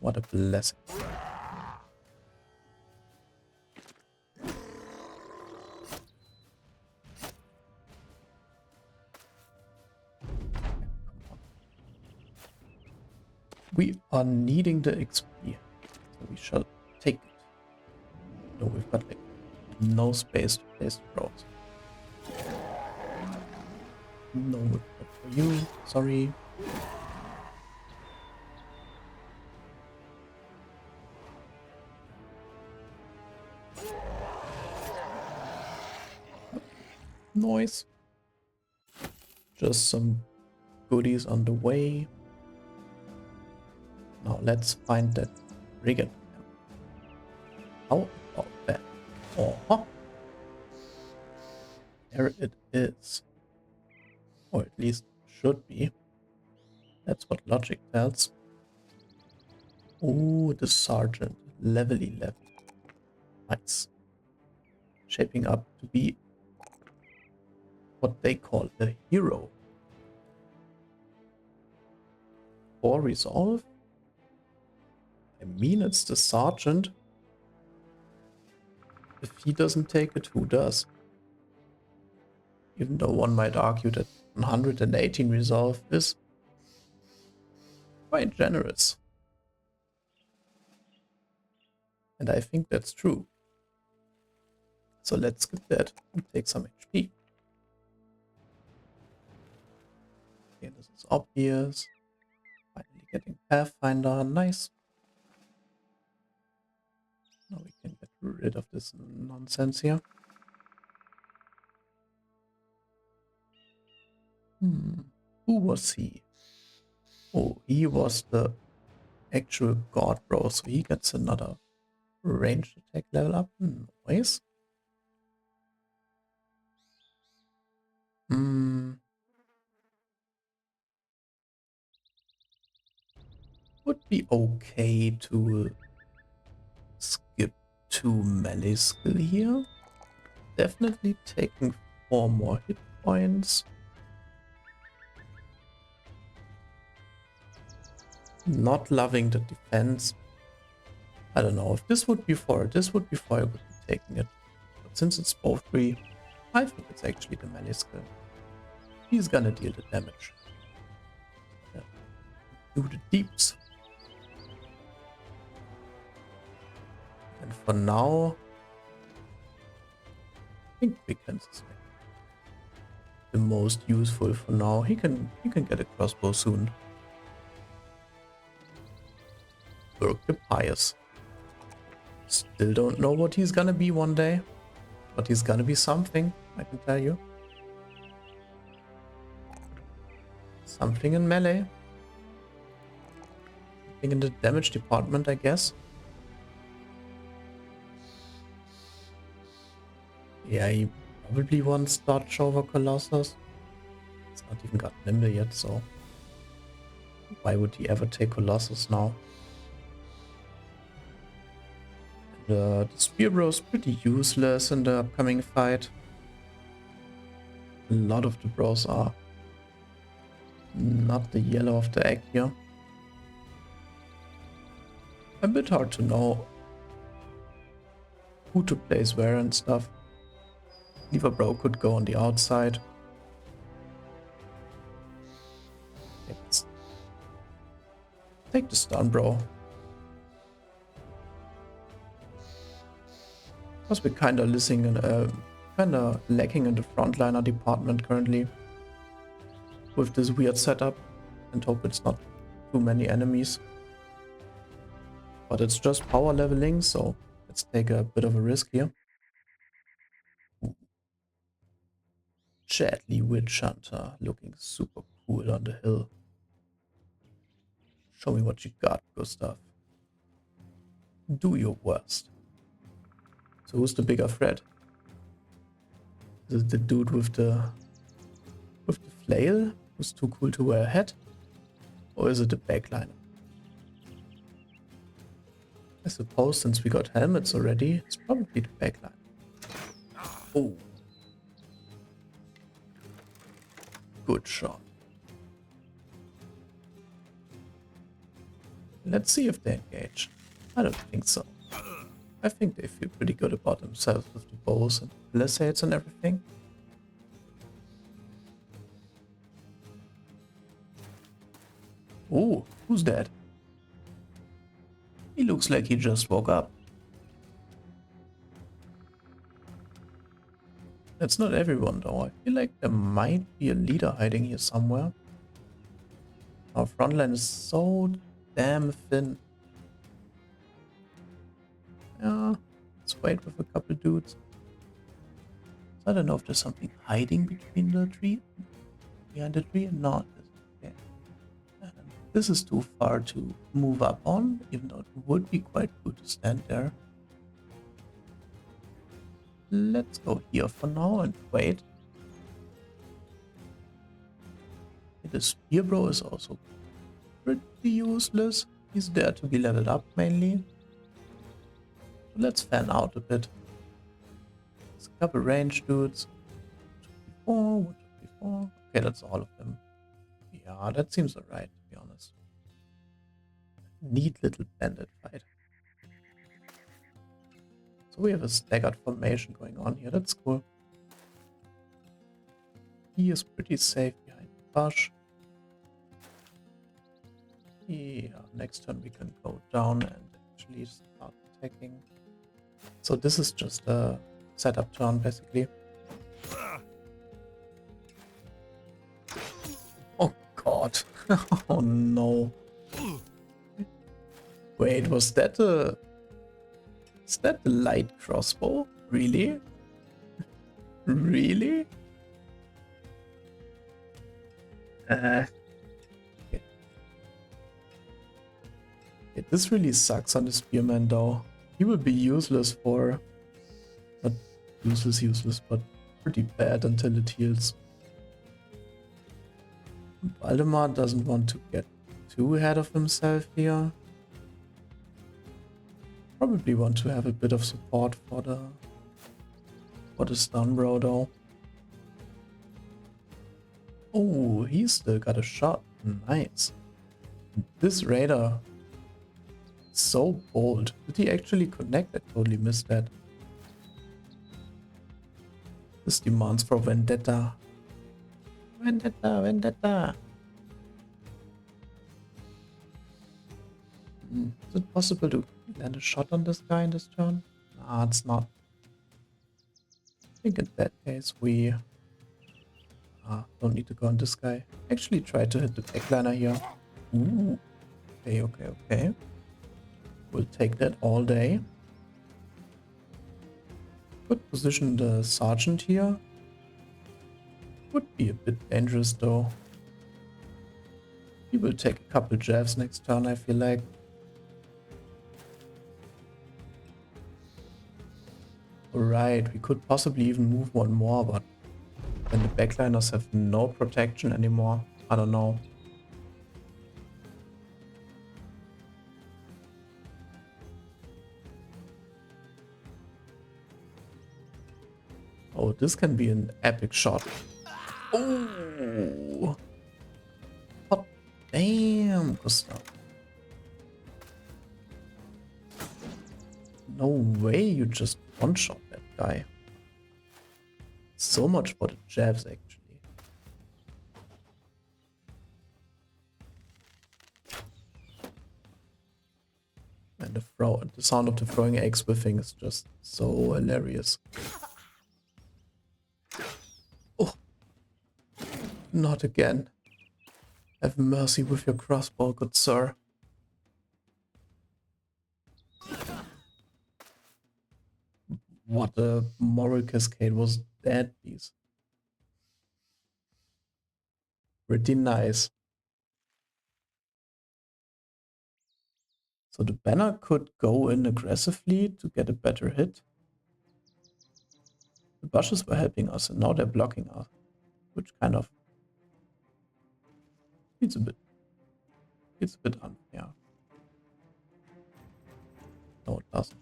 What a blessing. We are needing the XP, so we shall take it. No, we've got like no space to place the roads. No wood for you, sorry. Noise. Just some goodies on the way. Now let's find that brigand. How about that? Oh, there it is. Or at least should be. That's what logic tells. Oh, the sergeant. Level 11. Nice. Shaping up to be what they call a hero. For resolve? I mean, it's the sergeant. If he doesn't take it, who does? Even though one might argue that 118 resolve is quite generous. And I think that's true. So let's skip that and take some HP. Okay, this is obvious. Finally getting Pathfinder, nice. Now we can get rid of this nonsense here. Who was he? Oh, he was the actual god bro, so he gets another ranged attack level up. Nice. Would be okay to skip 2 melee skill here. Definitely taking 4 more hit points. Not loving the defense. I don't know if this would be 4. This would be 4. I would be taking it. But since it's both 3, I think it's actually the melee skill. He's gonna deal the damage. Yeah. Do the deeps. And for now, I think we can suspect the most useful for now. He can get a crossbow soon. Burke the Pious. Still don't know what he's gonna be one day, but he's gonna be something, I can tell you. Something in melee. Something in the damage department, I guess. Yeah, he probably wants dodge over Colossus. It's not even got nimble yet, so why would he ever take Colossus now? The Spear Bro is pretty useless in the upcoming fight. A lot of the bros are not the yellow of the egg here. A bit hard to know who to place where and stuff. Lever Bro could go on the outside. Let's take the stun bro. Because we're kinda lacking in the frontliner department currently. With this weird setup. And hope it's not too many enemies. But it's just power leveling, so let's take a bit of a risk here. Chadley Witch Hunter looking super cool on the hill. Show me what you got, Gustav. Do your worst. So who's the bigger threat? Is it the dude with the flail, who's too cool to wear a hat? Or is it the backliner? I suppose since we got helmets already, it's probably the backline. Oh. Good shot. Let's see if they engage. I don't think so. I think they feel pretty good about themselves with the bows and palisades and everything. Oh, who's that? He looks like he just woke up. That's not everyone though. I feel like there might be a leader hiding here somewhere. Our frontline is so damn thin. Yeah, let's wait with a couple dudes. I don't know if there's something hiding between the tree, behind the tree, or not. Okay. This is too far to move up on, even though it would be quite good to stand there. Let's go here for now and wait. The Spear Bro is also pretty useless. He's there to be leveled up mainly. So let's fan out a bit. There's a couple range dudes. What took before? Okay, that's all of them. Yeah, that seems alright, to be honest. Neat little bandit fight. So we have a staggered formation going on here, that's cool. He is pretty safe behind the bush. Yeah, next turn we can go down and actually start attacking. So this is just a setup turn, basically. Oh god. Oh no. Wait, was that a... Is that the light crossbow? Really? Really? Okay. Yeah, this really sucks on the spearman though. He will be useless for... Not useless, but pretty bad until it heals. Valdemar doesn't want to get too ahead of himself here. Probably want to have a bit of support for the stun bro though. Oh, he still got a shot. Nice. This raider, so bold. Did he actually connect? I totally missed that. This demands for vendetta. Vendetta, vendetta. Is it possible to land a shot on this guy in this turn? Nah, it's not. I think in that case we don't need to go on this guy. Actually try to hit the backliner here. Ooh. Okay. We'll take that all day. Could position the sergeant here. Would be a bit dangerous though. He will take a couple jabs next turn, I feel like. Alright, we could possibly even move one more, but then the backliners have no protection anymore. I don't know. Oh, this can be an epic shot. Oh! Hot damn, Gustav. No way you just one-shot that guy. So much for the jabs, actually. And the sound of the throwing eggs whiffing is just so hilarious. Oh! Not again. Have mercy with your crossbow, good sir. What a moral cascade was that piece. Pretty nice. So the banner could go in aggressively to get a better hit. The bushes were helping us and now they're blocking us. Which kind of... It's a bit unfair. No, it doesn't.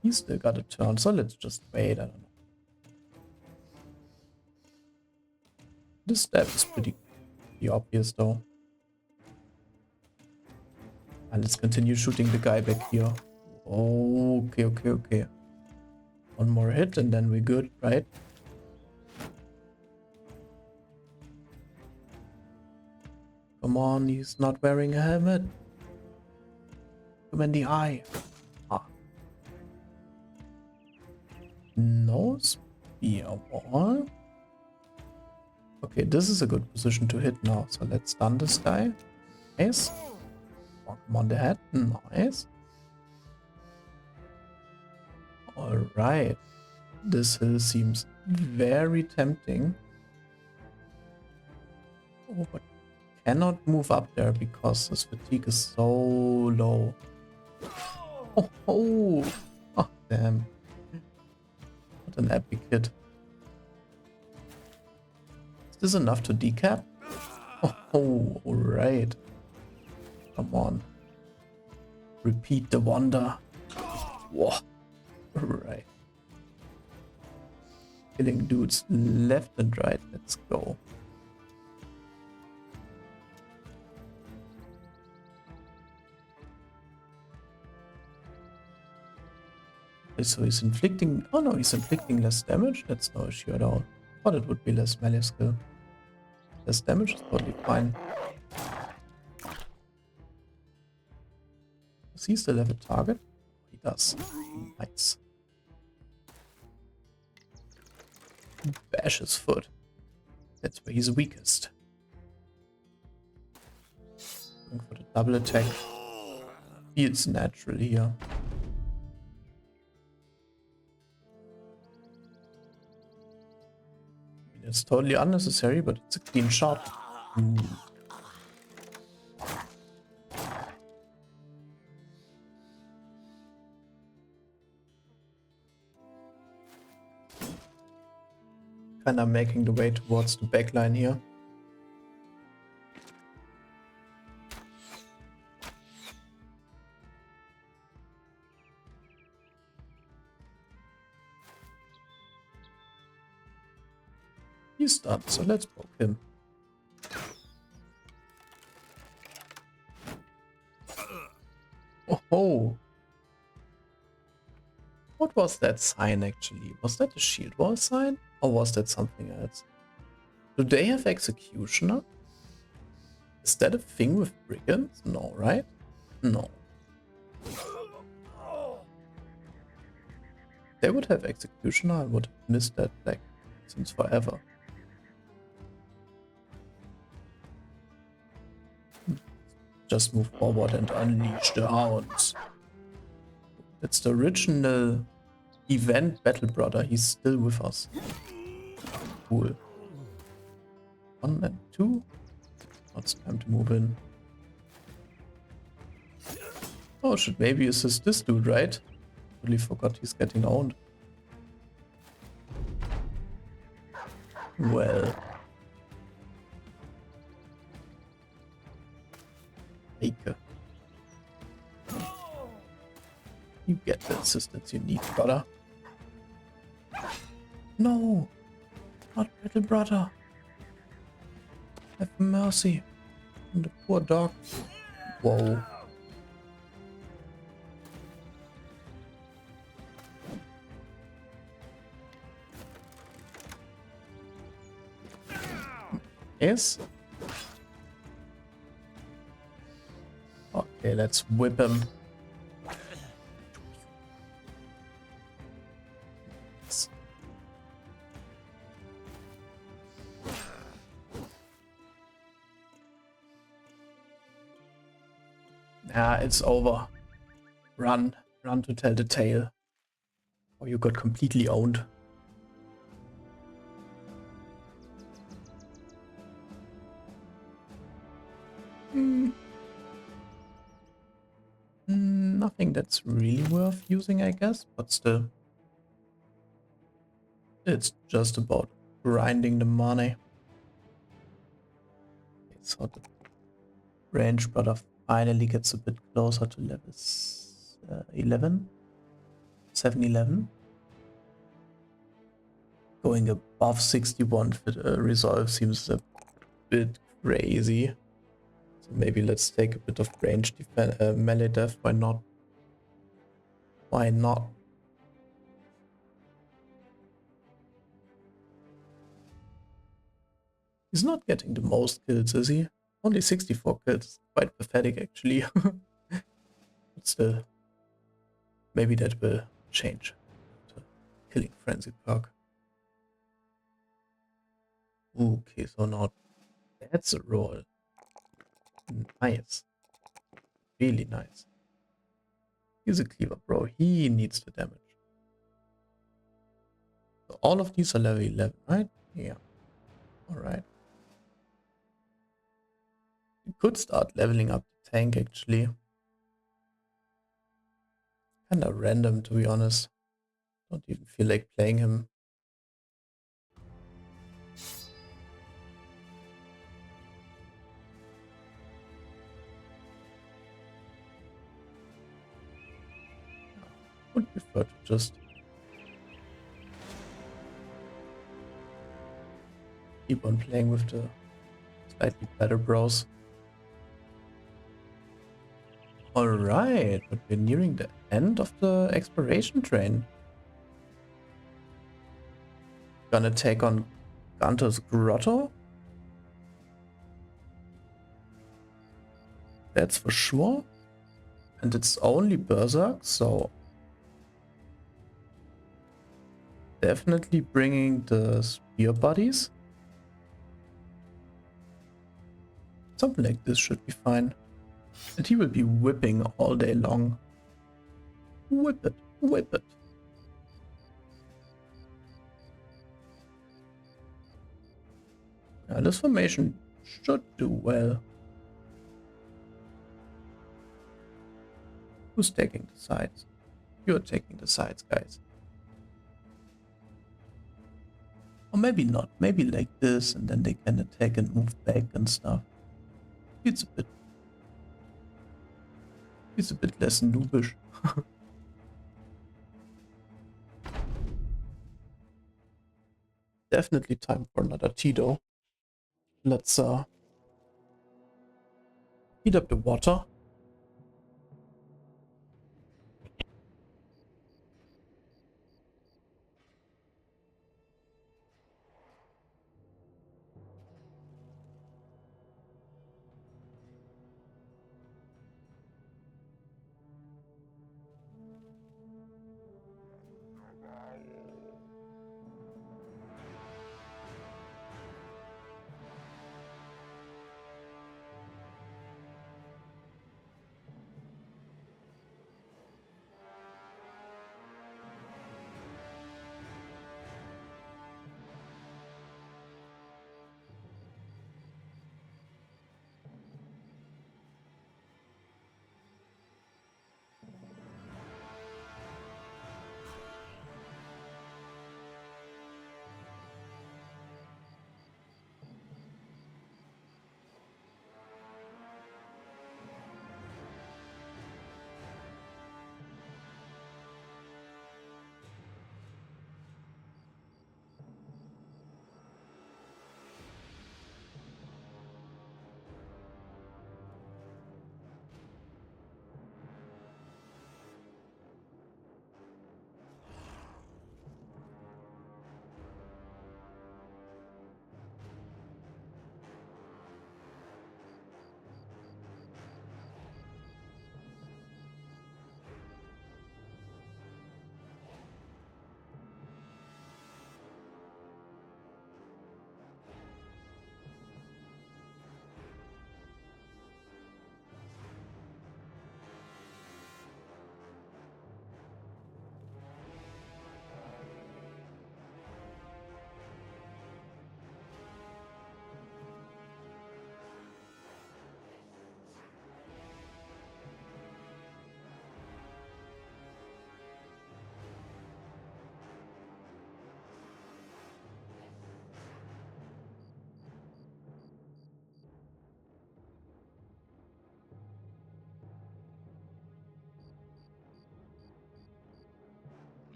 He's still got a turn, so let's just wait, I don't know. This step is pretty obvious though. And let's continue shooting the guy back here. Okay. One more hit and then we're good, right? Come on, he's not wearing a helmet. Come in the eye. Ah. No spear wall. Okay, this is a good position to hit now. So let's stun this guy. Nice. Knock him on the head. Nice. Alright. This hill seems very tempting. Oh, but cannot move up there because his fatigue is so low. Oh, damn. What an epic hit. Is this enough to decap? Oh, alright. Come on. Repeat the wonder. Whoa. Alright. Killing dudes left and right. Let's go. So he's inflicting... Oh no, he's inflicting less damage. That's no issue at all. Thought it would be less melee skill. Less damage is totally fine. Does he still have a target? He does. Nice. Bash his foot. That's where he's weakest. Going for the double attack. Feels natural here. It's totally unnecessary, but it's a clean shot. Ooh. Kinda making the way towards the backline here. He's done, so let's poke him. Oh ho! What was that sign actually? Was that a shield wall sign? Or was that something else? Do they have executioner? Is that a thing with brigands? No, right? No. They would have executioner, I would have missed that like since forever. Just move forward and unleash the hounds. It's the original event battle brother. He's still with us. Cool. 1 and 2. Now it's time to move in. Oh, should maybe assist this dude, right? Totally forgot he's getting owned. Well. Eike. You get the assistance you need, brother. No! Not battle brother. Have mercy on the poor dog. Whoa. Yes? Okay, let's whip him. Yeah, it's over. Run. Run to tell the tale. Or you got completely owned. Nothing that's really worth using, I guess, but still. It's just about grinding the money. Okay, so the range brother finally gets a bit closer to level 11. 7-11. Going above 61 for the resolve seems a bit crazy. So maybe let's take a bit of range melee death. Why not? Why not? He's not getting the most kills, is he? Only 64 kills. Quite pathetic, actually. But still, maybe that will change. The killing frenzy perk. Okay, so now that's a roll. Nice. Really nice. He's a cleaver, bro. He needs the damage. So all of these are level 11, right? Yeah. Alright. You could start leveling up the tank, actually. Kinda random, to be honest. Don't even feel like playing him. Would prefer to just keep on playing with the slightly better bros. Alright, but we're nearing the end of the exploration train. Gonna take on Gunter's Grotto? That's for sure. And it's only Berserk, so definitely bringing the spear bodies. Something like this should be fine. And he will be whipping all day long. Whip it, whip it. Yeah, this formation should do well. Who's taking the sides? You're taking the sides, guys. Or maybe not. Maybe like this, and then they can attack and move back and stuff. It's a bit less noobish. Definitely time for another Tito. Let's heat up the water.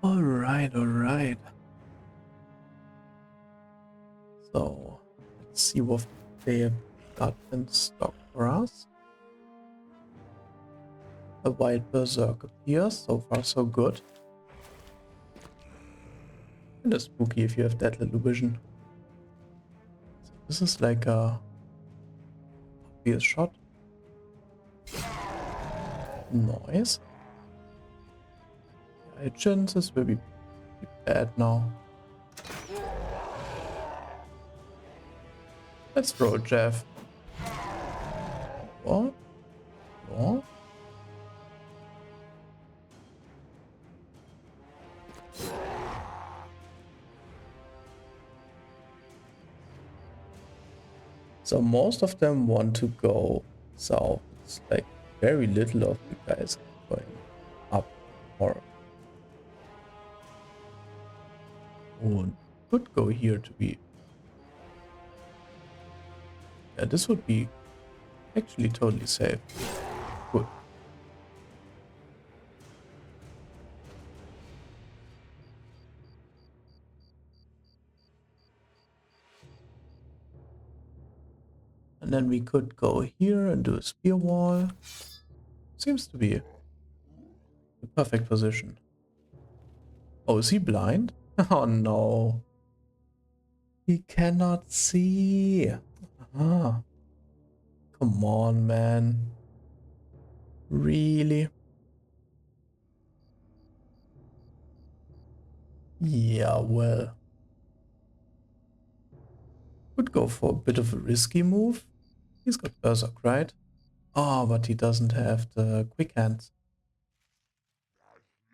Alright, alright. So, let's see what they have got in stock for us. A wild berserk appears, so far so good. Kinda spooky if you have that little vision. So this is like a obvious shot. Noise. Yeah, chances will be bad now. Let's throw a Jeff. What? What? So most of them want to go south. It's like very little of you guys going up or could go here to be. Yeah, this would be Actually, totally safe. Good. And then we could go here and do a spear wall. Seems to be the perfect position. Oh, is he blind? Oh no. He cannot see. Ah, come on, man. Really? Yeah, well. Could go for a bit of a risky move. He's got Berserk, right? Oh, but he doesn't have the quick hands.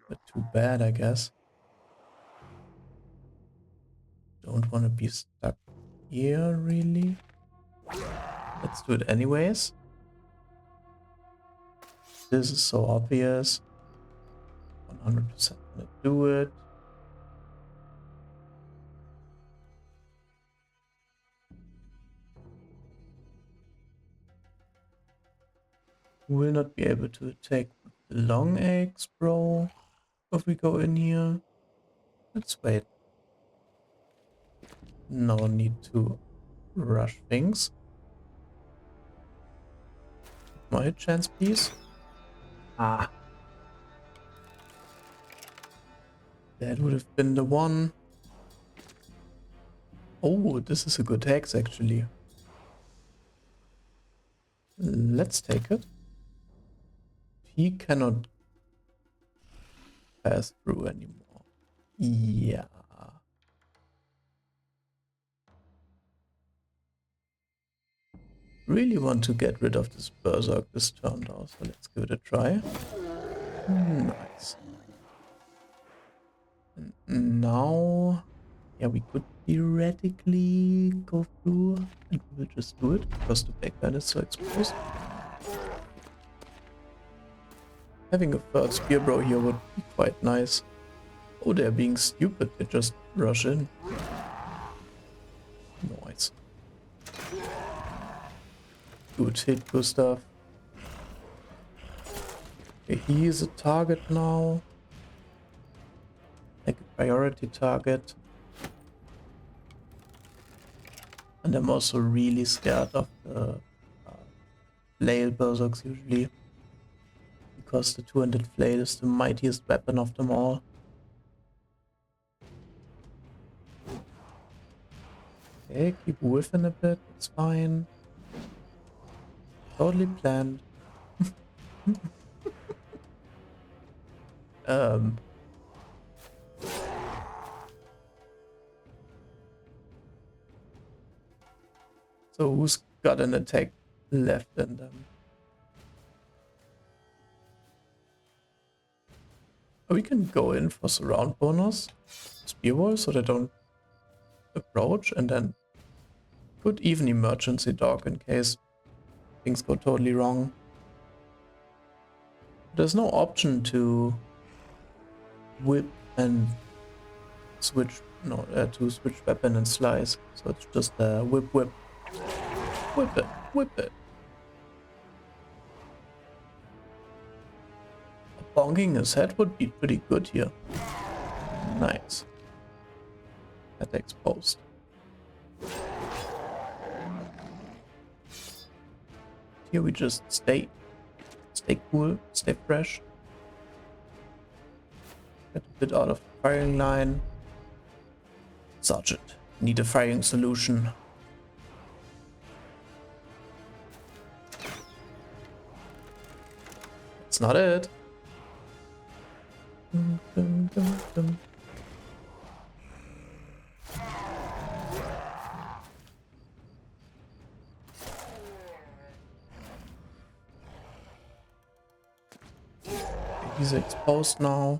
But too bad, I guess. Don't want to be stuck here, really. Let's do it anyways. This is so obvious. 100% gonna do it. Will not be able to attack with the long eggs, bro. If we go in here. Let's wait. No need to rush things. More hit chance, please. Ah. That would have been the one. Oh, this is a good hex, actually. Let's take it. He cannot pass through anymore. Yeah. Really want to get rid of this Berserk this turn though, so let's give it a try. Nice. And now, yeah, we could theoretically go through and we will just do it because the backline is so exposed. Having a third spear bro here would be quite nice. Oh, they're being stupid. They just rush in. Nice. Good hit, Gustav. Okay, he is a target now. Like a priority target. And I'm also really scared of the flail berserks usually. Because the two-handed flail is the mightiest weapon of them all. Okay, keep whiffing a bit, it's fine. Totally planned. So who's got an attack left in them? We can go in for surround bonus, spear wall, so they don't approach, and then could even emergency dog in case things go totally wrong. There's no option to whip and switch, no, to switch weapon and slice. So it's just whip, whip, whip it, whip it. Bonking his head would be pretty good here. Nice. Head exposed. Here we just stay cool, stay fresh. Get a bit out of the firing line. Sergeant, need a firing solution. That's not it. Dum, dum, dum, dum. He's exposed now.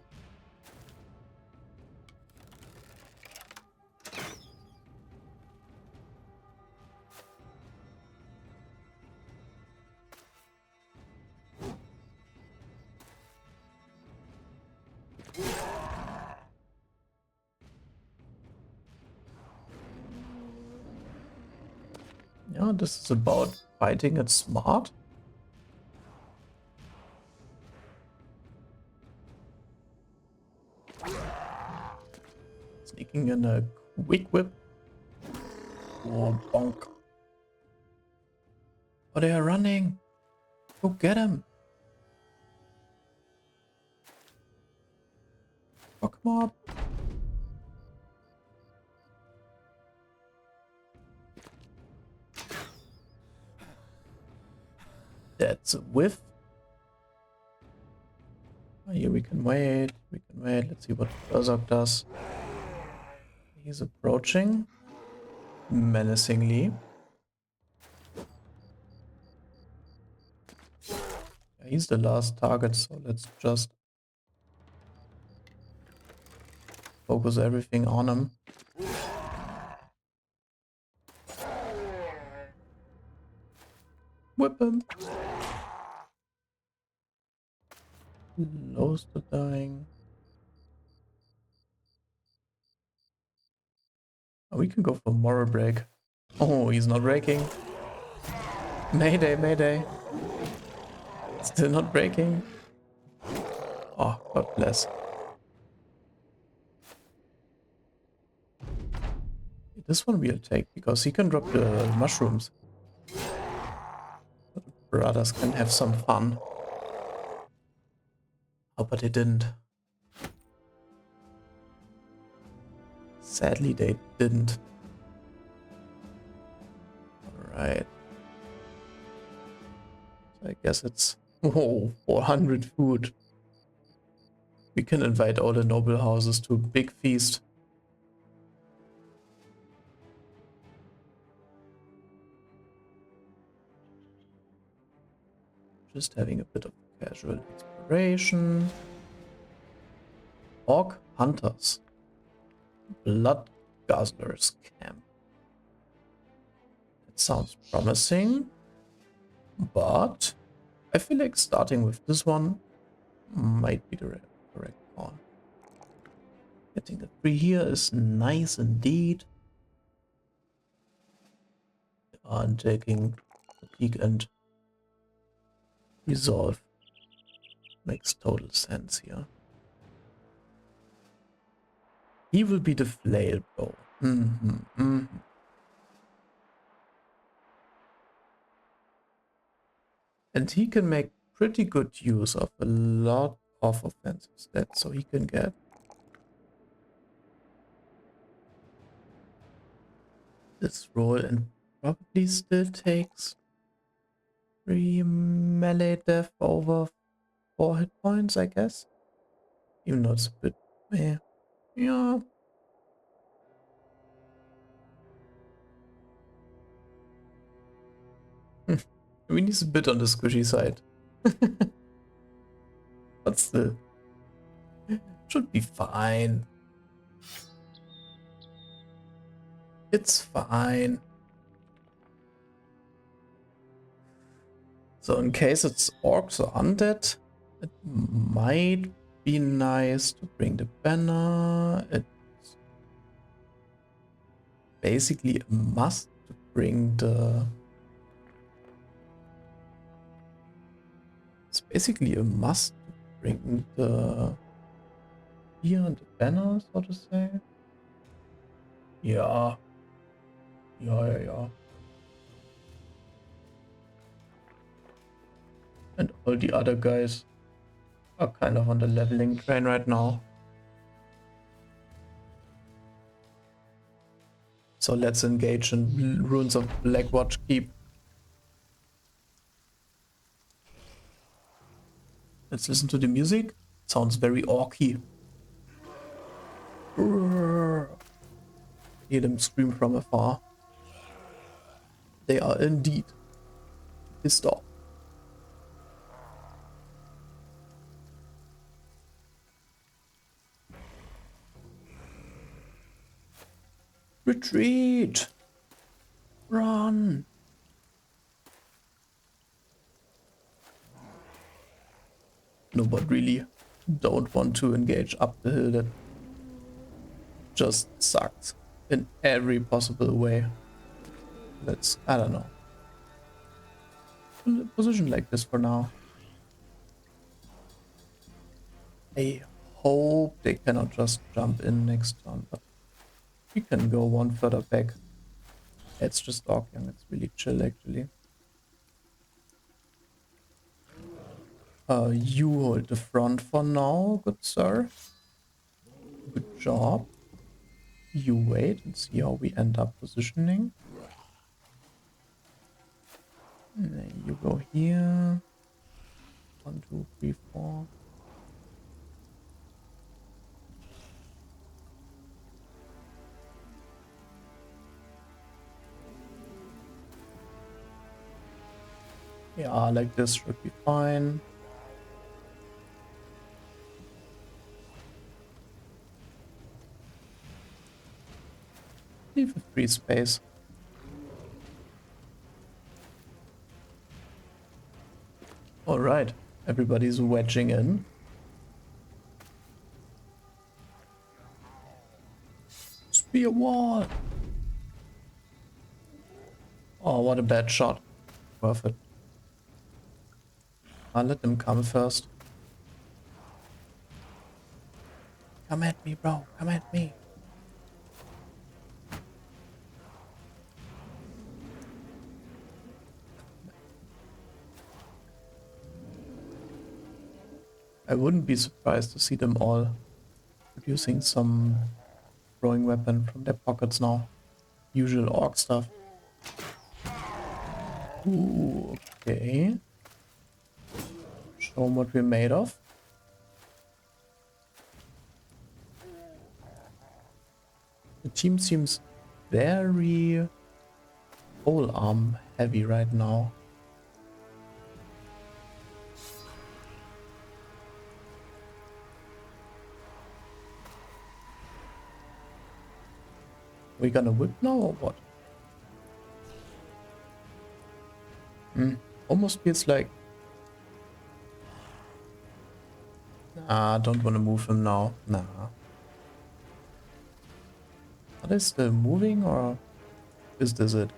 Yeah, this is about fighting it smart. Sneaking in a quick whip. Oh, bonk. Oh, they are running. Go get him. Fuck him up. That's a whiff. Oh, here we can wait. We can wait. Let's see what Berserk does. He's approaching menacingly. Yeah, he's the last target, so let's just focus everything on him. Whip him. Close to dying. Oh, we can go for moral break. Oh, he's not breaking. Mayday, mayday. Still not breaking. Oh, God bless. This one we'll take because he can drop the mushrooms. But the brothers can have some fun. Oh, but they didn't. Sadly, they didn't. Alright. So I guess it's... Oh, 400 food. We can invite all the noble houses to a big feast. Just having a bit of casual exploration. Orc Hunters. Blood Guzzlers Camp. That sounds promising. But I feel like starting with this one might be the correct call. Getting the 3 here is nice indeed. And taking fatigue and resolve makes total sense here. He will be the flail bow. And he can make pretty good use of a lot of offensive stats, so he can get this roll and probably still takes 3 melee death over 4 hit points, I guess. Even though it's a bit meh. Yeah. I mean, he's a bit on the squishy side. But still. Should be fine. It's fine. So in case it's orcs or undead, it might be nice to bring the banner. It's basically a must to bring the... It's basically a must to bring the... Here and the banner, so to say. Yeah. Yeah. And all the other guys are kind of on the leveling train right now. So let's engage in Runes of Blackwatch Keep. Let's listen to the music. It sounds very orky. Hear them scream from afar. They are indeed pissed off. Retreat! Run! No, but really don't want to engage up the hill. That just sucks in every possible way. Let's, I don't know. position like this for now. I hope they cannot just jump in next turn, but we can go one further back. It's just Young. It's really chill, actually. You hold the front for now, good sir. Good job. You wait and see how we end up positioning. And then you go here. 1, 2, 3, 4. Yeah, like this should be fine. Leave a free space. All right, everybody's wedging in. Spear wall. Oh, what a bad shot. Worth it. I'll let them come first. Come at me, bro. Come at me. I wouldn't be surprised to see them all producing some throwing weapon from their pockets now. Usual orc stuff. Ooh, okay. Show 'em what we're made of. The team seems very pole arm heavy right now. We gonna whip now or what? Almost feels like... Nah, don't want to move him now. Nah. Are they still moving or is this it?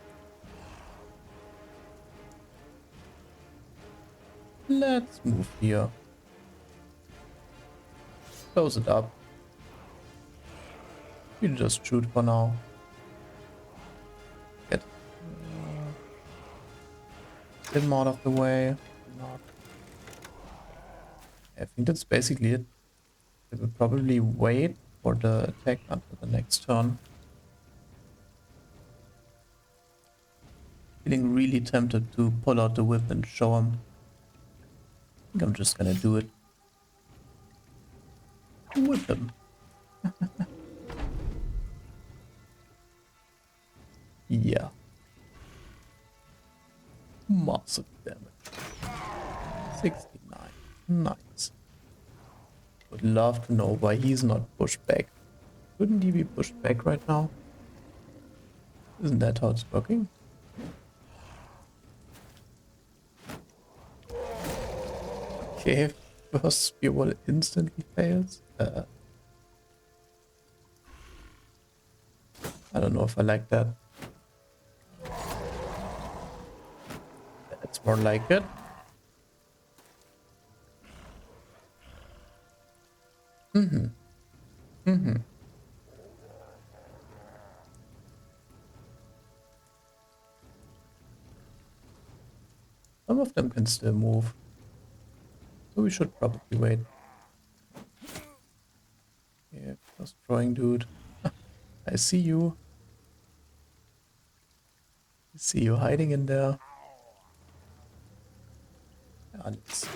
Let's move here. Close it up. You just shoot for now. Get him out of the way. Not. I think that's basically it. They will probably wait for the attack until the next turn. Feeling really tempted to pull out the whip and show him. I think I'm just gonna do it. Whip him. Yeah. Massive damage. 69. Nice. Would love to know why he's not pushed back. Couldn't he be pushed back right now? Isn't that how it's working? Okay, first spear wall instantly fails. I don't know if I like that. That's more like it. Some of them can still move. So we should probably wait. Yeah, just throwing dude. I see you. I see you hiding in there. Yeah, let's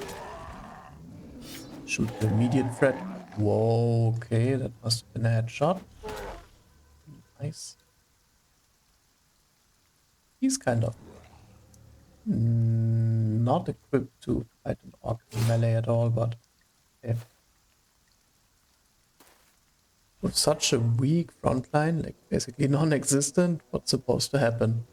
shoot the immediate threat. Whoa, okay, that must have been a headshot. Nice. He's kind of not equipped to fight an orc in melee at all, but okay. With such a weak front line, like basically non-existent, what's supposed to happen?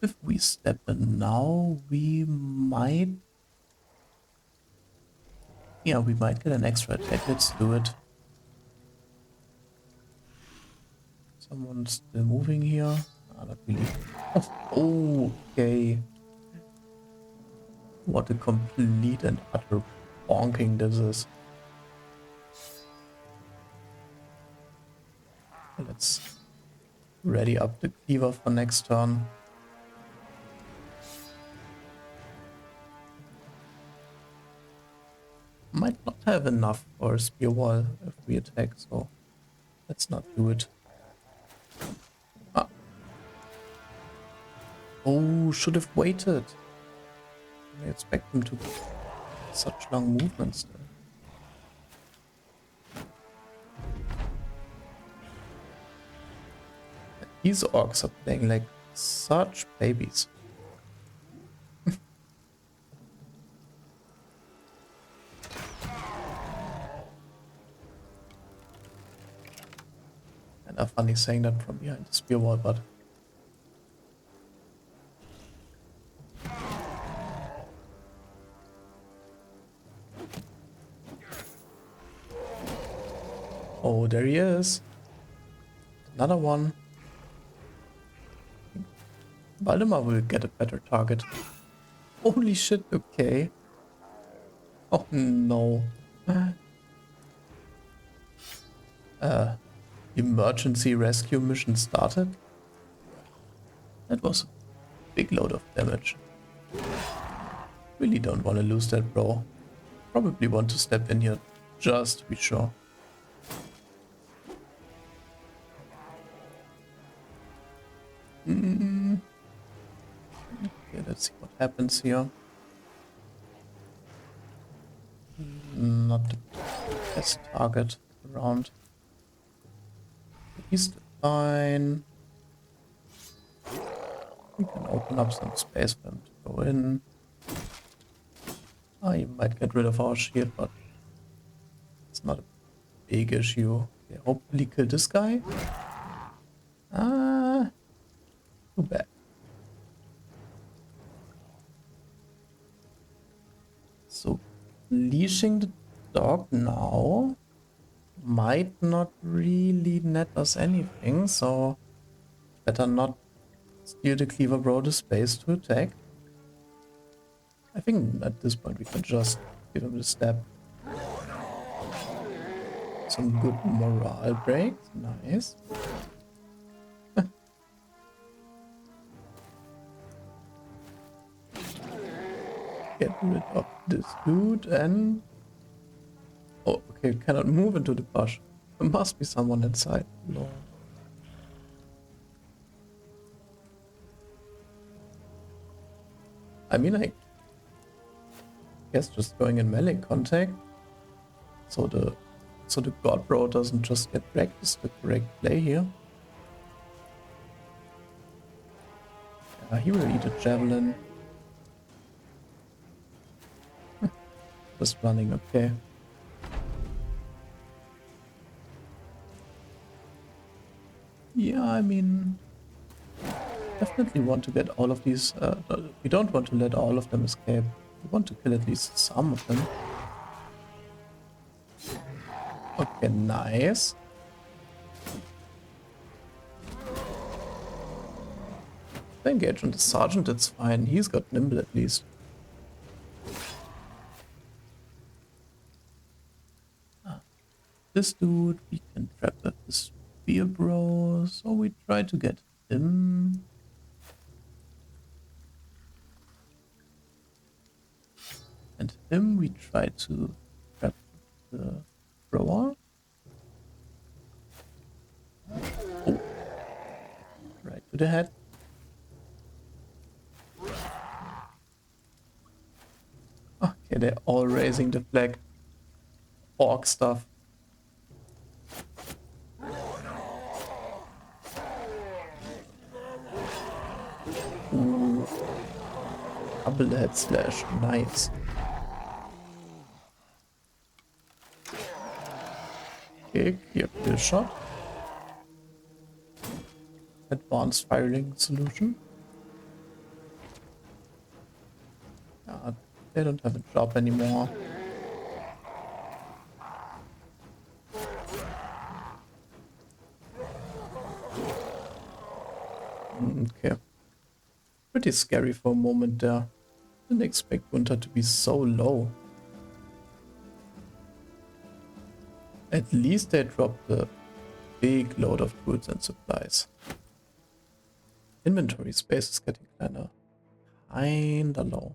If we step in now, we might... Yeah, we might get an extra attack. Let's do it. Someone's still moving here. Not really. Oh, okay. What a complete and utter bonking this is. Let's ready up the cleaver for next turn. Might not have enough for a spear wall if we attack, so let's not do it. Ah. Oh, should have waited. I expect him to such long movements still. These orcs are playing like such babies. And are funny saying that from behind the spear wall, but oh, there he is. Another one. Valdemar will get a better target. Holy shit, okay. Oh no. Emergency rescue mission started? That was a big load of damage. Really don't want to lose that, bro. Probably want to step in here just to be sure. Okay, let's see what happens here. Not the best target around. He's fine. We can open up some space for him to go in. He might get rid of our shield, but it's not a big issue. Okay, hopefully kill this guy. Too bad. So, leashing the dog now might not really net us anything, so better not steal the cleaver bro the space to attack. I think at this point we can just give him the stab. Some good morale breaks, nice. Get rid of this dude and... oh, okay, cannot move into the bush. There must be someone inside. No. I mean, I guess just going in melee contact, so the god bro doesn't just get wrecked is the correct play here. Yeah, he will eat a javelin. Just running, okay. Yeah, I mean, definitely want to get all of these. We don't want to let all of them escape. We want to kill at least some of them. Okay, nice. Engage on the sergeant, it's fine. He's got nimble at least. This dude, we can trap with the spear bro, so we try to get him. And him we try to trap the thrower. Oh. Right to the head. Okay, they're all raising the flag. Orc stuff. Ooh. Double head slash, nice. Okay, here, kill shot. Advanced firing solution. They don't have a job anymore. Pretty scary for a moment there. Didn't expect winter to be so low. At least they dropped a big load of goods and supplies. Inventory space is getting kinda low.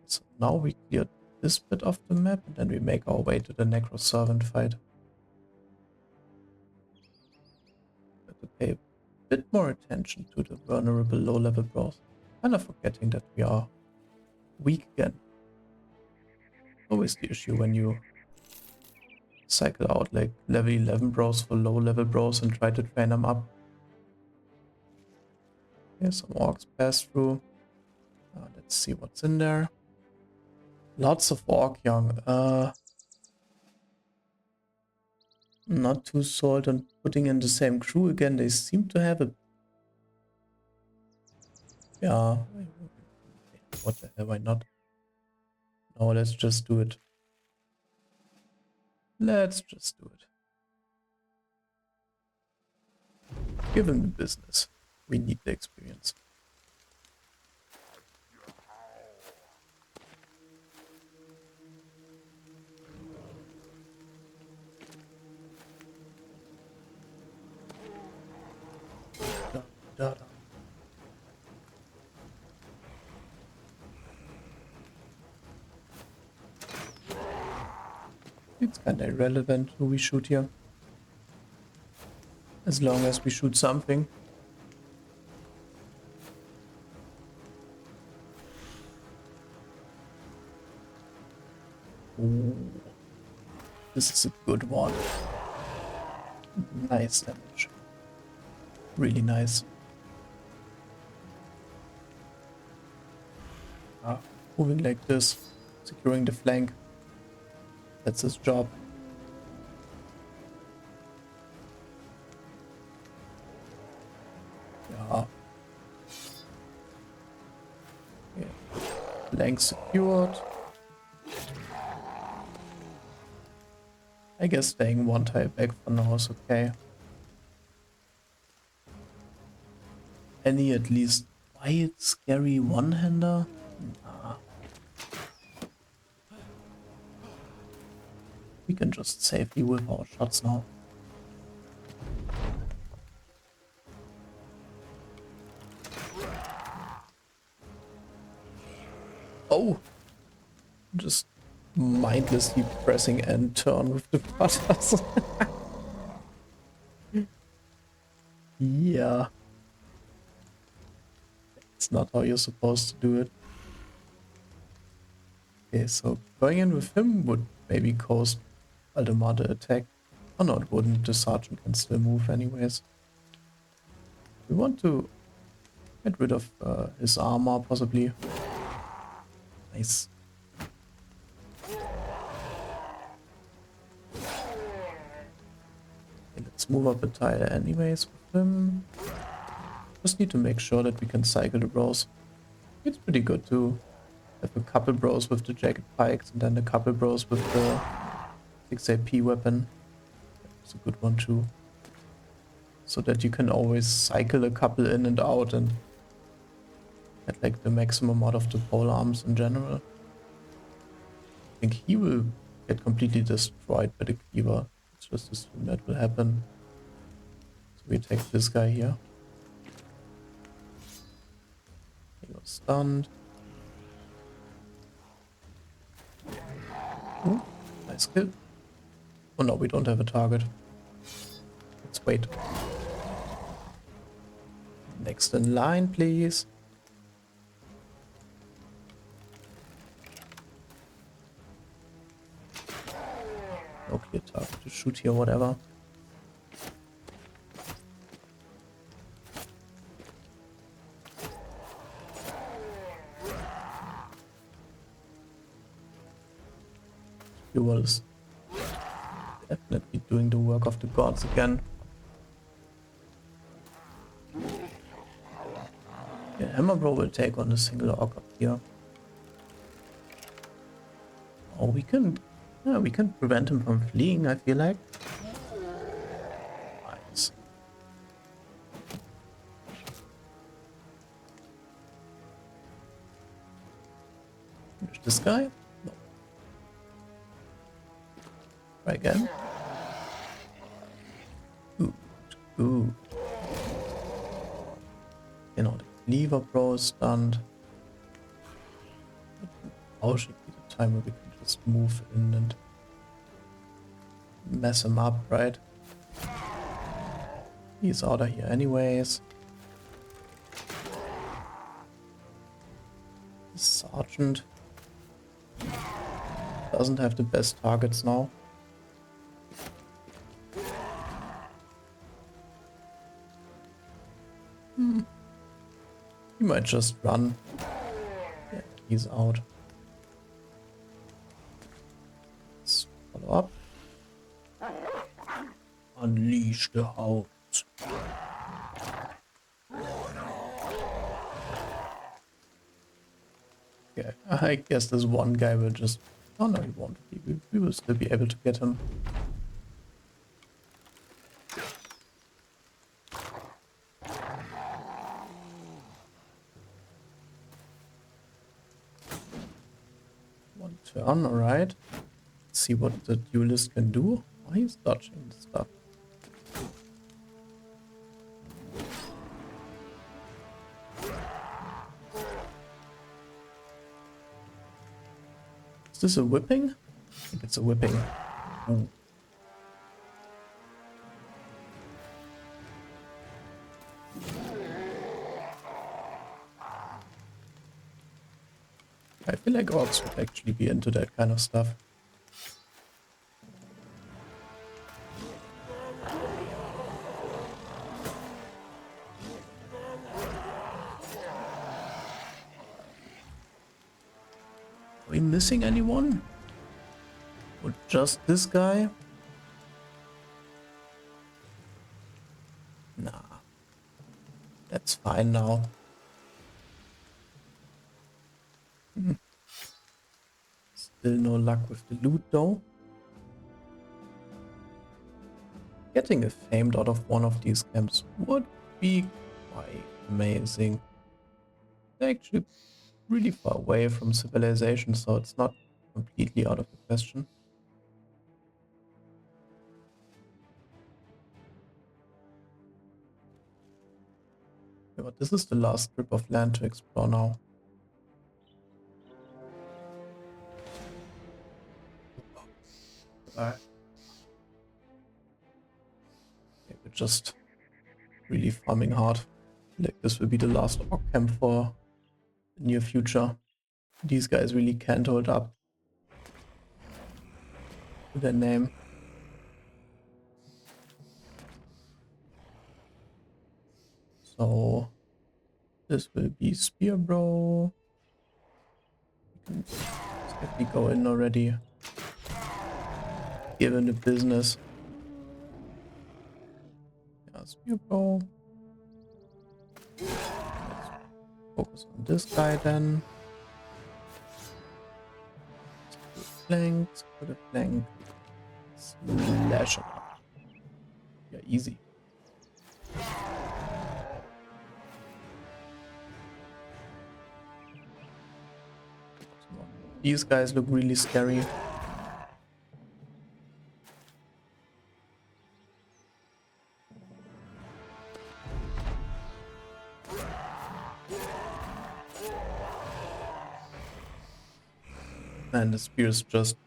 So now we cleared this bit of the map and then we make our way to the Necro Servant fight. Have to pay a bit more attention to the vulnerable low-level bros. Kinda forgetting that we are weak again. Always the issue when you cycle out like level 11 bros for low-level bros and try to train them up. Okay, some orcs pass through. Let's see what's in there. Lots of orc young. Not too sold on putting in the same crew again. They seem to have a... Yeah. What the hell, why not? No, let's just do it. Let's just do it. Give him the business. We need the experience. Da, da. It's kind of irrelevant who we shoot here. As long as we shoot something. Ooh. This is a good one. Nice damage. Really nice. Moving like this, securing the flank. That's his job. Yeah. Okay. Flank secured. I guess staying one tile back for now is okay. Any at least wild, scary one-hander? Nah. We can just safely whip our shots now. Oh! Just mindlessly pressing end turn with the buttons. Yeah. It's not how you're supposed to do it. Okay, so going in with him would maybe cost Valdemar the attack. Oh no, it wouldn't. The sergeant can still move anyways. We want to get rid of his armor, possibly. Nice. Okay, let's move up a tile anyways with him. Just need to make sure that we can cycle the bros. It's pretty good to have a couple bros with the jagged pikes and then a couple bros with the 6 AP weapon. It's a good one too. So that you can always cycle a couple in and out and get like the maximum out of the pole arms in general. I think he will get completely destroyed by the cleaver. Let's just assume that will happen. So we take this guy here. He was stunned. Ooh, nice kill. Oh no, we don't have a target. Let's wait. Next in line, please. No clear target to shoot here, whatever. Fuel is definitely doing the work of the gods again. Yeah, Hammer Bro will take on a single orc up here. Oh, we can prevent him from fleeing, I feel like. Nice. Finish this guy? No. Try again. Good. Good. You know, the cleaver bro is stunned. Now should be the time where we can just move in and mess him up, right? He's out of here anyways. The sergeant doesn't have the best targets now. He might just run. Yeah, he's out. Let's follow up. Unleash the hounds. Okay, I guess this one guy will just... Oh no, he won't. We will still be able to get him. One turn, alright. Let's see what the duelist can do. Oh, he's dodging stuff. Is this a whipping? I think it's a whipping. Ooh. I feel like orcs would actually be into that kind of stuff. Are we missing anyone? Or just this guy? Nah. That's fine now. Still no luck with the loot though. Getting a famed out of one of these camps would be quite amazing. They're actually really far away from civilization, so it's not completely out of the question. Okay, but this is the last strip of land to explore now. Okay, we're just really farming hard. Like this will be the last orc camp for the near future. These guys really can't hold up to their name. So this will be Spear Bro. We can safely go in already. Give him the business. Yeah, Spear Bro. Let's focus on this guy then. Flanks, put a flank. Slash him up. Yeah, easy. These guys look really scary. Man, the spear is just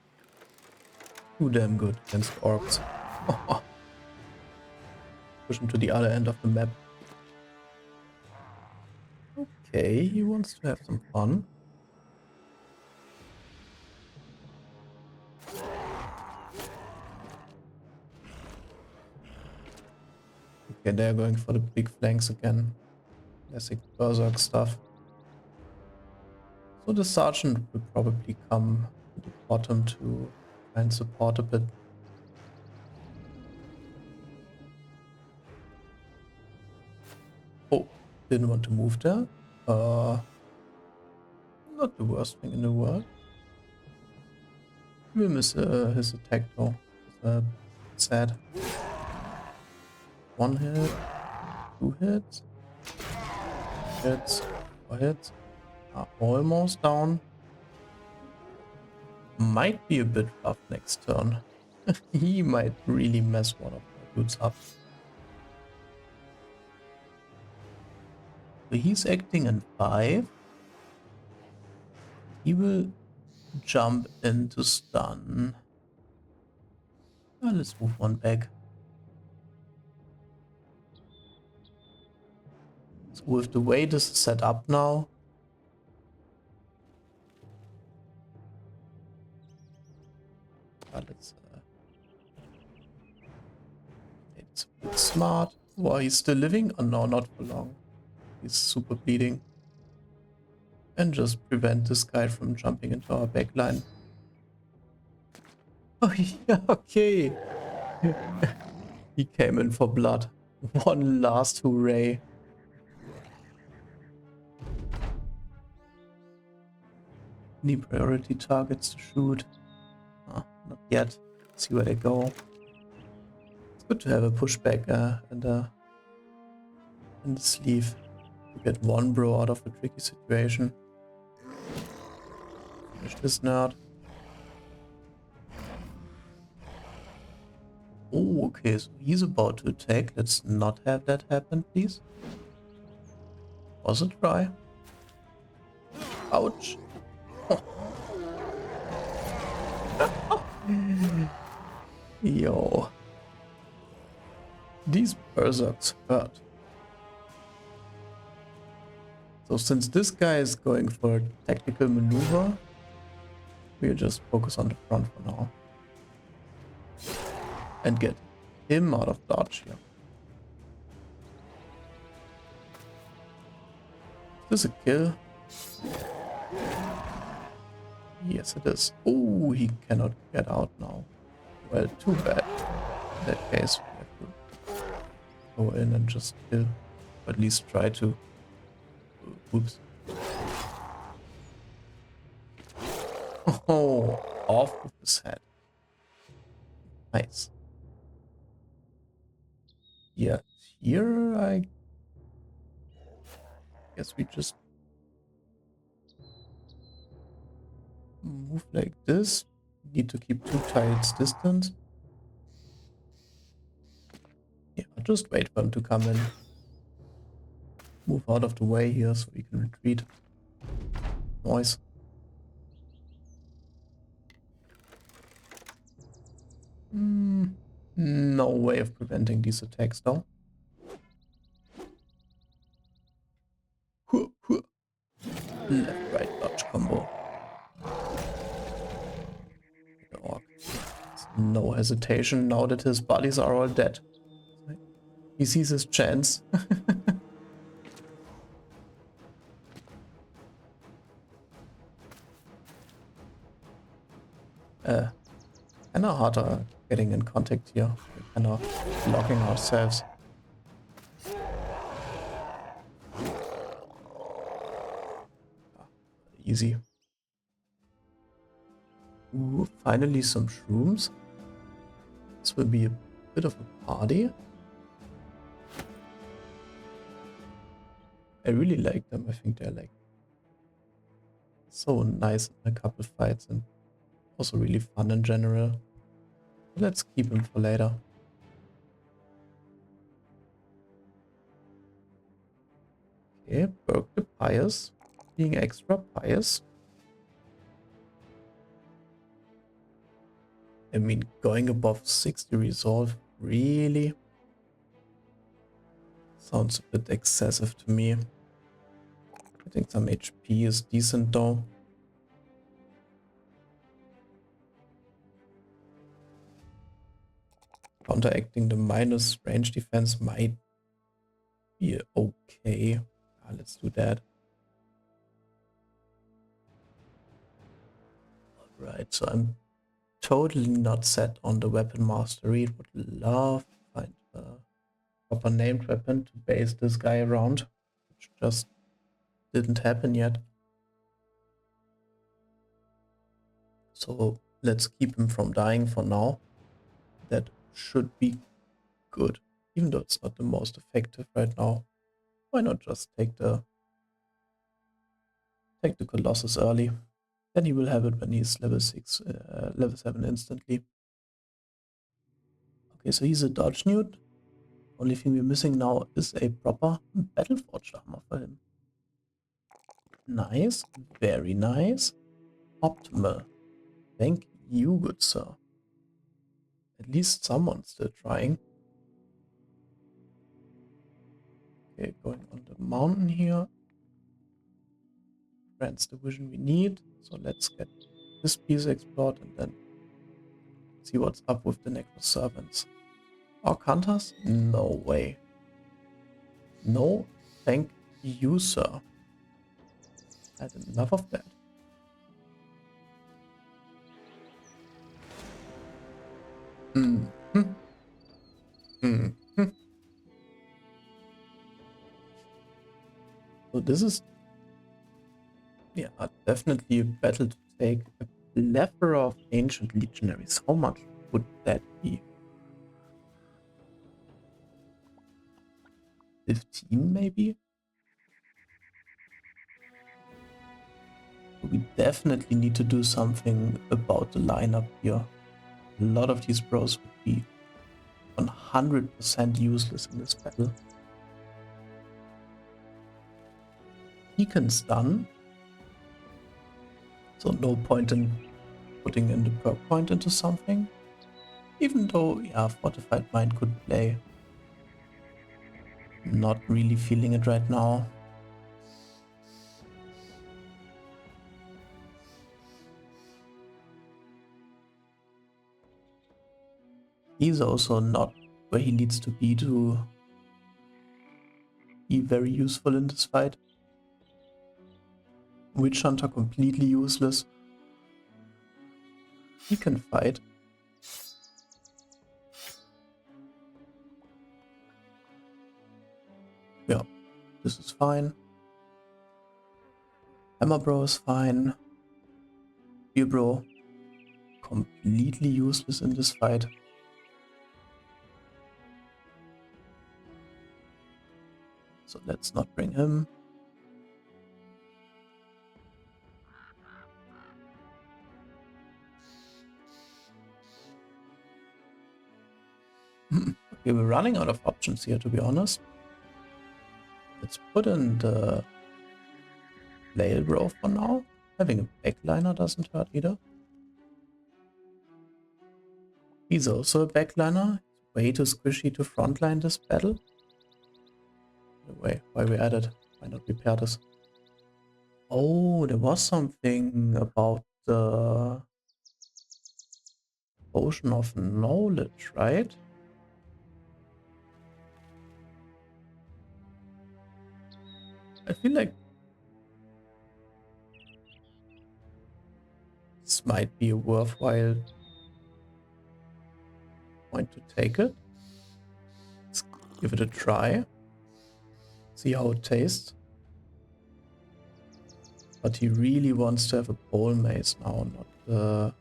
too damn good against orcs. Push him to the other end of the map. Okay, he wants to have some fun. Okay, they're going for the big flanks again. Classic berserk stuff. So the sergeant will probably come to the bottom to try and support a bit. Oh, didn't want to move there. Not the worst thing in the world. He will miss his attack though. It's sad. One hit, 2 hits, hits, 4 hits. Are almost down. might be a bit rough next turn. He might really mess one of my dudes up. So he's acting in 5. He will jump into stun. Let's move one back. So with the way this is set up now, let's it's a bit smart. Well, he's still living? Oh no, not for long. He's super bleeding. And just prevent this guy from jumping into our backline. Oh yeah, okay. He came in for blood. One last hooray. Any priority targets to shoot? Not yet. See where they go. It's good to have a pushback in the sleeve to get one bro out of a tricky situation. Finish this nerd. Oh, okay, so he's about to attack. Let's not have that happen, please. Was a try. Ouch. Yo. These berserks hurt. So since this guy is going for a tactical maneuver, we'll just focus on the front for now. And get him out of dodge here. Is this a kill? Yes, it is. Oh, he cannot get out now. Well, too bad. In that case, we have to go in and just kill. Or at least try to. Oops. Oh, off with his head. Nice. Yeah, here I guess we just move like this. Need to keep 2 tiles distance. Yeah, just wait for him to come in. Move out of the way here so we can retreat. Noise. No way of preventing these attacks though. Left right dodge combo. The orc. No hesitation now that his bodies are all dead. He sees his chance. Kinda harder getting in contact here. We're kinda blocking ourselves. Easy. Ooh, finally some shrooms. This will be a bit of a party. I really like them. I think they're like so nice in a couple fights and also really fun in general. Let's keep them for later. Okay, Berk the Pious. Being extra pious. I mean, going above 60 resolve, really? Sounds a bit excessive to me. I think some HP is decent though. Counteracting the minus range defense might be okay. Let's do that. Alright, so I'm totally not set on the weapon mastery. Would love to find a proper named weapon to base this guy around, which just didn't happen yet. So let's keep him from dying for now. That should be good, even though it's not the most effective right now. Why not just take the Colossus early? Then he will have it when he's level 6, level 7 instantly. Okay, so he's a dodge newt. Only thing we're missing now is a proper Battleforged armor for him. Nice, very nice. Optimal. Thank you, good sir. At least someone's still trying. Okay, going on the mountain here. Grants the vision we need. So let's get this piece explored and then see what's up with the Necro Servants. Orc Hunters? No way. No, thank you, sir. I had enough of that. So this is, yeah, definitely a battle to take. A plethora of ancient legionaries. How much would that be? 15 maybe? We definitely need to do something about the lineup here. A lot of these bros would be 100% useless in this battle. He can stun, so no point in putting in the perk point into something. Even though, yeah, Fortified Mind could play. Not really feeling it right now. He's also not where he needs to be very useful in this fight. Witch Hunter completely useless. He can fight. Yeah, this is fine. Hammer Bro is fine. Spear Bro, completely useless in this fight. So let's not bring him. Okay, we're running out of options here, to be honest. Let's put in the Flail Bro for now. Having a backliner doesn't hurt either. He's also a backliner. Way too squishy to frontline this battle. Anyway, why we added? Why not repair this? Oh, there was something about the Potion of Knowledge, right? I feel like this might be a worthwhile point to take it. Let's give it a try. See how it tastes. But he really wants to have a pole mace now, not the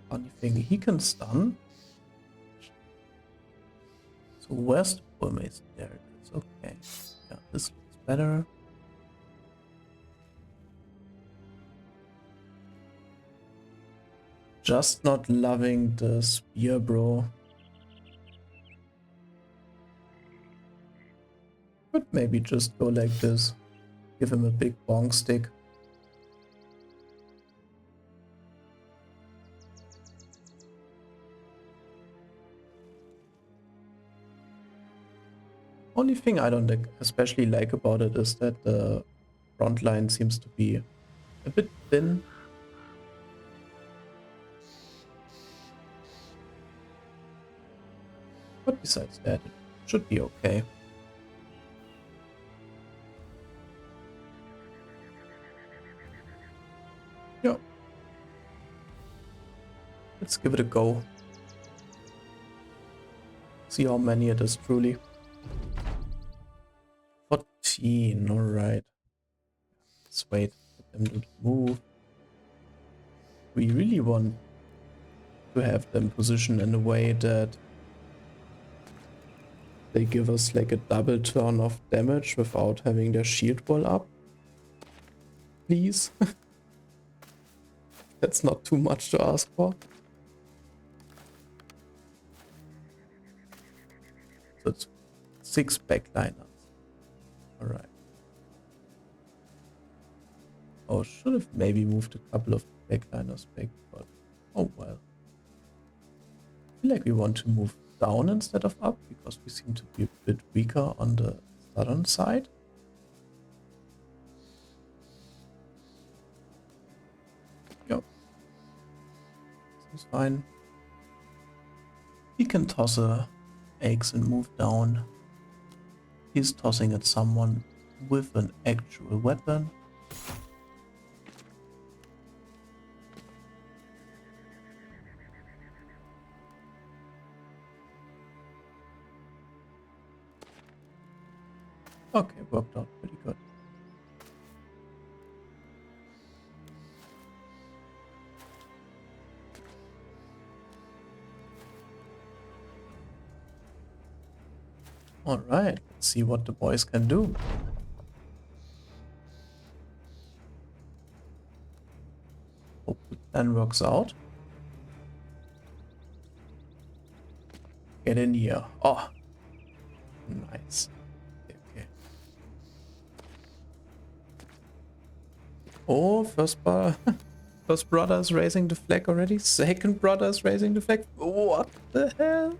funny thing. He can stun. So where's the pole mace? There it is. Okay. Yeah, this looks better. Just not loving the spear, bro. Could maybe just go like this. Give him a big bong stick. Only thing I don't especially like about it is that the front line seems to be a bit thin. But besides that, it should be okay. Yeah. Let's give it a go. See how many it is truly. 14, alright. Let's wait for them to move. We really want to have them positioned in a way that they give us like a double turn of damage without having their shield wall up. Please. That's not too much to ask for. So it's 6 backliners. Alright. Oh, should have maybe moved a couple of backliners back, but oh well. I feel like we want to move down instead of up because we seem to be a bit weaker on the southern side. Yep. Seems fine. He can toss a eggs and move down. He's tossing at someone with an actual weapon. Okay, worked out pretty good. Alright, let's see what the boys can do. Hope the plan works out. Get in here. Oh, nice. Okay. Oh, first brother is raising the flag already. Second brother is raising the flag. What the hell?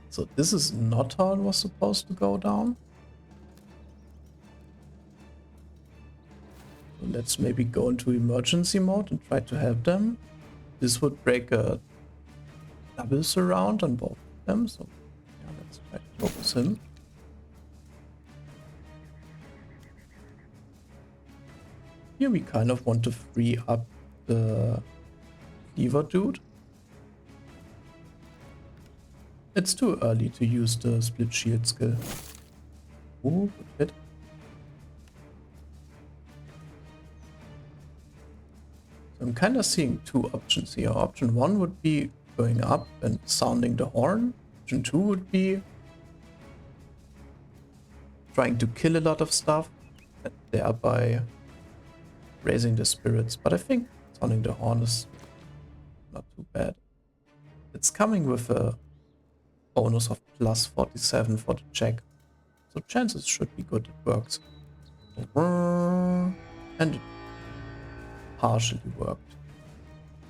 So this is not how it was supposed to go down. So let's maybe go into emergency mode and try to help them. This would break a double surround on both of them. So yeah, let's try to focus him. Here we kind of want to free up the cleaver dude. It's too early to use the split shield skill. Ooh, good hit. So I'm kind of seeing two options here. Option 1 would be going up and sounding the horn. Option 2 would be trying to kill a lot of stuff and thereby raising the spirits. But I think sounding the horn is not too bad. It's coming with a bonus of plus 47 for the check. So chances should be good it works. And it partially worked.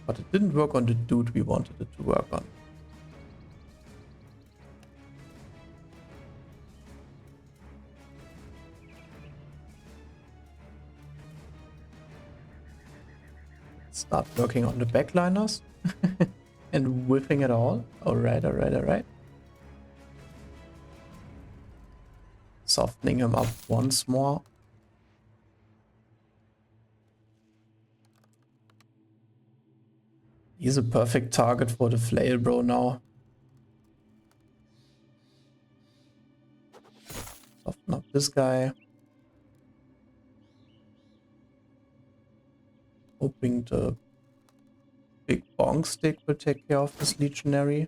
But it didn't work on the dude we wanted it to work on. Start working on the backliners and whiffing it all. Alright, alright, alright. Softening him up once more. He's a perfect target for the flail bro now. Soften up this guy. Hoping the big bong stick will take care of this legionary.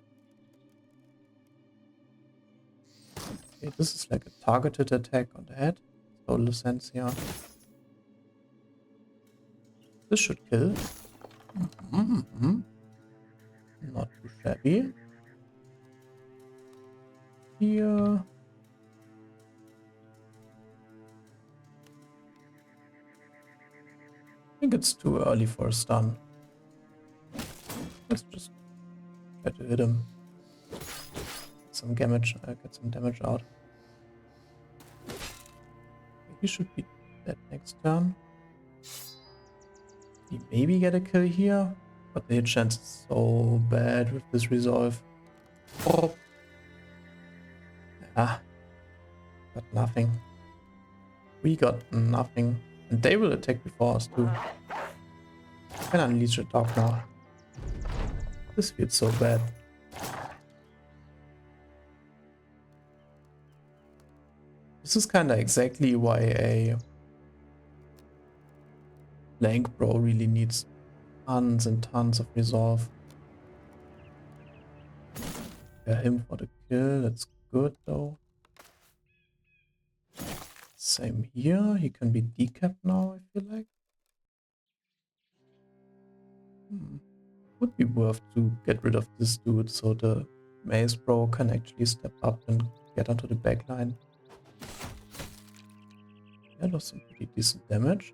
Okay, this is like a targeted attack on the head. Total sense here. This should kill. Not too shabby. Here. I think it's too early for a stun. Let's just try to hit him. Some damage, get some damage out. He should be dead next turn. He maybe get a kill here, but the hit chance is so bad with this resolve. Oh. Ah, got nothing. We got nothing. And they will attack before us too. I can unleash a dog now. This feels so bad. This is kind of exactly why a flank bro really needs tons and tons of resolve. prepare him for the kill. That's good though. Same here. He can be decapped now, I feel like. Would be worth to get rid of this dude so the Maze Bro can actually step up and get onto the backline. That was some pretty decent damage.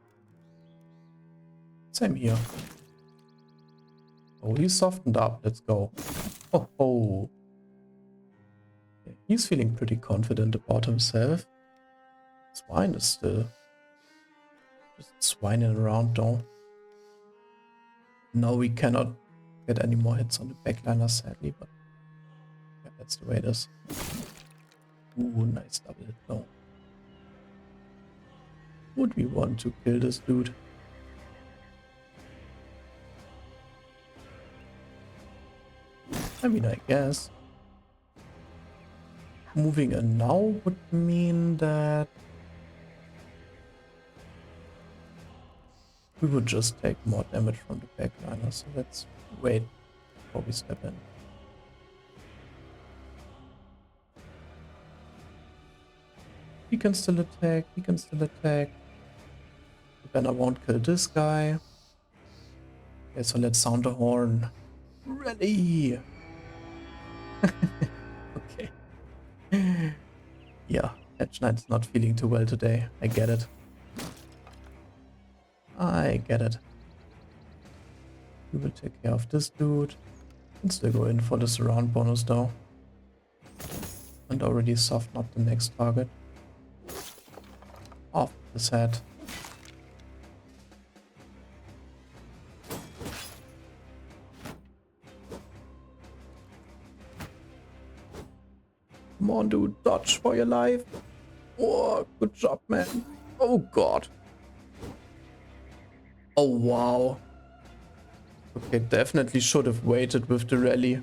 Same here. Oh, he's softened up. Let's go. Oh, oh. Yeah, he's feeling pretty confident about himself. Swine is still just swining around though. No, we cannot get any more hits on the backliner, sadly, but yeah, that's the way it is. Ooh, nice double hit though. Would we want to kill this dude? I mean, I guess. Moving in now would mean that we would just take more damage from the backliner, so let's wait before we step in. He can still attack, he can still attack. The banner won't kill this guy. Okay, so let's sound the horn. Rally! Okay. Yeah, Hedge Knight's not feeling too well today. I get it. I get it. We will take care of this dude. And still go in for the surround bonus though. And already soften up the next target. Off his head. Come on, dude, dodge for your life. Oh, good job, man. Oh, God. Oh, wow. Okay, definitely should have waited with the rally.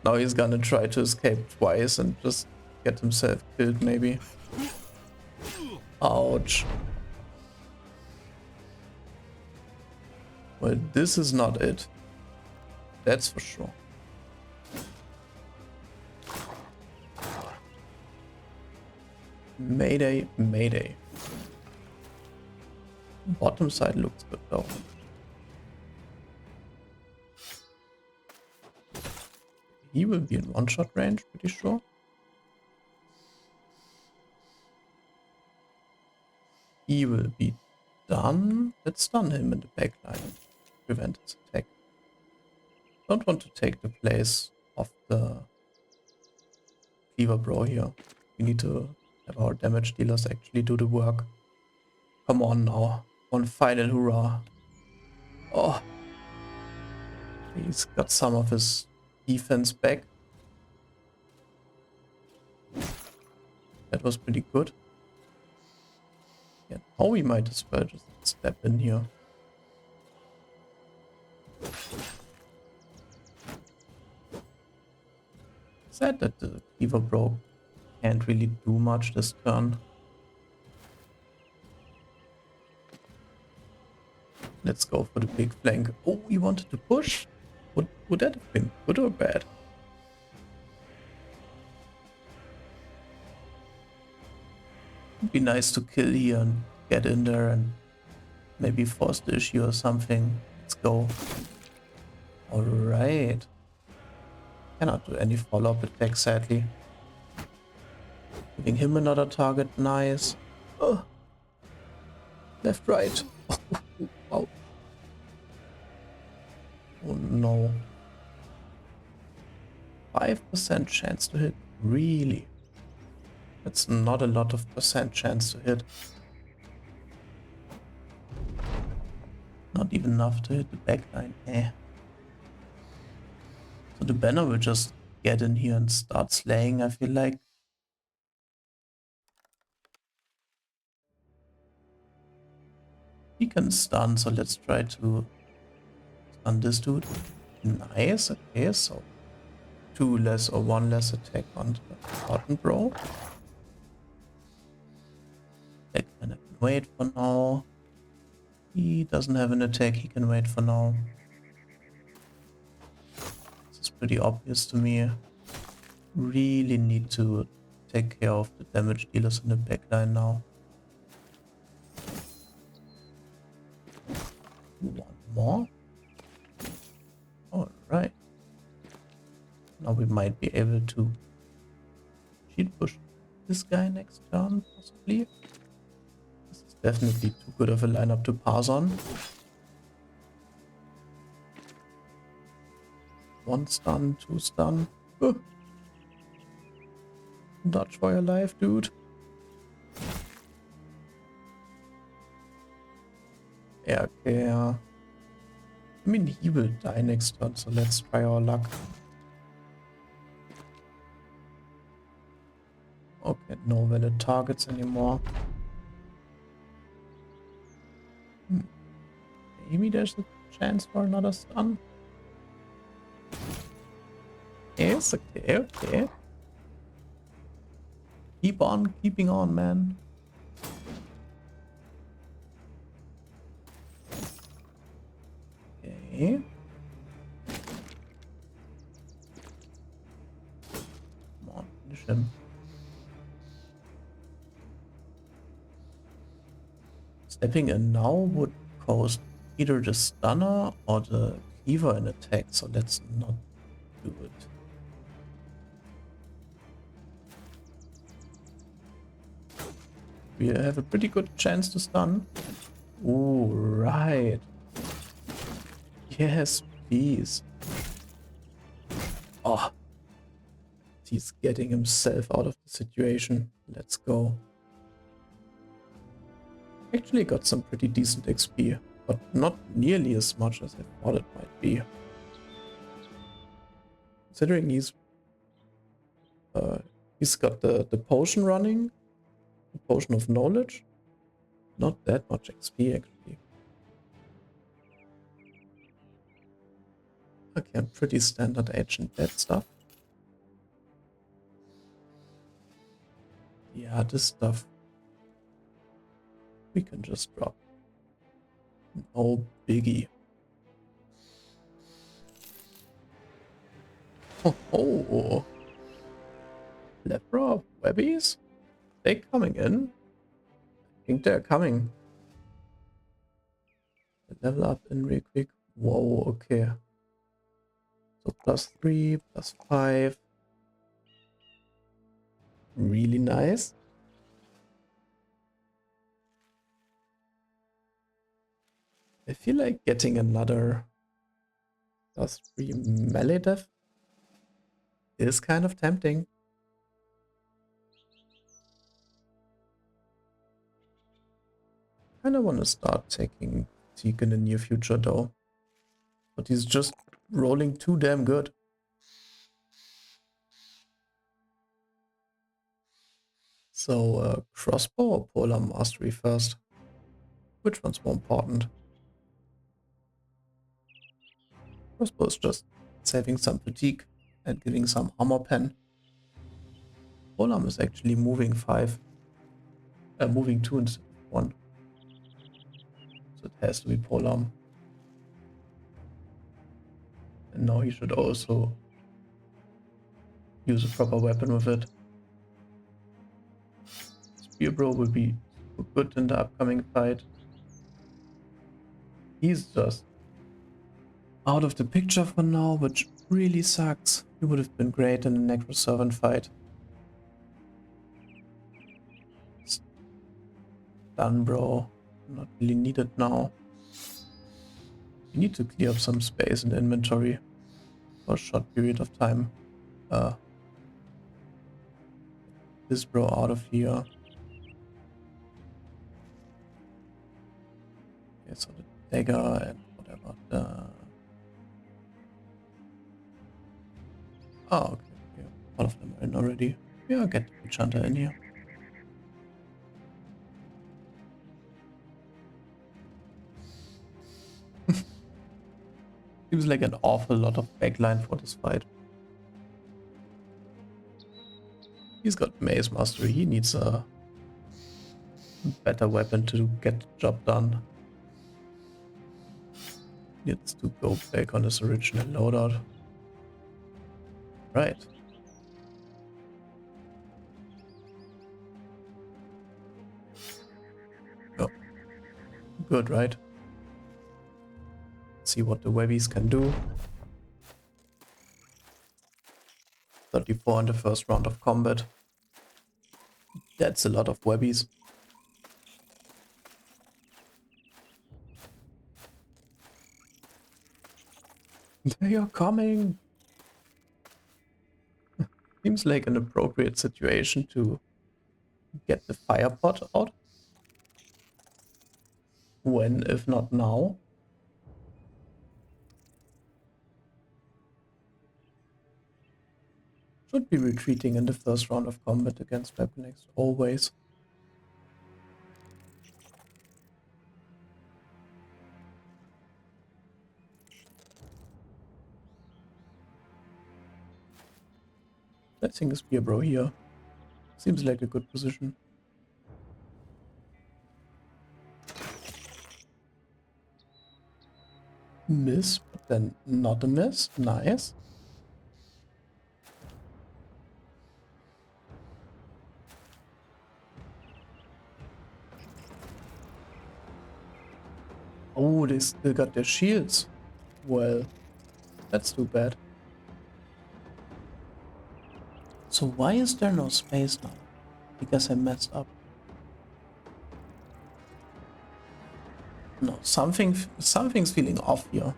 Now he's gonna try to escape twice and just get himself killed, maybe. Ouch. Well, this is not it. That's for sure. Mayday, mayday. Bottom side looks good though. He will be in one-shot range, pretty sure. He will be done. Let's stun him in the backline and prevent his attack. Don't want to take the place of the Cleaver Bro here. We need to have our damage dealers actually do the work. Come on now. One final hurrah. Oh. He's got some of his defense back. That was pretty good. Yeah, now we might as well just step in here. Sad that the Cleaver Bro can't really do much this turn. Let's go for the big flank. Oh, he wanted to push? Would that have been good or bad? It'd be nice to kill here and get in there and maybe force the issue or something. Let's go. Alright. Cannot do any follow-up attack, sadly. Giving him another target, nice. Oh. Left, right. Wow. Oh no. 5% chance to hit. Really? That's not a lot of percent chance to hit. Not even enough to hit the backline. Eh. So the banner will just get in here and start slaying, I feel like. He can stun, so let's try to stun this dude. Nice, okay, so 2 less or 1 less attack on the bottom bro. I can wait for now. He doesn't have an attack, he can wait for now. pretty obvious to me. Really need to take care of the damage dealers in the backline now. One more. Alright. Now we might be able to cheat push this guy next turn, possibly. This is definitely too good of a lineup to pass on. One stun, two stun. Dodge for your life, dude. Yeah, okay, I mean, he will die next turn, so let's try our luck. Okay, no valid targets anymore. Maybe there's a chance for another stun. Yes, okay, okay. Keep on keeping on, man. Okay. Come on, finish him. Stepping in now would cost either the stunner or the cleaver in attack, so let's not do it. We have a pretty good chance to stun. Ooh, right. Yes, please. Oh, he's getting himself out of the situation. Let's go. Actually got some pretty decent XP, but not nearly as much as I thought it might be. Considering he's got the potion running, the potion of knowledge. Not that much XP actually. Okay, pretty standard ancient dead stuff. Yeah, this stuff we can just drop. No biggie. Oh, plethora of webbies? They coming in? I think they're coming. Level up in real quick. Whoa, okay. So +3, +5. Really nice. I feel like getting another +3 melee def is kind of tempting. Kinda want to start taking Teak in the near future though. But he's just rolling too damn good. So crossbow or polar mastery first? Which one's more important? Crossbow is just saving some fatigue and giving some armor pen. Polearm is actually moving 5. Moving 2 instead of 1. So it has to be polearm. And now he should also use a proper weapon with it. Spear Bro will be good in the upcoming fight. He's just out of the picture for now, which really sucks. He would have been great in the Necro Servant fight. It's done, bro. Not really needed now. We need to clear up some space in the inventory for a short period of time. This bro out of here. Okay, so the dagger and whatever. Oh, okay. All of them are in already. Yeah, get the Witch Hunter in here. Seems like an awful lot of backline for this fight. He's got Maze Mastery. He needs a better weapon to get the job done. Needs to go back on his original loadout. Right. Oh, good, right? See what the webbies can do. 34 in the first round of combat. That's a lot of webbies. They are coming! Seems like an appropriate situation to get the fire pot out. When, if not now? Should be retreating in the first round of combat against Weapon X, always. I think a Spear Bro here seems like a good position. Miss, but then not a miss. Nice. Oh, they still got their shields. Well, that's too bad. So why is there no space now? Because I messed up. No, something's feeling off here.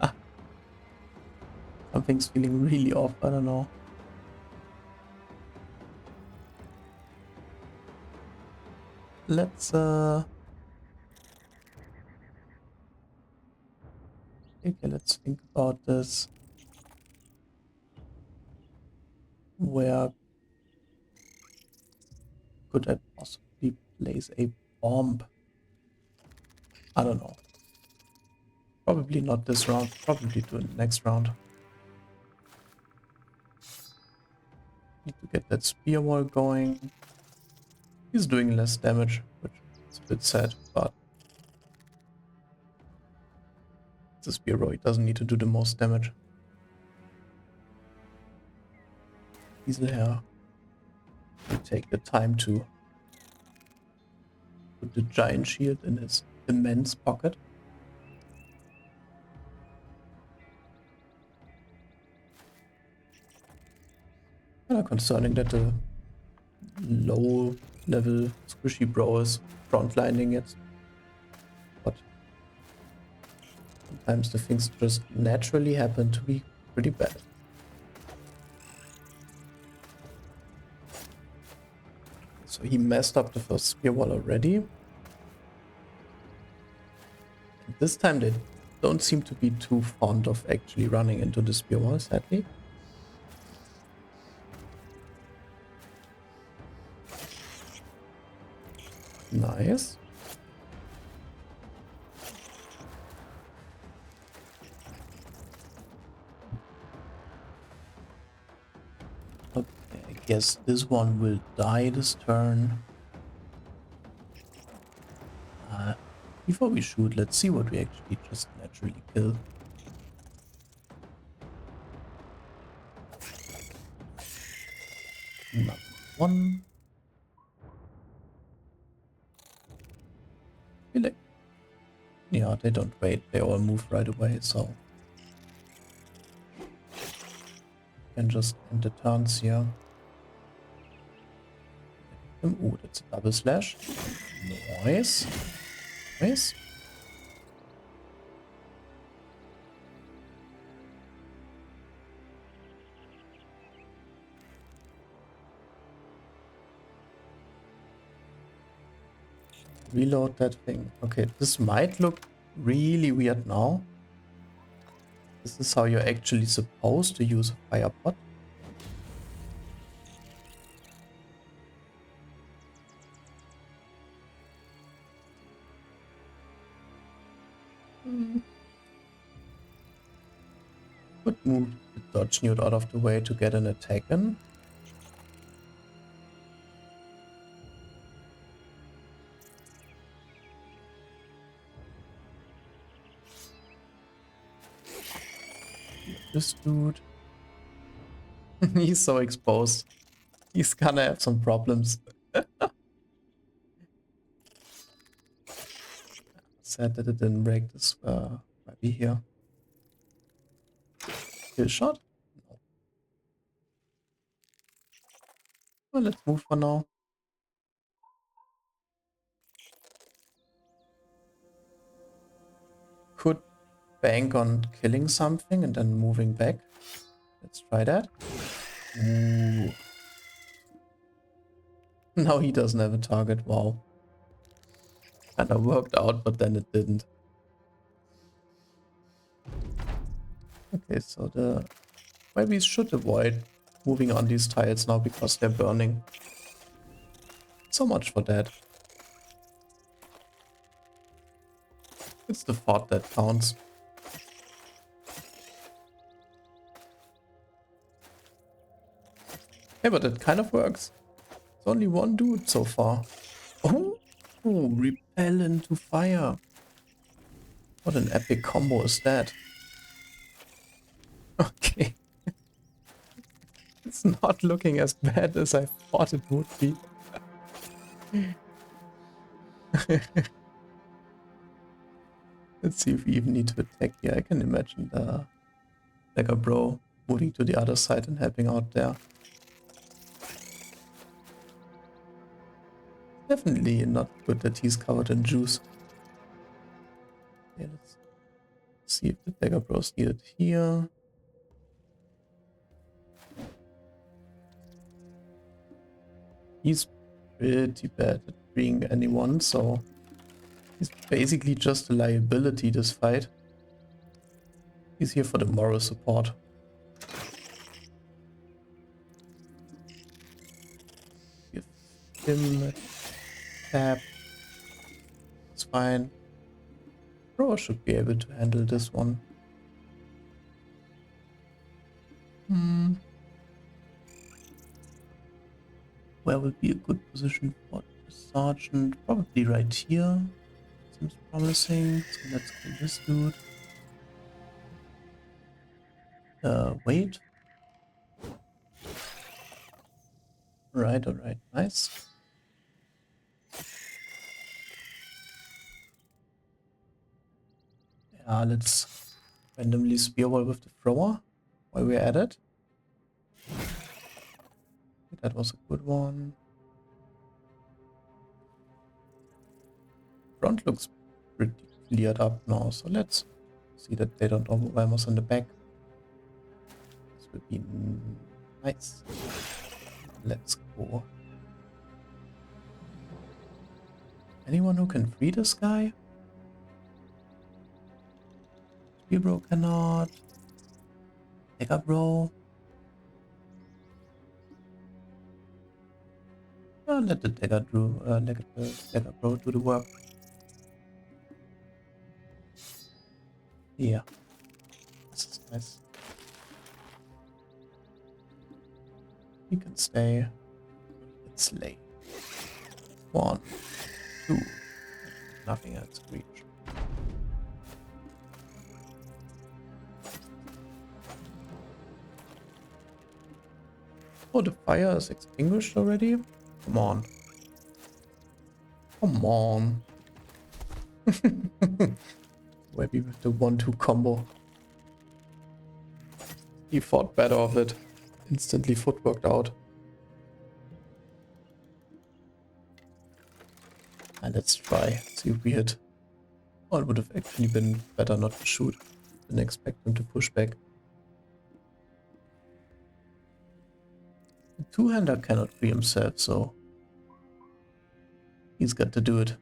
Ah, something's feeling really off, I don't know. Let's okay, let's think about this. Where could I possibly place a bomb? I don't know. Probably not this round, probably do it next round. Need to get that spear wall going. He's doing less damage, which is a bit sad, but it's a spear wall, he doesn't need to do the most damage. Weasel here will take the time to put the giant shield in his immense pocket. Kind of concerning that the low level squishy bro is frontlining it, but sometimes the things just naturally happen to be pretty bad. So he messed up the first spear wall already. And this time they don't seem to be too fond of actually running into the spear wall, sadly. Nice. Okay, I guess this one will die this turn. Before we shoot, let's see what we actually just naturally kill. Number one. Feel like, yeah, they don't wait. They all move right away, so can just end the turns here. Oh, that's a double slash. Nice. Nice. Reload that thing. Okay, this might look really weird now. This is how you're actually supposed to use a fire pot. Could move the dodge newt out of the way to get an attack in. this dude. He's so exposed. He's gonna have some problems. Sad that it didn't break this might be here. Kill shot? No. Well, let's move for now. Could bank on killing something and then moving back. Let's try that. Ooh. Now he doesn't have a target. Wow. Kinda worked out, but then it didn't. Okay, so the maybe we should avoid moving on these tiles now because they're burning. So much for that. It's the thought that counts. Hey, but it kind of works. It's only one dude so far. Oh, repellent to fire. What an epic combo is that? Okay. It's not looking as bad as I thought it would be. Let's see if we even need to attack here. I can imagine the Dagger Bro moving to the other side and helping out there. Definitely not good that he's covered in juice. Okay, let's see if the Dagger Bro's needed here. He's pretty bad at freeing anyone, so he's basically just a liability this fight. He's here for the moral support. Give him a tap. It's fine. Bro should be able to handle this one. Where would be a good position for the sergeant? Probably right here. Seems promising. So let's kill this dude. Wait. Alright, nice. Yeah, let's randomly spearwall with the thrower while we're at it. That was a good one. Front looks pretty cleared up now, so let's see that they don't overwhelm us on the back. This would be nice. Let's go. Anyone who can free this guy? Spear Bro cannot. Dagger Bro. Let the Dagger Bro do the work. Yeah. This is nice. You can stay. Let's slay. 1, 2. Nothing else reach. Oh, the fire is extinguished already? Come on. Come on. Maybe with the 1-2 combo. He thought better of it. Instantly footworked out. And let's try. See if we hit. Oh, it would have actually been better not to shoot. Didn't expect him to push back. The two-hander cannot free himself, so he's got to do it.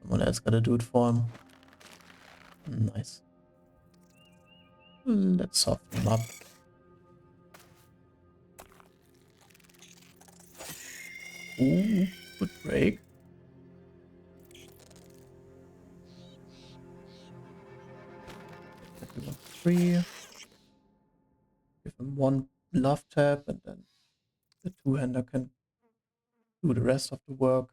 Someone else got to do it for him. Nice. Let's soften him up. Ooh, good break. Everyone free. Give him one love tap and then the two-hander can do the rest of the work.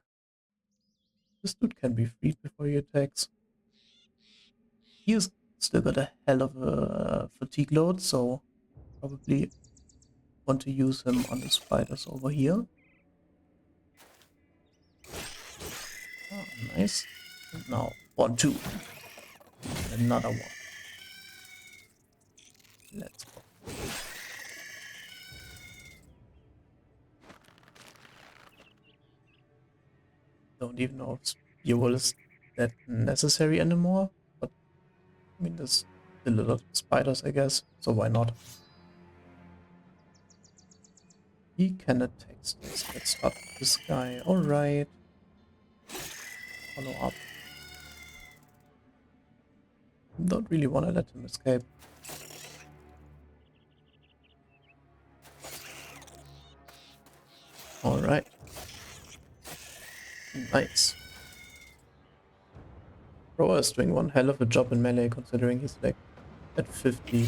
This dude can be freed before he attacks. He is Still got a hell of a fatigue load, so probably want to use him on the spiders over here. Oh, nice. And now 1, 2. Another one. Let's go. Don't even know if Spearwall is that necessary anymore, but I mean, there's still a lot of spiders, I guess, so why not? He can attack this. Let's start with this guy. Alright. Follow up. Don't really want to let him escape. Alright. Nice. Roa is doing one hell of a job in melee, considering he's like at 50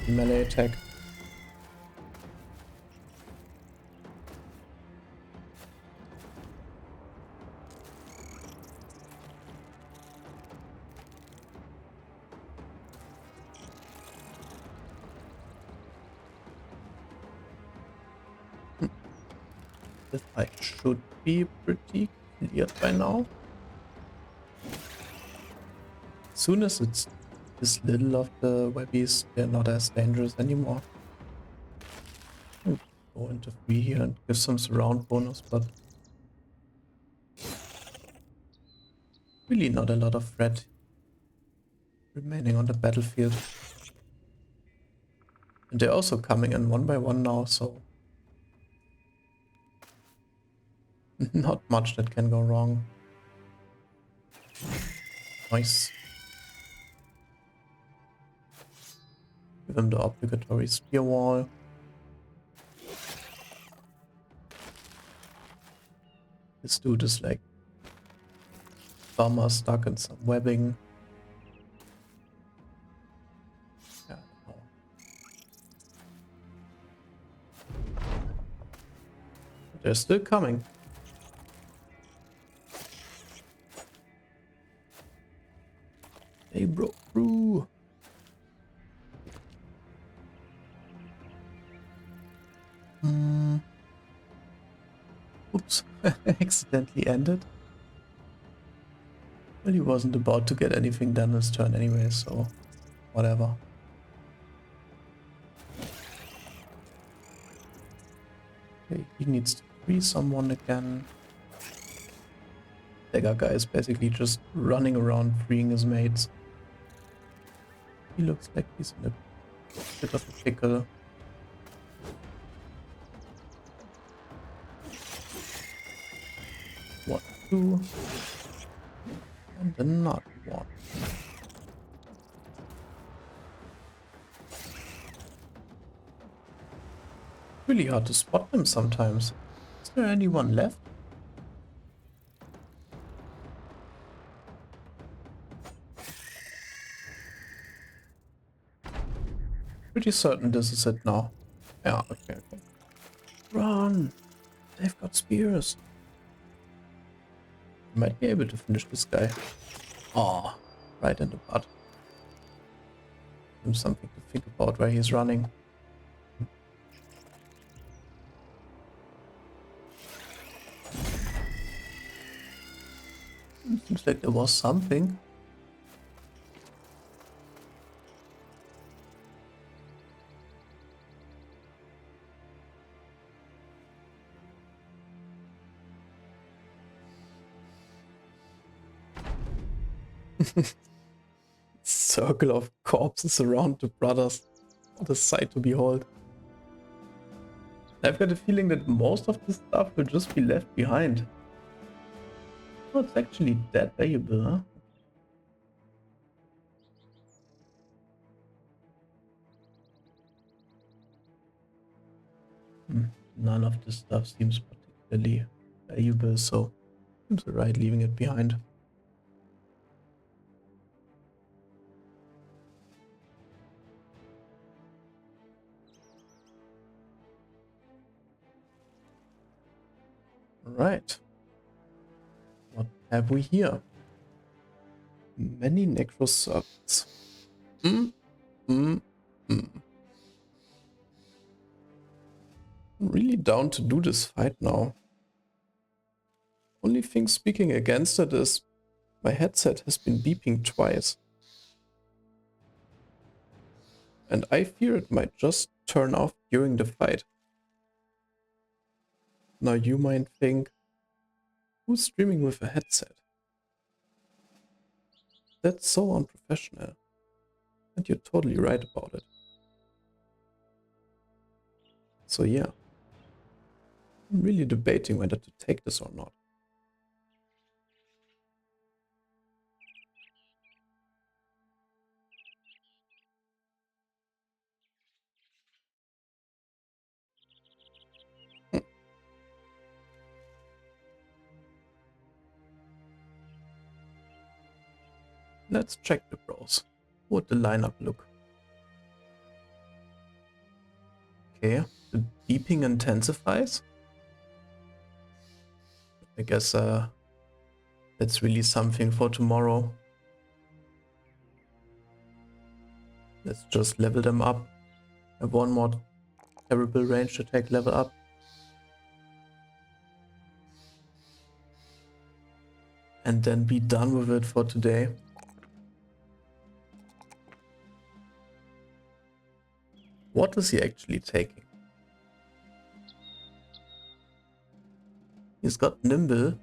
melee attack. This fight should be pretty cleared by now. As soon as it's this little of the webbies, they're not as dangerous anymore. Go into 3 here and give some surround bonus, but really not a lot of threat remaining on the battlefield. And they're also coming in one by one now, so not much that can go wrong. Nice. Give him the obligatory spear wall. This dude is like bummer stuck in some webbing. Yeah, I don't know. They're still coming. They broke through. Oops, accidentally ended. Well, he wasn't about to get anything done this turn anyway, so whatever. Okay, he needs to free someone again. Dagger guy is basically just running around freeing his mates. He looks like he's in a bit of a pickle. One, two, and another one. Really hard to spot them sometimes. Is there anyone left? Pretty certain this is it now. Yeah, okay. Run! They've got spears. Might be able to finish this guy. Oh, right in the butt. Give him something to think about where he's running. Seems like there was something. Circle of corpses around the brothers. What a sight to behold. I've got a feeling that most of this stuff will just be left behind. Oh, it's actually that valuable, huh? None of this stuff seems particularly valuable, so seems alright leaving it behind. Alright. What have we here? Many necroservants. Hmm. Hmm. Hmm. I'm really down to do this fight now. Only thing speaking against it is my headset has been beeping twice. And I fear it might just turn off during the fight. Now you might think, who's streaming with a headset? That's so unprofessional. And you're totally right about it. So yeah, I'm really debating whether to take this or not. Hmm. Let's check the bros. How would the lineup look? Okay, the beeping intensifies. I guess that's really something for tomorrow. Let's just level them up. Have one more terrible ranged attack level up. And then be done with it for today. What is he actually taking? He's got Nimble.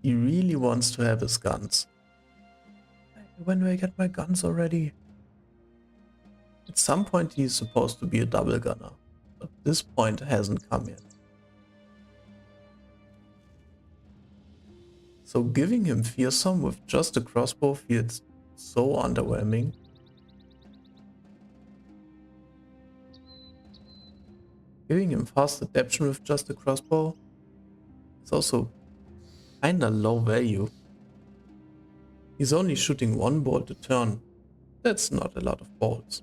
He really wants to have his guns. When do I get my guns already? At some point he's supposed to be a double gunner, but this point hasn't come yet. So giving him Fearsome with just a crossbow feels so underwhelming. Giving him Fast Adaption with just a crossbow is also kinda low value. He's only shooting one bolt a turn. That's not a lot of bolts.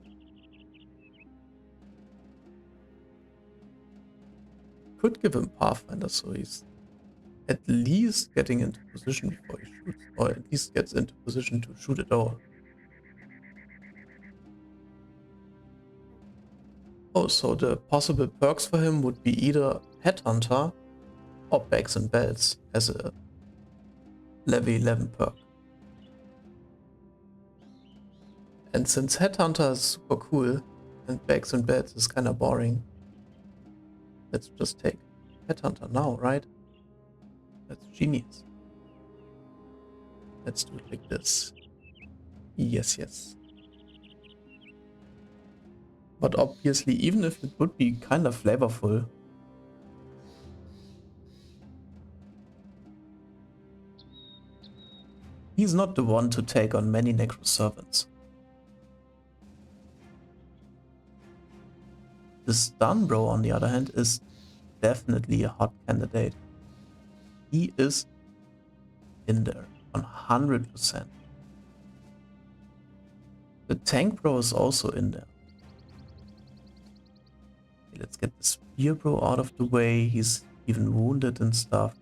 Could give him Pathfinder so he's at least getting into position before he shoots, or at least gets into position to shoot at all. Oh, so the possible perks for him would be either Headhunter or Bags and Belts as a level 11 perk. And since Headhunter is super cool and Bags and Belts is kinda boring, let's just take Headhunter now, right? That's genius. Let's do it like this. Yes, yes. But obviously, even if it would be kind of flavorful, he's not the one to take on many necroservants. The stun bro, on the other hand, is definitely a hot candidate. He is in there 100%. The tank bro is also in there. Okay, let's get the spear bro out of the way. He's even wounded and stuff.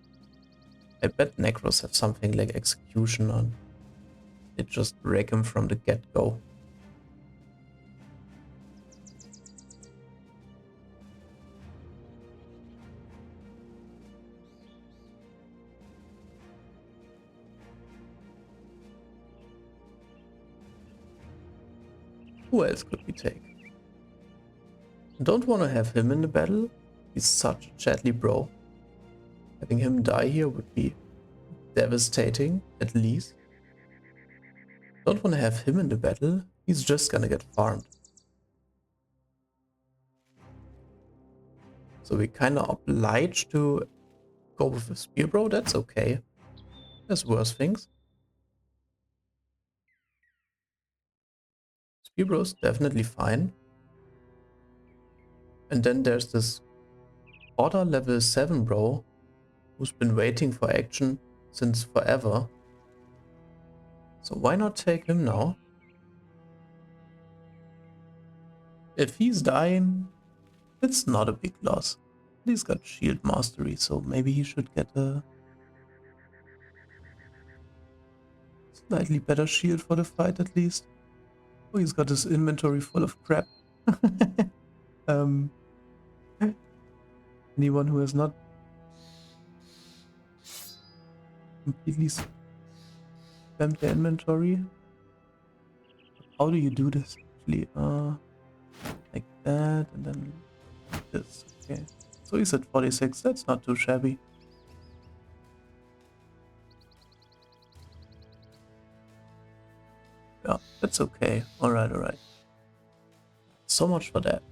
I bet necros have something like execution on. They just wreck him from the get-go. Who else could we take? Don't want to have him in the battle. He's such a chatly bro. Having him die here would be devastating, at least. Don't want to have him in the battle. He's just gonna get farmed. So we're kinda obliged to go with a spear bro. That's okay. There's worse things. Spear bro is definitely fine. And then there's this order level 7 bro who's been waiting for action since forever. So why not take him now? If he's dying, it's not a big loss. He's got shield mastery, so maybe he should get a slightly better shield for the fight at least. Oh, he's got his inventory full of crap. um, anyone who has not completely spammed their inventory. How do you do this actually? Like that and then like this. Okay. So he's at 46. That's not too shabby. Yeah, that's okay. Alright, alright. So much for that.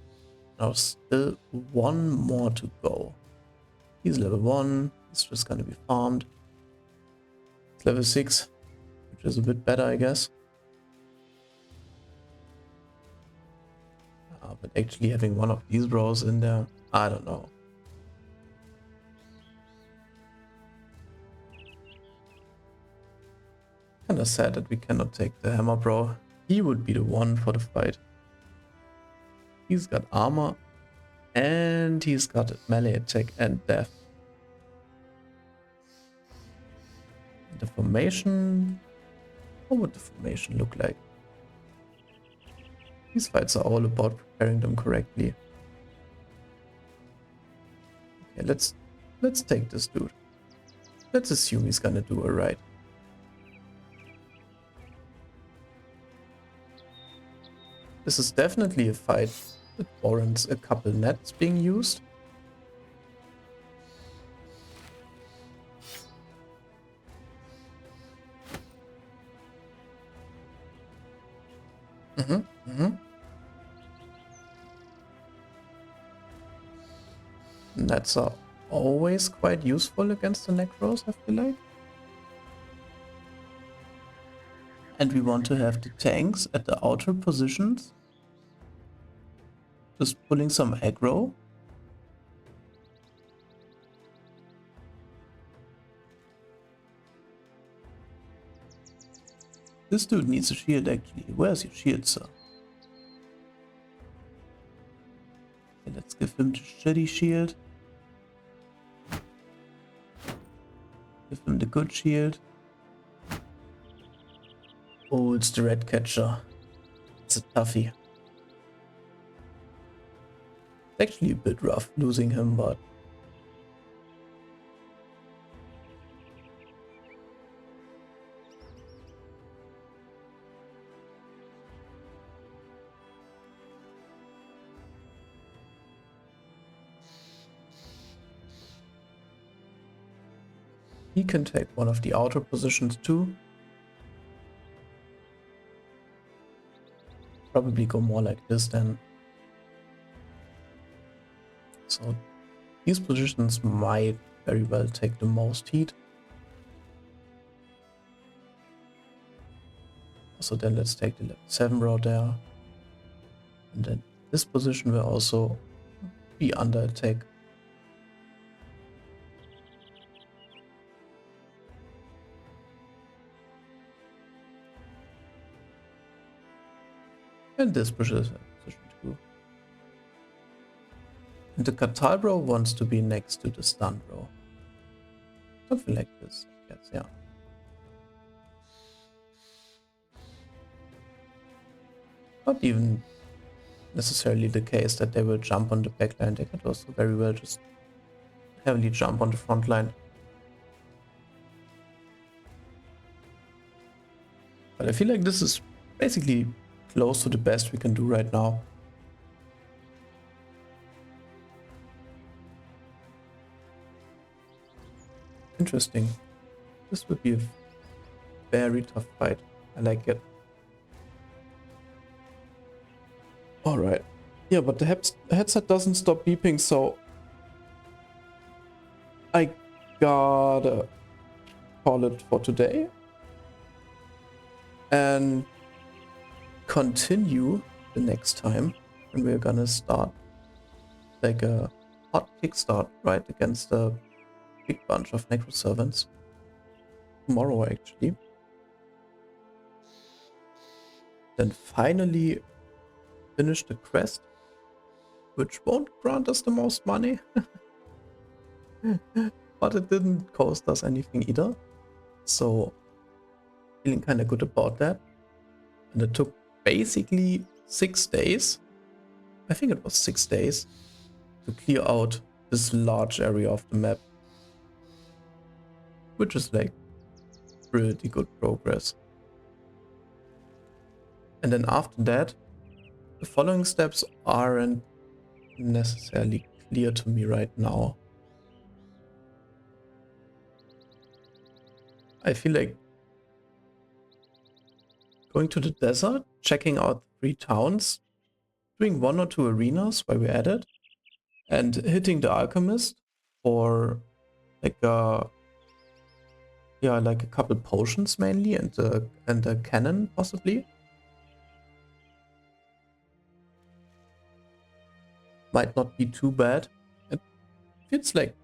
Now still one more to go. He's level 1. It's just gonna be farmed. It's level 6, which is a bit better, I guess. But actually having one of these rows in there, I don't know. Kinda sad that we cannot take the hammer bro. He would be the one for the fight. He's got armor and he's got melee attack and death. The formation, what would the formation look like? These fights are all about preparing them correctly. Okay, let's take this dude. Let's assume he's gonna do alright. This is definitely a fight that warrants a couple nets being used. Nets are always quite useful against the Necros, I feel like. And we want to have the tanks at the outer positions. Just pulling some aggro. This dude needs a shield actually. Where's your shield, sir? Okay, let's give him the shitty shield. Give him the good shield. Oh, it's the red catcher. It's a toughie. It's actually a bit rough losing him, but he can take one of the outer positions too. Probably go more like this then. So these positions might very well take the most heat. So then let's take the level 7 row there. And then this position will also be under attack. And this position too. And the Katal row wants to be next to the stun row. Something like this, I guess, yeah. Not even necessarily the case that they will jump on the backline. They could also very well just heavily jump on the front line. But I feel like this is basically close to the best we can do right now. Interesting. This would be a very tough fight. I like it. Alright. Yeah, but the headset doesn't stop beeping, so I gotta call it for today. And continue the next time. And we're gonna start like a hot kickstart right against a big bunch of necro servants. Tomorrow actually. Then finally finish the quest which won't grant us the most money. But it didn't cost us anything either. So feeling kind of good about that. And it took basically 6 days. I think it was 6 days to clear out this large area of the map, which is like pretty good progress. And then after that, the following steps aren't necessarily clear to me right now. I feel like going to the desert, checking out 3 towns, doing 1 or 2 arenas where we're at it, and hitting the alchemist for like a like a couple potions mainly, and a cannon possibly. Might not be too bad. It feels like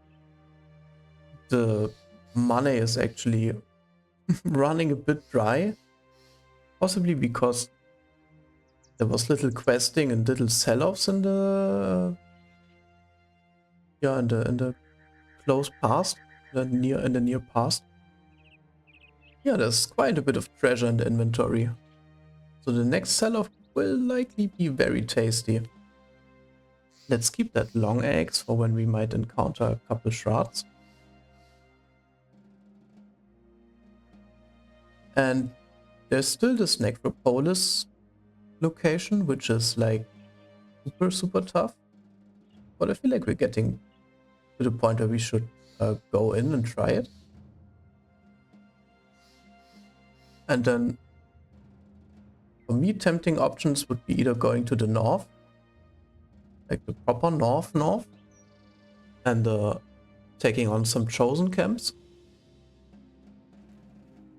the money is actually running a bit dry, possibly because there was little questing and little sell-offs in the in the close past, in the near past. Yeah, there's quite a bit of treasure in the inventory. So the next sell-off will likely be very tasty. Let's keep that long axe for when we might encounter a couple shards. And there's still this Necropolis location, which is like super tough. But I feel like we're getting to the point where we should go in and try it. And then for me, tempting options would be either going to the north, like the proper north, and taking on some chosen camps.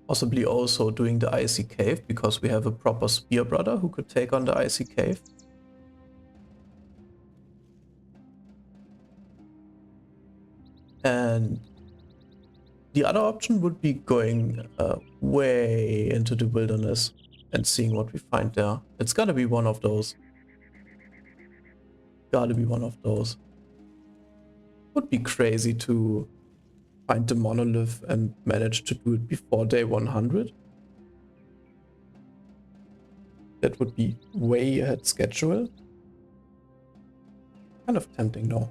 Possibly also doing the icy cave, because we have a proper spear brother who could take on the icy cave. And the other option would be going way into the wilderness and seeing what we find there. It's gotta be one of those. Gotta be one of those. Would be crazy to find the monolith and manage to do it before day 100. That would be way ahead schedule. Kind of tempting though.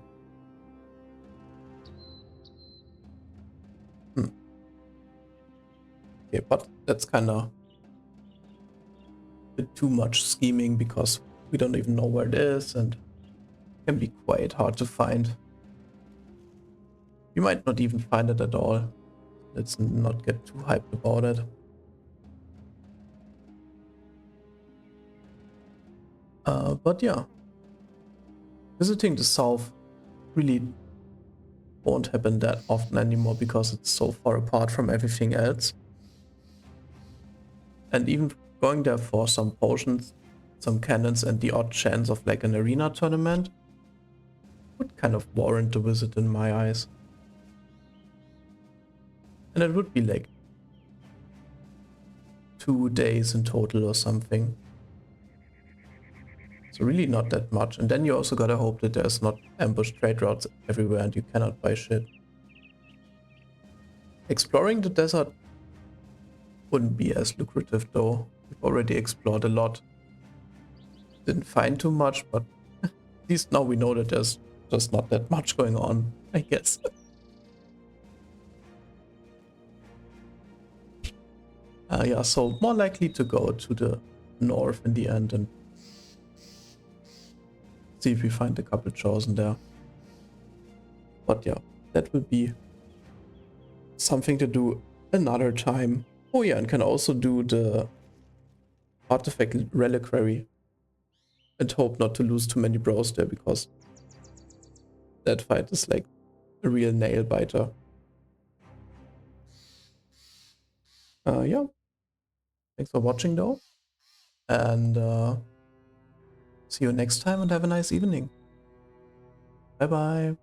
Okay, but that's kind of a bit too much scheming, because we don't even know where it is and it can be quite hard to find. You might not even find it at all. Let's not get too hyped about it. But yeah, visiting the south really won't happen that often anymore, because it's so far apart from everything else. And even going there for some potions, some cannons, and the odd chance of like an arena tournament would kind of warrant the visit in my eyes. And it would be like 2 days in total or something. So really not that much. And then you also gotta hope that there's not ambush trade routes everywhere and you cannot buy shit. Exploring the desert wouldn't be as lucrative though. We've already explored a lot. Didn't find too much, but at least now we know that there's just not that much going on, I guess. Yeah, so more likely to go to the north in the end and see if we find a couple chosen there. But yeah, that will be something to do another time. Oh yeah, and can also do the artifact reliquary and hope not to lose too many bros there, because that fight is like a real nail biter. Yeah, thanks for watching though, and see you next time and have a nice evening. Bye bye.